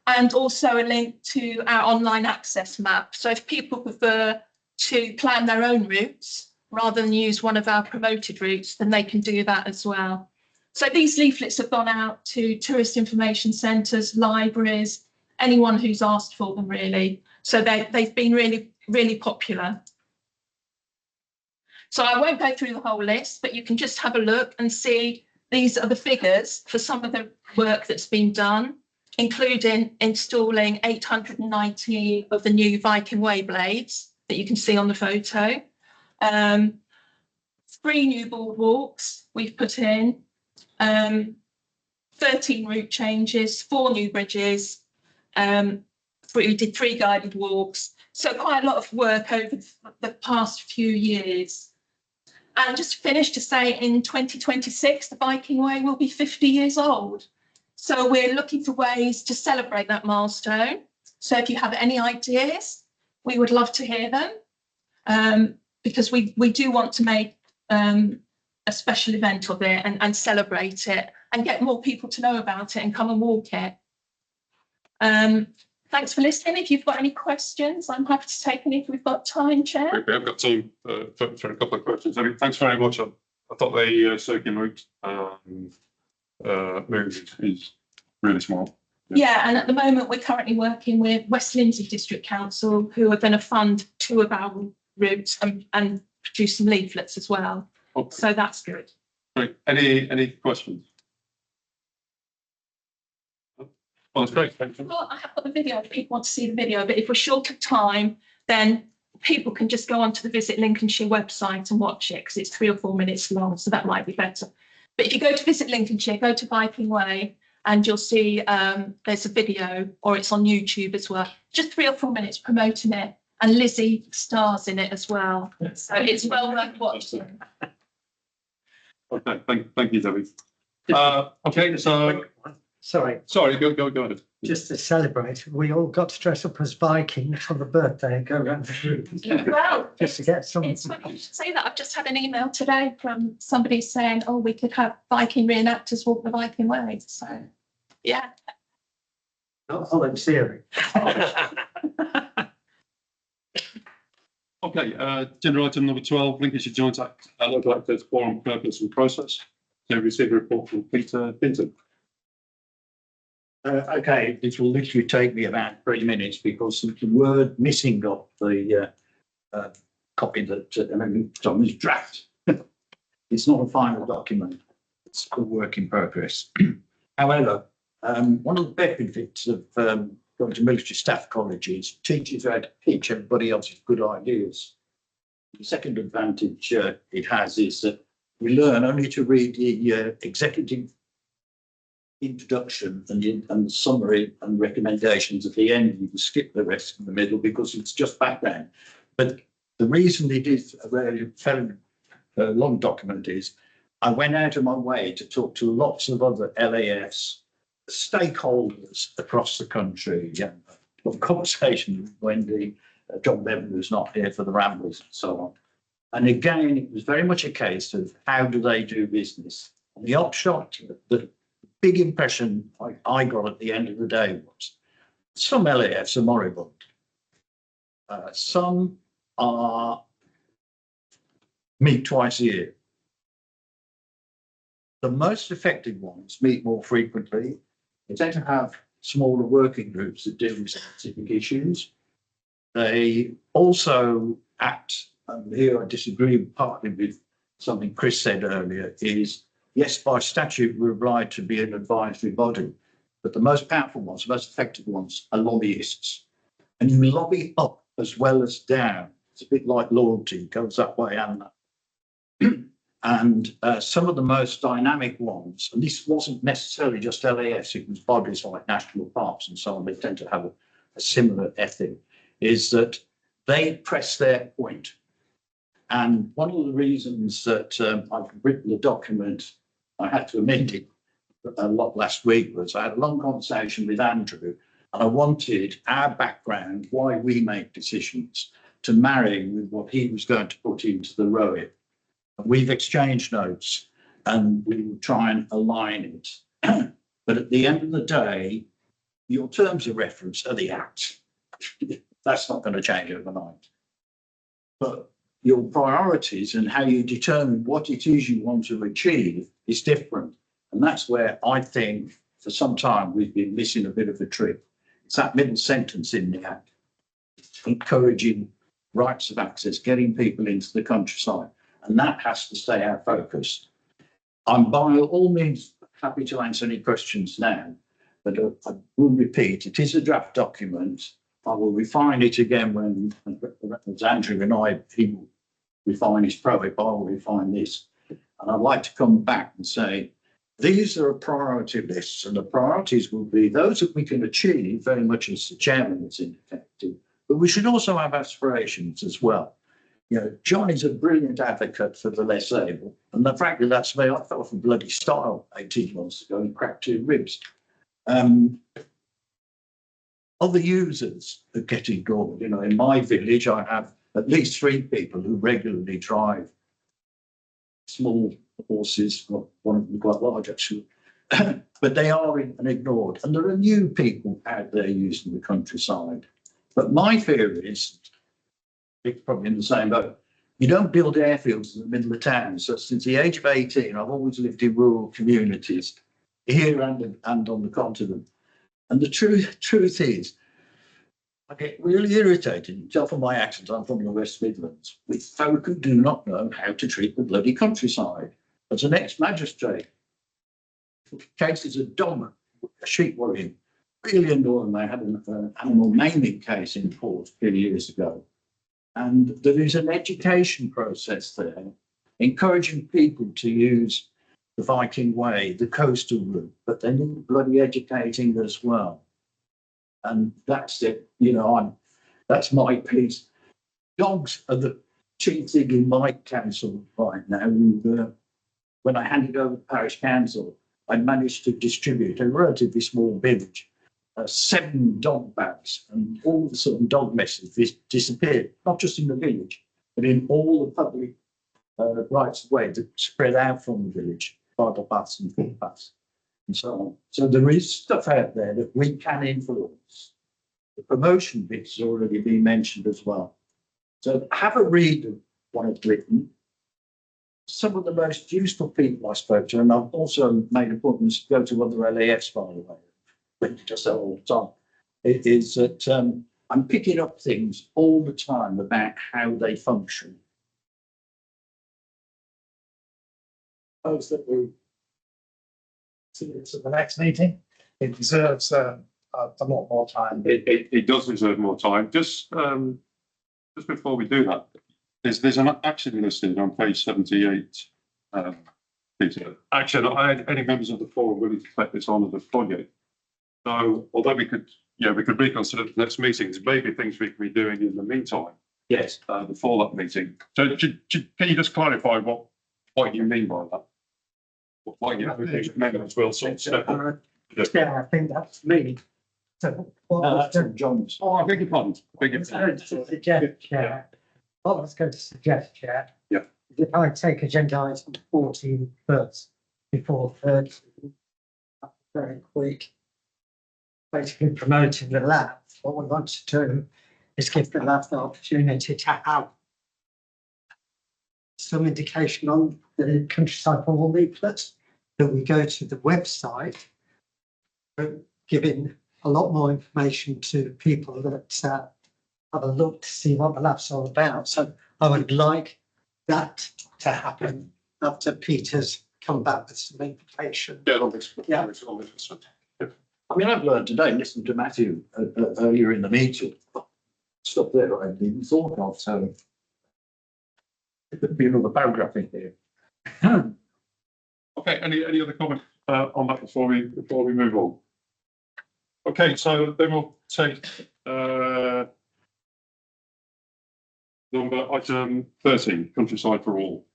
Speaker 15: and also a link to our online access map. So if people prefer to plan their own routes rather than use one of our promoted routes, then they can do that as well. So these leaflets have gone out to tourist information centres, libraries, anyone who's asked for them, really. So they've been really, really popular. So I won't go through the whole list, but you can just have a look and see these are the figures for some of the work that's been done, including installing 819 of the new Viking Way blades that you can see on the photo. 3 new boardwalks we've put in, 13 route changes, 4 new bridges, We did 3 guided walks. So quite a lot of work over the past few years. And just to finish to say in 2026, the Viking Way will be 50 years old. So we're looking for ways to celebrate that milestone. So if you have any ideas, we would love to hear them, because we do want to make a special event of it and celebrate it and get more people to know about it and come and walk it. Thanks for listening. If you've got any questions, I'm happy to take any if we've got time, Chair.
Speaker 4: We have got time for a couple of questions. I mean, thanks very much. I thought the circular route move is really smart.
Speaker 15: Yeah, and at the moment, we're currently working with West Lindsey District Council, who are going to fund 2 of our routes and produce some leaflets as well.
Speaker 4: Okay.
Speaker 15: So that's good.
Speaker 4: Great. Any questions? Well, that's great. Thank you.
Speaker 15: Well, I have got the video if people want to see the video, but if we're short of time, then people can just go onto the Visit Lincolnshire website and watch it because it's 3 or 4 minutes long, so that might be better. But if you go to Visit Lincolnshire, go to Viking Way, and you'll see there's a video, or it's on YouTube as well. Just 3 or 4 minutes promoting it, and Lizzie stars in it as well. So it's well worth watching.
Speaker 4: Okay, thank you, Debbie. Okay, so sorry, go ahead.
Speaker 13: Just to celebrate, we all got to dress up as Vikings for the birthday and go around the room.
Speaker 15: Well,
Speaker 13: Just to get some.
Speaker 15: it's funny you should say that. I've just had an email today from somebody saying, oh, we could have Viking reenactors walk the Viking Way. So, yeah.
Speaker 13: Not volunteering.
Speaker 4: Okay, agenda item number 12, Lincolnshire Joint Act, Local Access Forum Purpose and Process. So we received a report from Peter Pinton.
Speaker 7: Okay, it will literally take me about 3 minutes because the word missing off the copy that Tom is draft. It's not a final document. It's a work in progress. However, one of the benefits of going to military staff colleges teaches you how to pitch everybody else's good ideas. The second advantage it has is that we learn only to read the executive introduction and the summary and recommendations at the end. You can skip the rest in the middle because it's just background. But the reason it is a very long document is I went out of my way to talk to lots of other LAFs, stakeholders across the country. Yeah, of conversation with Wendy, John Bevan, who's not here for the Ramblers and so on. And again, it was very much a case of how do they do business. And the upshot, the big impression I got at the end of the day was some LAFs are moribund. Some are meet twice a year. The most effective ones meet more frequently. They tend to have smaller working groups that deal with specific issues. They also act, and here I disagree partly with something Chris said earlier, is yes, by statute, we're obliged to be an advisory body, but the most powerful ones, the most effective ones are lobbyists. And you lobby up as well as down. It's a bit like loyalty, it goes that way and that. And some of the most dynamic ones, and this wasn't necessarily just LAS, it was bodies like national parks and so on, they tend to have a similar ethic, is that they press their point. And one of the reasons that I've written the document, I had to amend it a lot last week, was I had a long conversation with Andrew, and I wanted our background, why we make decisions, to marry with what he was going to put into the ROIC. We've exchanged notes and we will try and align it. But at the end of the day, your terms of reference are the Act. That's not going to change overnight. But your priorities and how you determine what it is you want to achieve is different. And that's where I think for some time we've been missing a bit of a trick. It's that middle sentence in the Act, encouraging rights of access, getting people into the countryside. And that has to stay our focus. I'm by all means happy to answer any questions now, but I will repeat, it is a draft document. I will refine it again when Andrew and he will refine his PROIC, I will refine this. And I'd like to come back and say, These are a priority lists, and the priorities will be those that we can achieve, very much as the chairman has indicated, but we should also have aspirations as well. You know, John is a brilliant advocate for the less able, and the fact that that's made, I fell off a bloody style 18 months ago and cracked 2 ribs. Other users are getting ignored. You know, in my village, I have at least 3 people who regularly drive small horses, well, one of them quite large actually, but they are ignored. And there are new people out there using the countryside. But my fear is, it's probably in the same boat, you don't build airfields in the middle of town. So since the age of 18, I've always lived in rural communities here and on the continent. And the truth is, I get really irritated. You can tell from my accent, I'm from the West Midlands, with folk who do not know how to treat the bloody countryside. As an ex-magistrate, cases of dog, sheep worrying, really annoying. They had an animal maiming case in court a few years ago. And there is an education process there, encouraging people to use the Viking way, the coastal route, but they need bloody educating as well. And that's it, you know, that's my piece. Dogs are the chief thing in my council right now. And, when I handed over the parish council, I managed to distribute a relatively small village, 7 dog bags, and all the sort of dog messes disappeared, not just in the village, but in all the public rights of way that spread out from the village, bridle paths and footpaths, and so on. So there is stuff out there that we can influence. The promotion bit's already been mentioned as well. So have a read of what I've written. Some of the most useful people I spoke to, and I've also made appointments to go to other LAFs, by the way, which does that all the time, it is that I'm picking up things all the time about how they function.
Speaker 6: Suppose that we see it at the next meeting. It deserves a lot more time.
Speaker 4: It does deserve more time. Just before we do that, there's an action listed on page 78. Peter, action. Any members of the forum willing to take this on as a project? So, although we could reconsider the next meetings, maybe things we can be doing in the meantime.
Speaker 7: Yes.
Speaker 4: Before that meeting. So, can you just clarify what you mean by that? What you members will sort of step up?
Speaker 13: Yeah, I think that's me. So
Speaker 7: That's John's.
Speaker 4: Oh, I beg your pardon.
Speaker 13: What I was going to suggest, Chair,
Speaker 4: Yeah.
Speaker 13: is if I take agenda item 14 first, before 30, very quick, basically promoting the lab. What we want to do is give the lab the opportunity to have some indication on the countryside hall leaflets, that we go to the website, giving a lot more information to people that have a look to see what the lab's all about. So I would like that to happen after Peter's come back with some information.
Speaker 4: Yeah, on this.
Speaker 13: Yeah.
Speaker 7: I mean, I've learned today, listening to Matthew earlier in the meeting, stuff there I hadn't even thought of, so it could be another paragraph in here.
Speaker 4: Okay, any other comment on that before we move on? Okay, so then we'll take number item 13, countryside for all.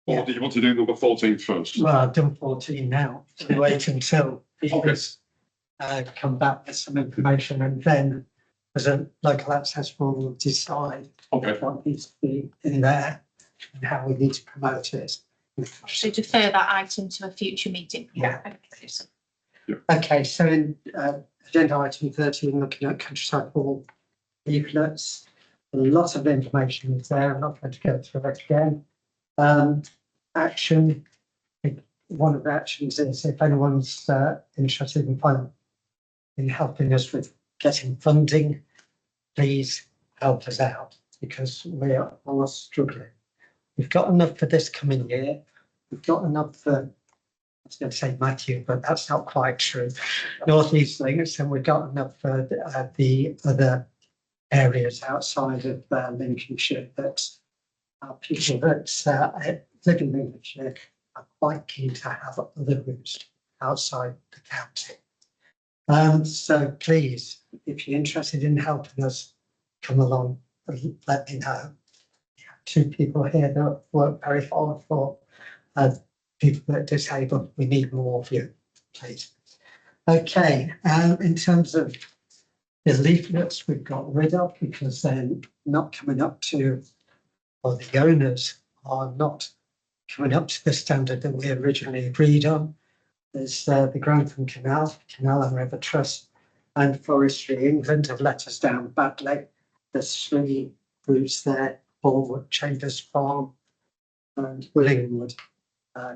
Speaker 4: Or do you want to do number 14 first?
Speaker 13: Well, I've done 14 now. So wait until Peter's come back with some information, and then as a local access board will decide what needs to be in there and how we need to promote it.
Speaker 1: So defer that item to a future meeting.
Speaker 13: Yeah.
Speaker 1: Okay.
Speaker 13: Okay, so in agenda item 13, looking at countryside hall leaflets, a lot of information is there. I'm not going to go through it again. Action. One of the actions is if anyone's interested in helping us with getting funding, please help us out, because we are all struggling. We've got enough for this coming year. We've got enough for, I was going to say Matthew, but that's not quite true. North East Links, and we've got enough for the other areas outside of Lincolnshire that people that live in Lincolnshire are quite keen to have other routes outside the county. So please, if you're interested in helping us, come along and let me know. We have 2 people here that work very hard for people that are disabled. We need more of you, please. Okay, in terms of the leaflets we've got rid of because they're not coming up to, or the owners are not coming up to the standard that we originally agreed on. There's the Grantham Canal and River Trust and Forestry England have let us down badly. There's 3 routes there, Bournemouth, Chambers Farm and Willingwood.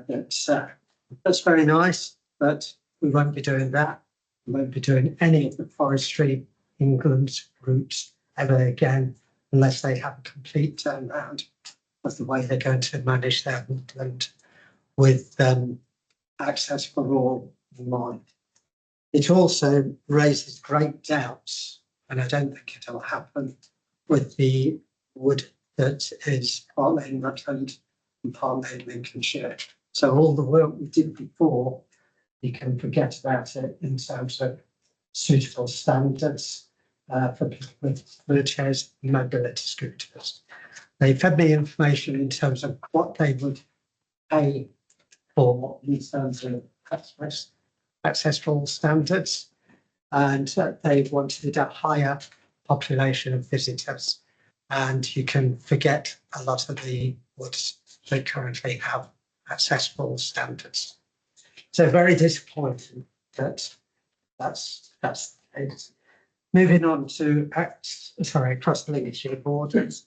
Speaker 13: That's very nice, but we won't be doing that. We won't be doing any of the Forestry England routes ever again unless they have a complete turnaround of the way they're going to manage their woodland with access for all in mind. It also raises great doubts, and I don't think it'll happen, with the wood that is partly in Rutland and partly in Lincolnshire. So all the work we did before, you can forget about it in terms of suitable standards for people with wheelchairs and mobility scooters. They fed me information in terms of what they would pay for in terms of access for all standards, and they wanted a higher population of visitors, and you can forget a lot of the woods that currently have accessible standards. So very disappointing that that's the case. Moving on to across the Lincolnshire borders,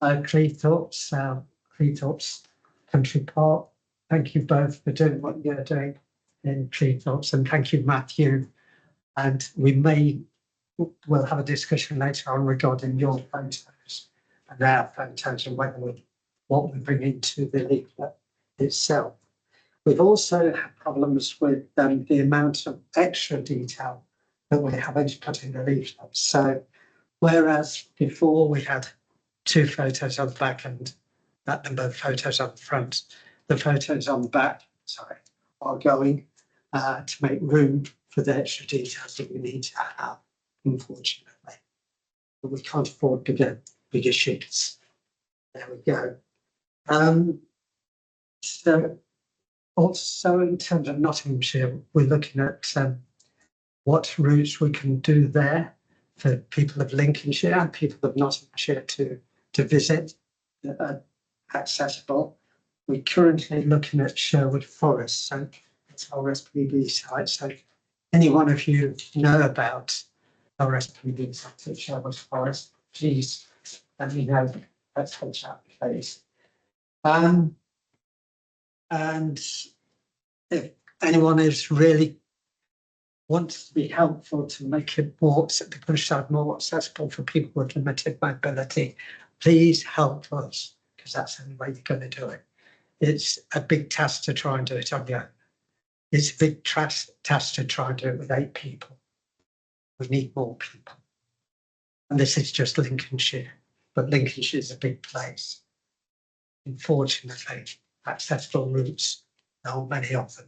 Speaker 13: Cleethorpes Country Park. Thank you both for doing what you're doing in Cleethorpes, and thank you, Matthew. And we'll have a discussion later on regarding your photos and our photos and what we bring into the leaflet itself. We've also had problems with the amount of extra detail that we're having to put in the leaflet. So whereas before we had 2 photos on the back and that number of photos on the front, the photos on the back, are going to make room for the extra details that we need to have, unfortunately. But we can't afford bigger sheets. There we go. So also in terms of Nottinghamshire, we're looking at what routes we can do there for people of Lincolnshire and people of Nottinghamshire to visit accessible. We're currently looking at Sherwood Forest, so it's our SPB site. So any one of you know about our SPB site at Sherwood Forest, please let me know. Let's have a chat, please. And if anyone is really wants to be helpful to make it the countryside more accessible for people with limited mobility, please help us, because that's the only way you're going to do it. It's a big task to try and do it on your own. It's a big task to try and do it with 8 people. We need more people. And this is just Lincolnshire, but Lincolnshire is a big place. Unfortunately, accessible routes, there aren't many of them.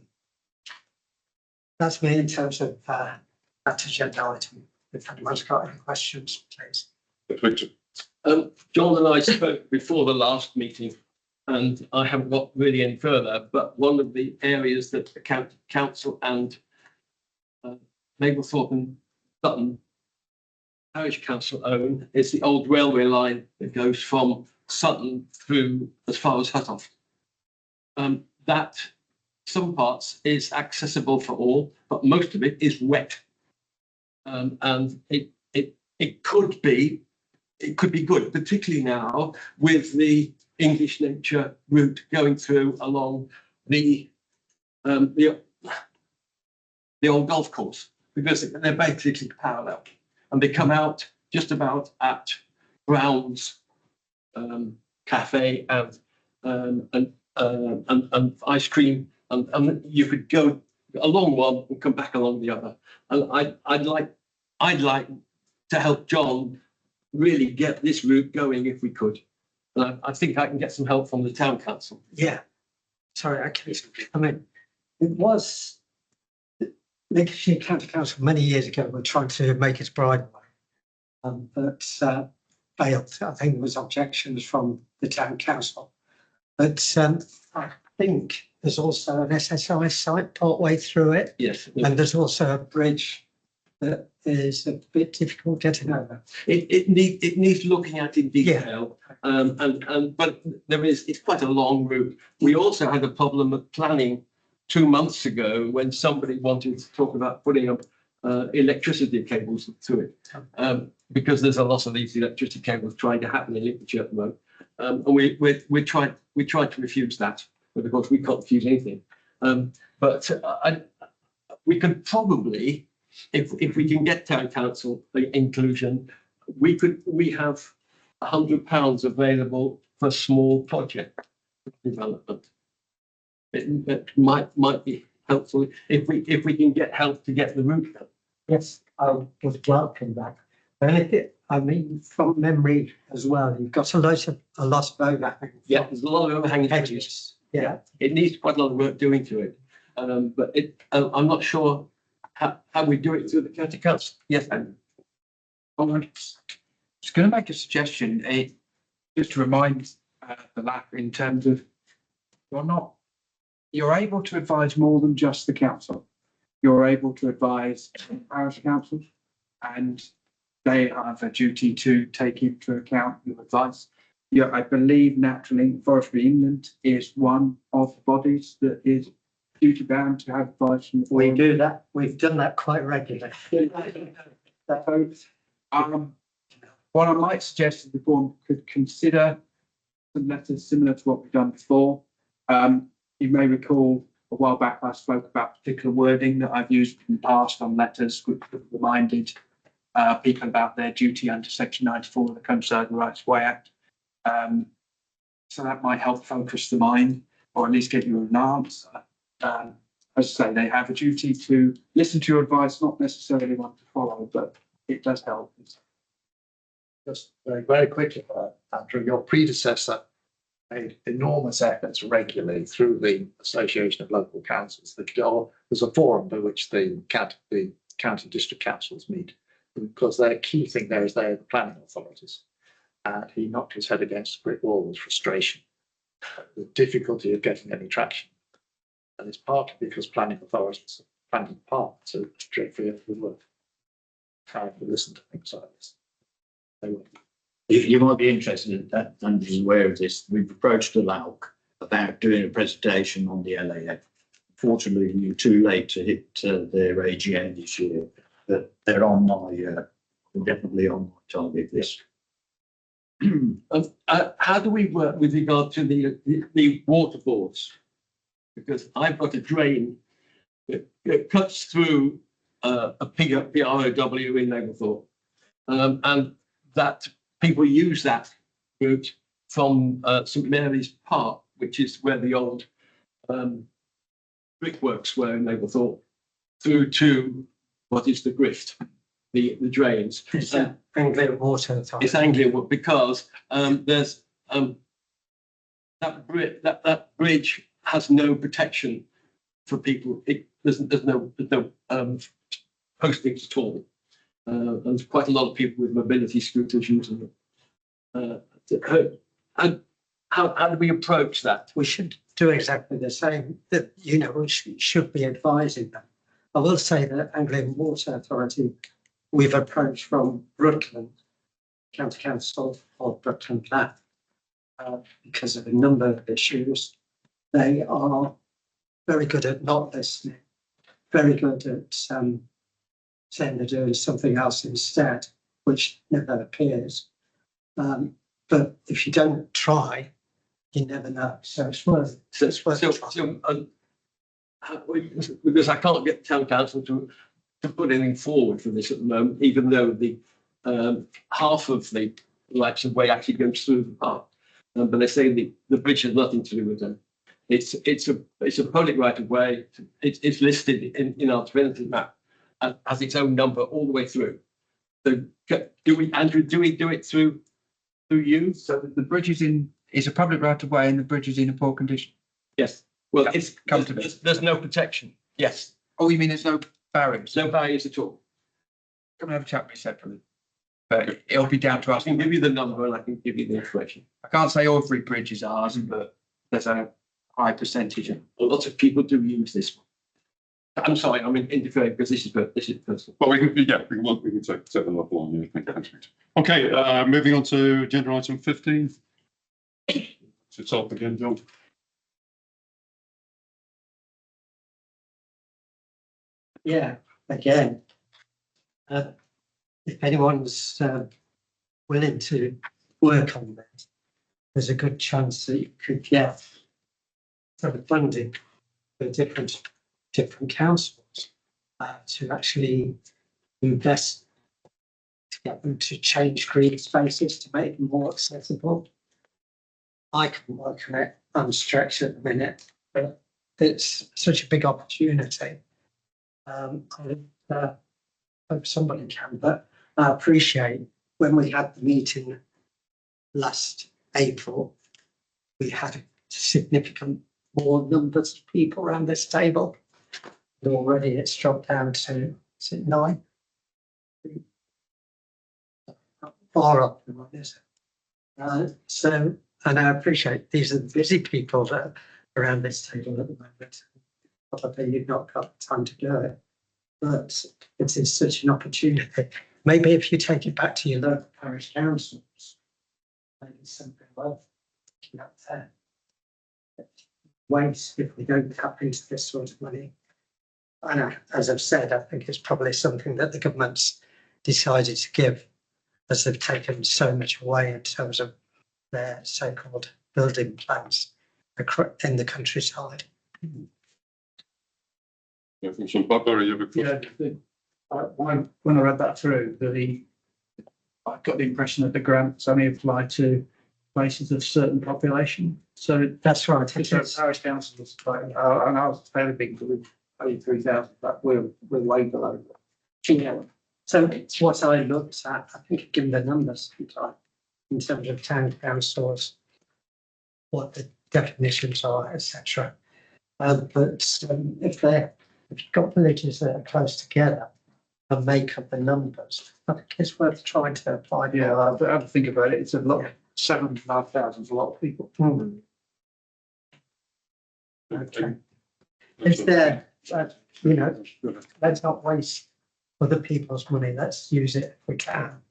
Speaker 13: That's me in terms of that agenda item. If anyone's got any questions, please.
Speaker 14: John and I spoke before the last meeting, and I haven't got really any further, but one of the areas that the council and Mablethorpe and Sutton Parish Council own is the old railway line that goes from Sutton through as far as Huttoff. That some parts is accessible for all, but most of it is wet. And it could be good, particularly now with the English nature route going through along the old golf course, because they're basically parallel, and they come out just about at Brown's cafe and ice cream, and you could go along one and come back along the other. And I'd like to help John really get this route going if we could. And I think I can get some help from the town council.
Speaker 13: Yeah, sorry, actually, I mean, it was Lincolnshire County Council many years ago were trying to make it brideway, but failed. I think there was objections from the town council. But I think there's also an SSI site partway through it,
Speaker 14: Yes.
Speaker 13: and there's also a bridge that is a bit difficult getting over.
Speaker 14: It needs looking at in detail. But it's quite a long route. We also had a problem of planning 2 months ago when somebody wanted to talk about putting up electricity cables to it. Because there's a lot of these electricity cables trying to happen in Lincolnshire at the moment. And we tried to refuse that, but of course we can't refuse anything. We could probably, if we can get town council inclusion, we have £100 available for a small project development. It might be helpful if we can get help to get the route done.
Speaker 13: Yes, I would welcome that. I mean, from memory as well, you've got a lot of overhang.
Speaker 14: Yeah, there's a lot of overhanging hedges.
Speaker 13: Yeah,
Speaker 14: it needs quite a lot of work doing to it. But I'm not sure how we do it through the county council. Yes, Andrew.
Speaker 3: I was going to make a suggestion, just to remind the lap in terms of you're able to advise more than just the council. You're able to advise parish councils, and they have a duty to take into account your advice. Yeah, I believe naturally Forestry England is one of the bodies that is duty bound to have advice from the
Speaker 13: we
Speaker 3: forum.
Speaker 13: do that. We've done that quite regularly.
Speaker 3: What I might suggest is the forum could consider some letters similar to what we've done before. You may recall a while back I spoke about particular wording that I've used in the past on letters, which reminded people about their duty under Section 94 of the Countryside Rights of Way Act. So that might help focus the mind, or at least give you an answer. As I say, they have a duty to listen to your advice, not necessarily one to follow, but it does help.
Speaker 6: Just very quickly, Andrew, your predecessor made enormous efforts regularly through the Association of Local Councils. There's a forum by which the county district councils meet, because their key thing there is they're the planning authorities. And he knocked his head against a brick wall with frustration, the difficulty of getting any traction. And it's partly because planning authorities, planning departments are dreadfully overworked, trying to listen to things like this.
Speaker 7: You might be interested in that, Andrew's aware of this. We've approached the LAUC about doing a presentation on the LAF. Fortunately, we were too late to hit their AGM this year, but they're on my, definitely on my target list.
Speaker 14: How do we work with regard to the water boards? Because I've got a drain that cuts through a PROW in Naglethorpe, and that people use that route from St Mary's Park, which is where the old brickworks were in Naglethorpe, through to what is the Grift, the drains.
Speaker 13: It's Anglian water.
Speaker 14: It's Anglian because there's that bridge has no protection for people. There's no postings at all. And there's quite a lot of people with mobility scooters using it. And how do we approach that?
Speaker 13: We should do exactly the same. That we should be advising them. I will say that Anglian Water Authority, we've approached from Rutland, County Council of Rutland Platt, because of a number of issues. They are very good at not listening, very good at saying they're doing something else instead, which never appears. But if you don't try, you never know. So it's worth trying.
Speaker 14: Because I can't get town council to put anything forward for this at the moment, even though the half of the rights of way actually goes through the park. But they say the bridge has nothing to do with them. It's a public right of way. It's listed in our definitive map and has its own number all the way through. So do we do it through you?
Speaker 3: So the bridge is a public right of way, and the bridge is in a poor condition.
Speaker 14: Yes. Well, it's,
Speaker 3: come to me.
Speaker 14: there's no protection. Yes,
Speaker 3: Oh, you mean there's no barriers?
Speaker 14: no barriers at all.
Speaker 3: Come and have a chat with me separately. But it'll be down to
Speaker 14: I
Speaker 3: us.
Speaker 14: can give you the number and I can give you the information.
Speaker 3: I can't say every bridge is ours, but there's a high percentage of.
Speaker 14: A lot of people do use this one. I'm sorry, I'm interfering because this is personal.
Speaker 4: Well, we can take them offline. Yeah, thanks, Victor. Okay, moving on to agenda item 15. So it's up again, John.
Speaker 13: Yeah, again, if anyone's willing to work on that, there's a good chance that you could get some funding for different councils to actually invest to get them to change green spaces to make them more accessible. I can work on it. I'm stretched at the minute, but it's such a big opportunity. I hope somebody can, but I appreciate when we had the meeting last April, we had significant more numbers of people around this table. And already it's dropped down to, is it 9? Not far up, is it? So, and I appreciate these are the busy people that are around this table at the moment. Probably you've not got time to do it, but it is such an opportunity. Maybe if you take it back to your local parish councils, maybe something worth looking at there. Waste if we don't tap into this sort of money. And as I've said, I think it's probably something that the government's decided to give, as they've taken so much away in terms of their so-called building plans in the countryside.
Speaker 4: Yeah, from some Barry, you have a question?
Speaker 3: When I read that through, I got the impression that the grants only apply to places of certain population. So
Speaker 13: that's right.
Speaker 3: Parish councils, like, and I was fairly big with only 3,000, but we're way below that.
Speaker 13: Yeah. So it's what I looked at. I think I've given the numbers sometime in terms of town councils, what the definitions are, etc. But if you've got villages that are close together and make up the numbers, I think it's worth trying to apply.
Speaker 3: Yeah, I have to think about it. It's a lot. 7,500 is a lot of people.
Speaker 13: Okay. If they're, let's not waste other people's money. Let's use it if we can,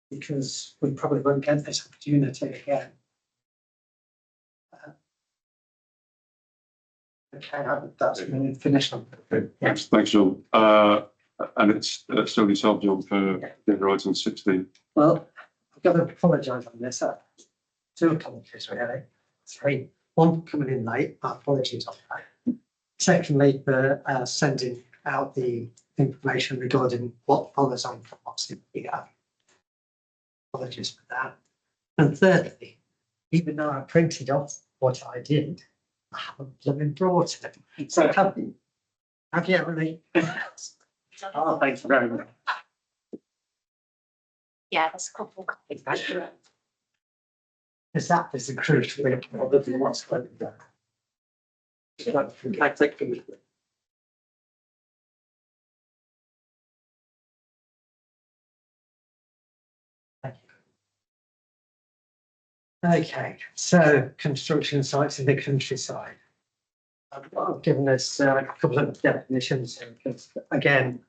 Speaker 13: because we probably won't get this opportunity again. Okay, that's been finished.
Speaker 4: Okay, thanks, John. And it's still yourself, John, for agenda item 16.
Speaker 13: Well, I've got to apologise on this. Two apologies, really. 3. One, for coming in late. My apologies on that. Secondly, for sending out the information regarding what follows on from what's in here. Apologies for that. And thirdly, even though I printed off what I did, I haven't blooming brought it. So have you, Emily? Oh, thanks very much.
Speaker 1: Yeah, there's a couple.
Speaker 13: Because that is the crucial thing rather than what's going on. I take them. Okay, so construction sites in the countryside. I've given us a couple of definitions here, because again,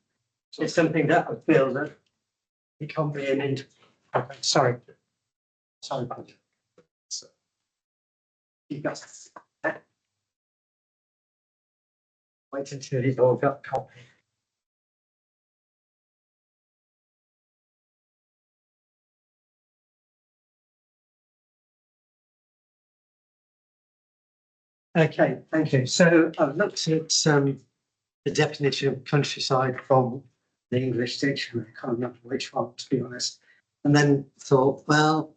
Speaker 13: it's something that I feel that it can't be an sorry about it. You guys wait until you've all got a copy. Okay, thank you. So I've looked at the definition of countryside from the English dictionary. I can't remember which one, to be honest. And then thought, well,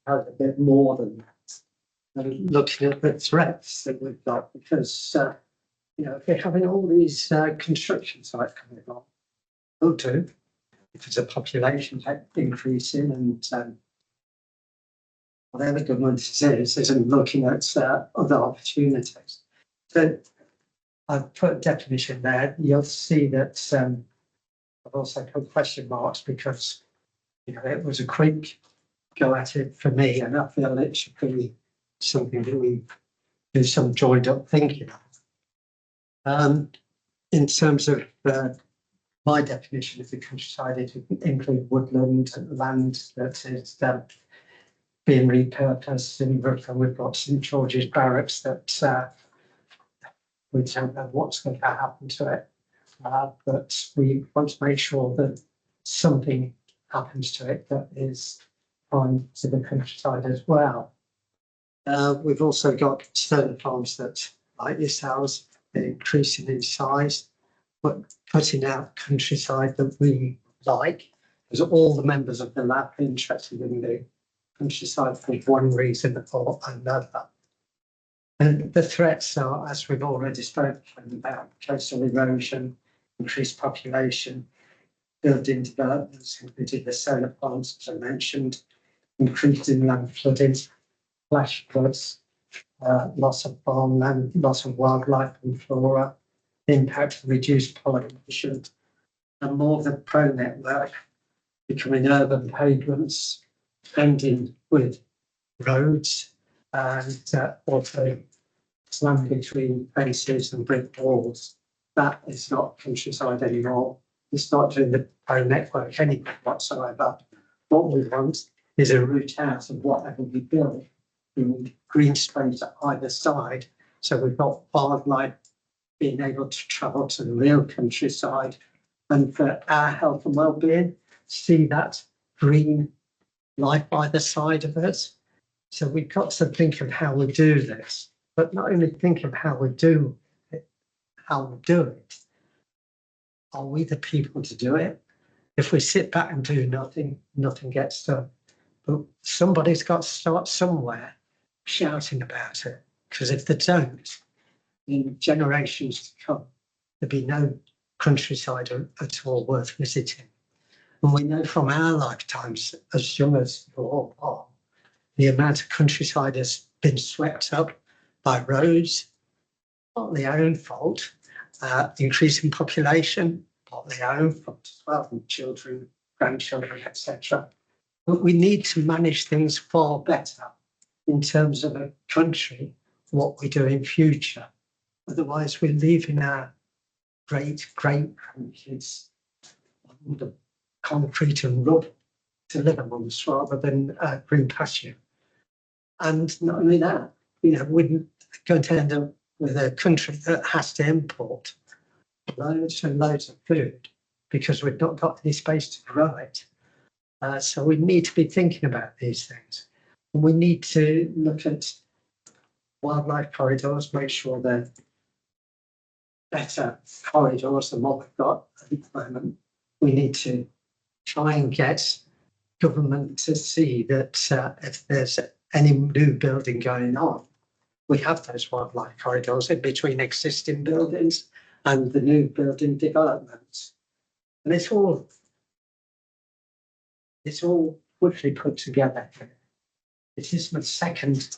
Speaker 13: a bit more than that. And looking at the threats that we've got, because if we're having all these construction sites coming along, will do. If there's a population increasing and whatever government it is, isn't looking at other opportunities. So I've put a definition there. You'll see that I've also put question marks because, you know, it was a quick go at it for me, and I feel it should be something that we do some joined up thinking of. In terms of my definition of the countryside, it would include woodland and land that is being repurposed. In Brooklyn, we've got St George's Barracks that we don't know what's going to happen to it, but we want to make sure that something happens to it that is fine to the countryside as well. We've also got solar farms that, like yourselves, are increasing in size, but cutting out countryside that we like, because all the members of the lab are interested in the countryside for one reason or another. And the threats are, as we've already spoken about, coastal erosion, increased population, building developments, including the solar farms, as I mentioned, increased inland flooding, flash floods, loss of farmland, loss of wildlife and flora, impact of reduced pollination, and more of the pro network becoming urban pavements, ending with roads, and also slam between fences and brick walls. That is not countryside anymore. It's not doing the pro network anymore whatsoever. What we want is a route out of whatever we build. We need green space at either side, so we've got wildlife being able to travel to the real countryside, and for our health and well-being, see that green life either side of us. So we've got to think of how we do this, but not only think of how we do it, are we the people to do it? If we sit back and do nothing, nothing gets done. But somebody's got to start somewhere shouting about it, because if they don't, in generations to come, there'll be no countryside at all worth visiting. And we know from our lifetimes, as young as you all are, the amount of countryside has been swept up by roads, partly our own fault, increasing population, partly our own fault as well, from children, grandchildren, etc. But we need to manage things far better in terms of a country, what we do in future. Otherwise, we're leaving our great grandkids on the concrete and rubble to live amongst rather than green pasture. And not only that, you know, we're going to end up with a country that has to import loads and loads of food because we've not got any space to grow it. So we need to be thinking about these things. And we need to look at wildlife corridors, make sure they're better corridors than what we've got at the moment. We need to try and get government to see that if there's any new building going on, we have those wildlife corridors in between existing buildings and the new building developments. And it's all quickly put together here. It is my second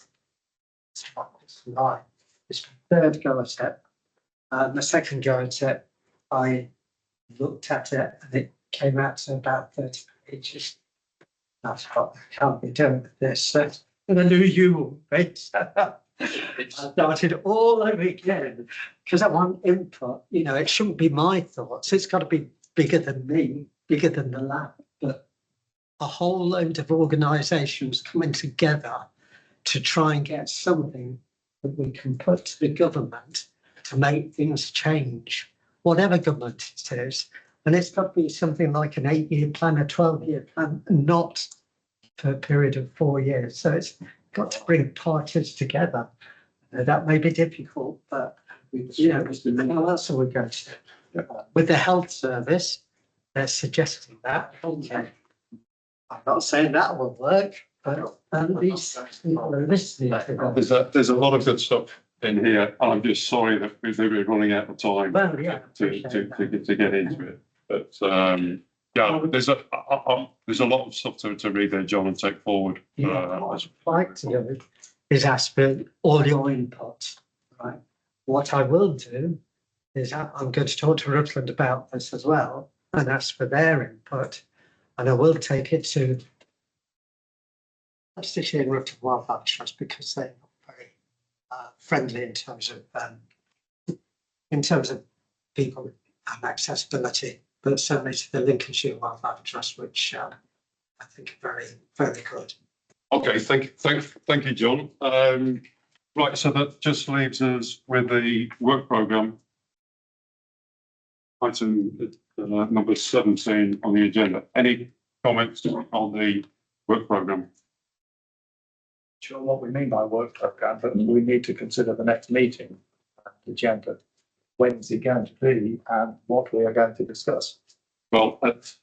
Speaker 13: slide. It's my third go at it. The second go at it, I looked at it and it came out to about 30 pages. I thought, I can't be doing this. And I knew you would. I started all over again because I want input. You know, it shouldn't be my thoughts. It's got to be bigger than me, bigger than the lab. But a whole load of organisations coming together to try and get something that we can put to the government to make things change, whatever government it is. And it's got to be something like an 8-year plan, a 12-year plan, not for a period of 4 years. So it's got to bring parties together. That may be difficult, but you know, how else are we going to do? With the health service, they're suggesting that. Okay. I'm not saying that will work, but at least people are listening to that.
Speaker 4: There's a lot of good stuff in here. I'm just sorry that we're running out of time
Speaker 13: Well, yeah,
Speaker 4: to get into it. But Yeah, there's a lot of stuff to read there, John, and take forward.
Speaker 13: What I'd like to do is ask for all your input, right? What I will do is I'm going to talk to Rutland about this as well and ask for their input. And I will take it to Leicestershire and Rutland Wildlife Trust because they're not very friendly in terms of people and accessibility, but certainly to the Lincolnshire Wildlife Trust, which I think are very, very good.
Speaker 4: Okay, thank you, John. Right, so that just leaves us with the work programme. Item number 17 on the agenda. Any comments on the work programme?
Speaker 6: Sure what we mean by work programme, but we need to consider the next meeting agenda. When's it going to be and what we are going to discuss?
Speaker 4: Well, that's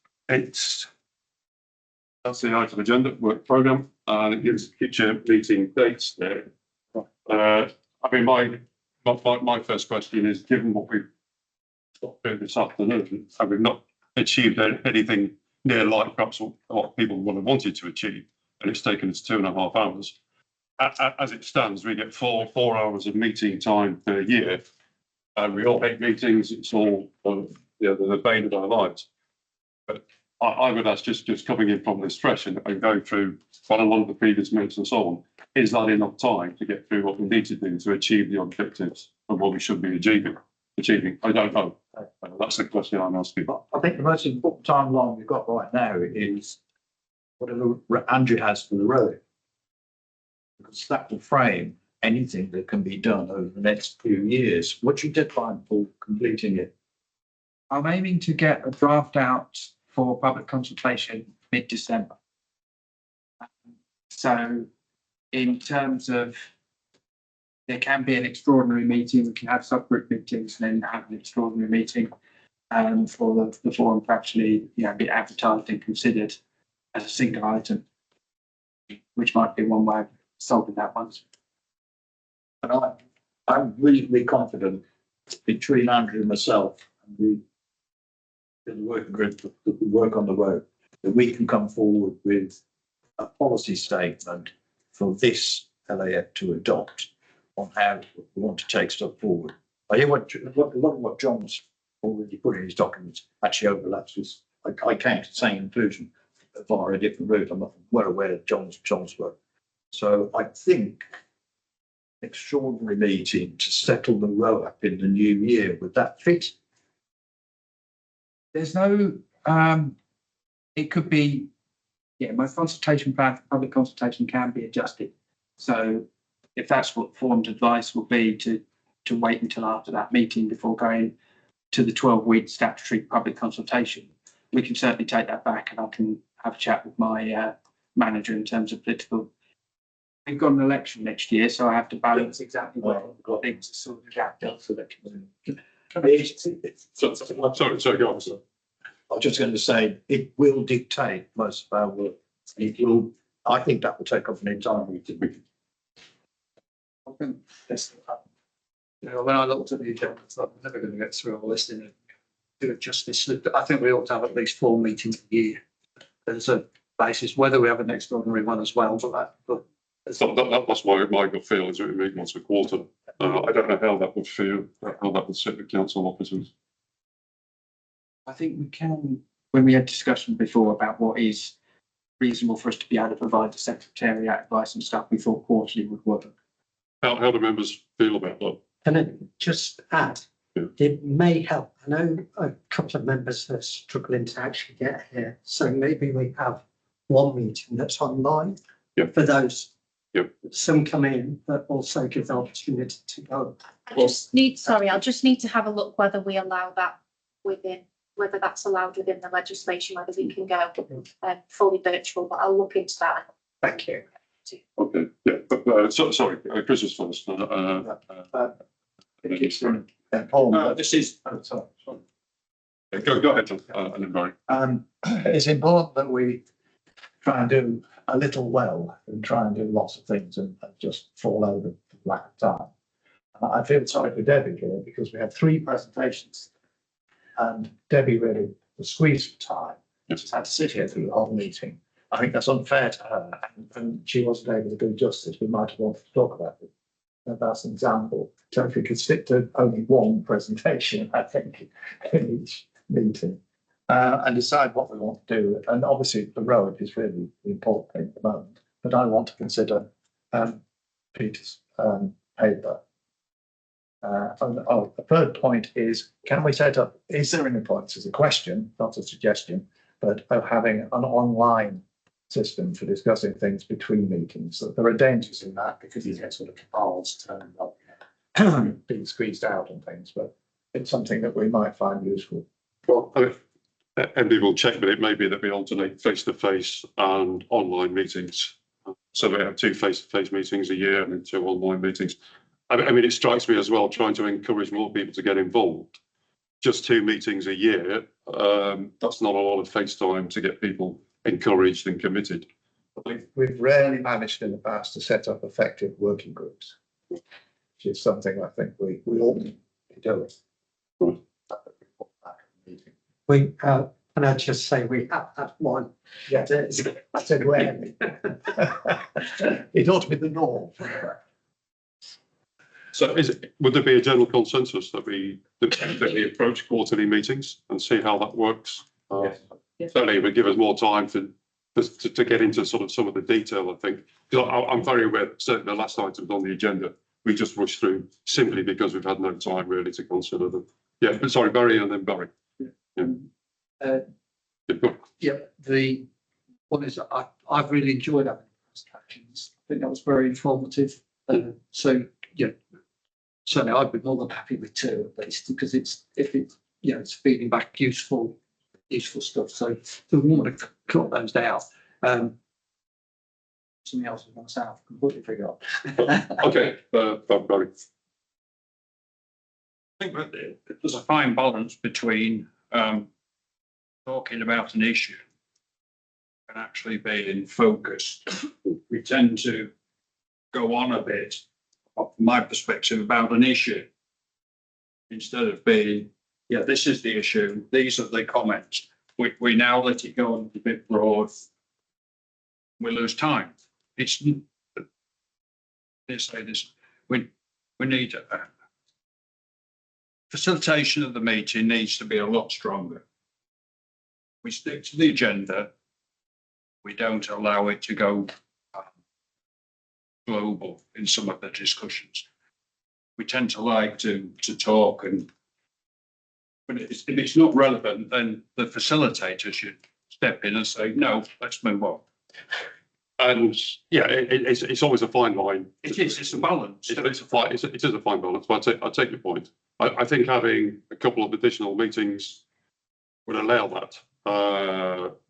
Speaker 4: the item agenda, work programme, and it gives future meeting dates there. I mean, my first question is, given what we've got to do this afternoon, and we've not achieved anything near like perhaps what people would have wanted to achieve, and it's taken us 2.5 hours. As it stands, we get four hours of meeting time per year. We all hate meetings, it's all the bane of our lives. But I would ask, just coming in from this fresh and going through quite a lot of the previous minutes and so on, is that enough time to get through what we need to do to achieve the objectives of what we should be achieving? I don't know. That's the question I'm asking.
Speaker 7: I think the most important timeline we've got right now is whatever Andrew has for the road. Because that will frame anything that can be done over the next few years. What's your deadline for completing it?
Speaker 3: I'm aiming to get a draft out for public consultation mid-December. So in terms of, there can be an extraordinary meeting, we can have subgroup meetings and then have an extraordinary meeting for the forum to actually be advertised and considered as a single item, which might be one way of solving that one.
Speaker 7: And I'm reasonably confident between Andrew and myself and the working group that we work on the road, that we can come forward with a policy statement for this LAF to adopt on how we want to take stuff forward. I hear a lot of what John's already put in his documents actually overlaps with, I came to the same conclusion via a different route. I'm not well aware of John's work. So I think extraordinary meeting to settle the row up in the new year, would that fit?
Speaker 3: There's no, it could be, my consultation plan for public consultation can be adjusted. So if that's what formed advice will be to wait until after that meeting before going to the 12-week statutory public consultation, we can certainly take that back and I can have a chat with my manager in terms of political. We've got an election next year, so I have to balance exactly what things are sort of gapped up so that
Speaker 4: Sorry, go on, sir.
Speaker 7: I was just going to say, it will dictate most of our work. It will, I think that will take up an entire meeting.
Speaker 6: When I looked at the agenda, I thought I'm never going to get through all this in do it justice. I think we ought to have at least 4 meetings a year. There's a basis, whether we have an extraordinary one as well for that. But
Speaker 4: that's my gut feel, is it meet once a quarter. I don't know how that would feel, how that would sit with council officers.
Speaker 3: I think we can, when we had discussion before about what is reasonable for us to be able to provide the secretariat advice and stuff, we thought quarterly would work.
Speaker 4: How do members feel about that?
Speaker 13: Can I just add, it may help. I know a couple of members are struggling to actually get here. So maybe we have one meeting that's online for those. Some come in, but also give the opportunity to go.
Speaker 1: I'll just need to have a look whether we allow that whether that's allowed within the legislation, whether we can go fully virtual, but I'll look into that.
Speaker 13: Thank you.
Speaker 4: Okay, but sorry, Chris is first.
Speaker 6: this is,
Speaker 4: Go ahead, and then Barry.
Speaker 6: it's important that we try and do a little well and try and do lots of things and just fall over for lack of time. And I feel sorry for Debbie here because we had 3 presentations and Debbie really was squeezed for time. just had to sit here through the whole meeting. I think that's unfair to her, and she wasn't able to do justice. We might have wanted to talk about it. That's an example. So if we could stick to only one presentation, I think, in each meeting, and decide what we want to do. And obviously, the road is really the important thing at the moment. But I want to consider Peter's paper. The third point is, can we set up, is there any points as a question, not a suggestion, but of having an online system for discussing things between meetings? So there are dangers in that because you get sort of cabals turned up, being squeezed out and things, but it's something that we might find useful.
Speaker 4: Well, MD will check, but it may be that we alternate face-to-face and online meetings. So we have 2 face-to-face meetings a year and then 2 online meetings. I mean, it strikes me as well, trying to encourage more people to get involved. Just 2 meetings a year, that's not a lot of face time to get people encouraged and committed.
Speaker 6: We've rarely managed in the past to set up effective working groups, which is something I think we all need to do.
Speaker 4: Right.
Speaker 13: We, can I just say we have had one?
Speaker 6: Yeah, I said rarely. It ought to be the norm.
Speaker 4: So would there be a general consensus that we approach quarterly meetings and see how that works?
Speaker 6: Yes.
Speaker 4: Certainly it would give us more time to get into sort of some of the detail, I think. Because I'm very aware that certainly the last items on the agenda, we just rushed through simply because we've had no time really to consider them. Yeah, but sorry, Barry and then Barry.
Speaker 10: The one is I've really enjoyed having presentations. I think that was very informative. So certainly I'd be more than happy with 2 at least, because it's feeding back useful stuff. So we want to cut those down. Something else I want to say, I've completely forgot.
Speaker 4: Okay, Barry.
Speaker 11: I think that there's a fine balance between talking about an issue and actually being focused. We tend to go on a bit, from my perspective, about an issue instead of being, yeah, this is the issue, these are the comments. We now let it go on a bit broad. We lose time. We need facilitation of the meeting needs to be a lot stronger. We stick to the agenda. We don't allow it to go global in some of the discussions. We tend to like to talk, and when if it's not relevant, then the facilitator should step in and say, no, let's move on. And yeah, it's always a fine line. It is, it's a balance.
Speaker 4: It is a fine balance, but I take your point. I think having a couple of additional meetings would allow that,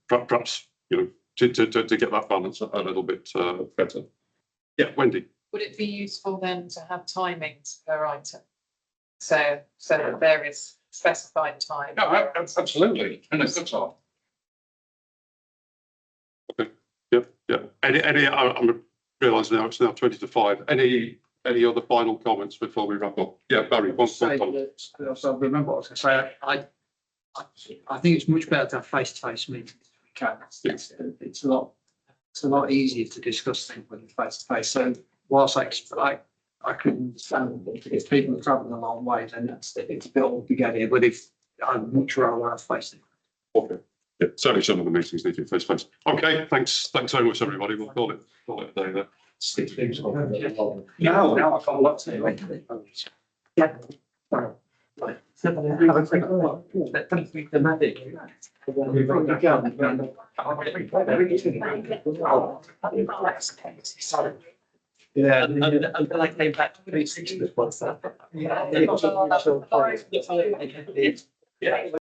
Speaker 4: perhaps, to get that balance a little bit better. Yeah, Wendy.
Speaker 2: Would it be useful then to have timings per item? So that there is specified time.
Speaker 11: No, absolutely, and a cut off.
Speaker 4: Okay. Yeah. I'm realising now it's now 20 to 5. Any other final comments before we wrap up? Yeah, Barry.
Speaker 10: So remember what I was going to say. I think it's much better to have face-to-face meetings if we can. It's a lot easier to discuss things when you're face-to-face. So whilst I can understand if people are travelling a long way, then it's a bit altogether. But if I'd much rather have face-to-face.
Speaker 4: Okay. Yeah, certainly some of the meetings need to be face-to-face. Okay, thanks very much, everybody. We'll call it a day there.
Speaker 10: Now I've got a lot to do. Yeah.
Speaker 12: Yeah, and then I came back to 360 this one. Yeah.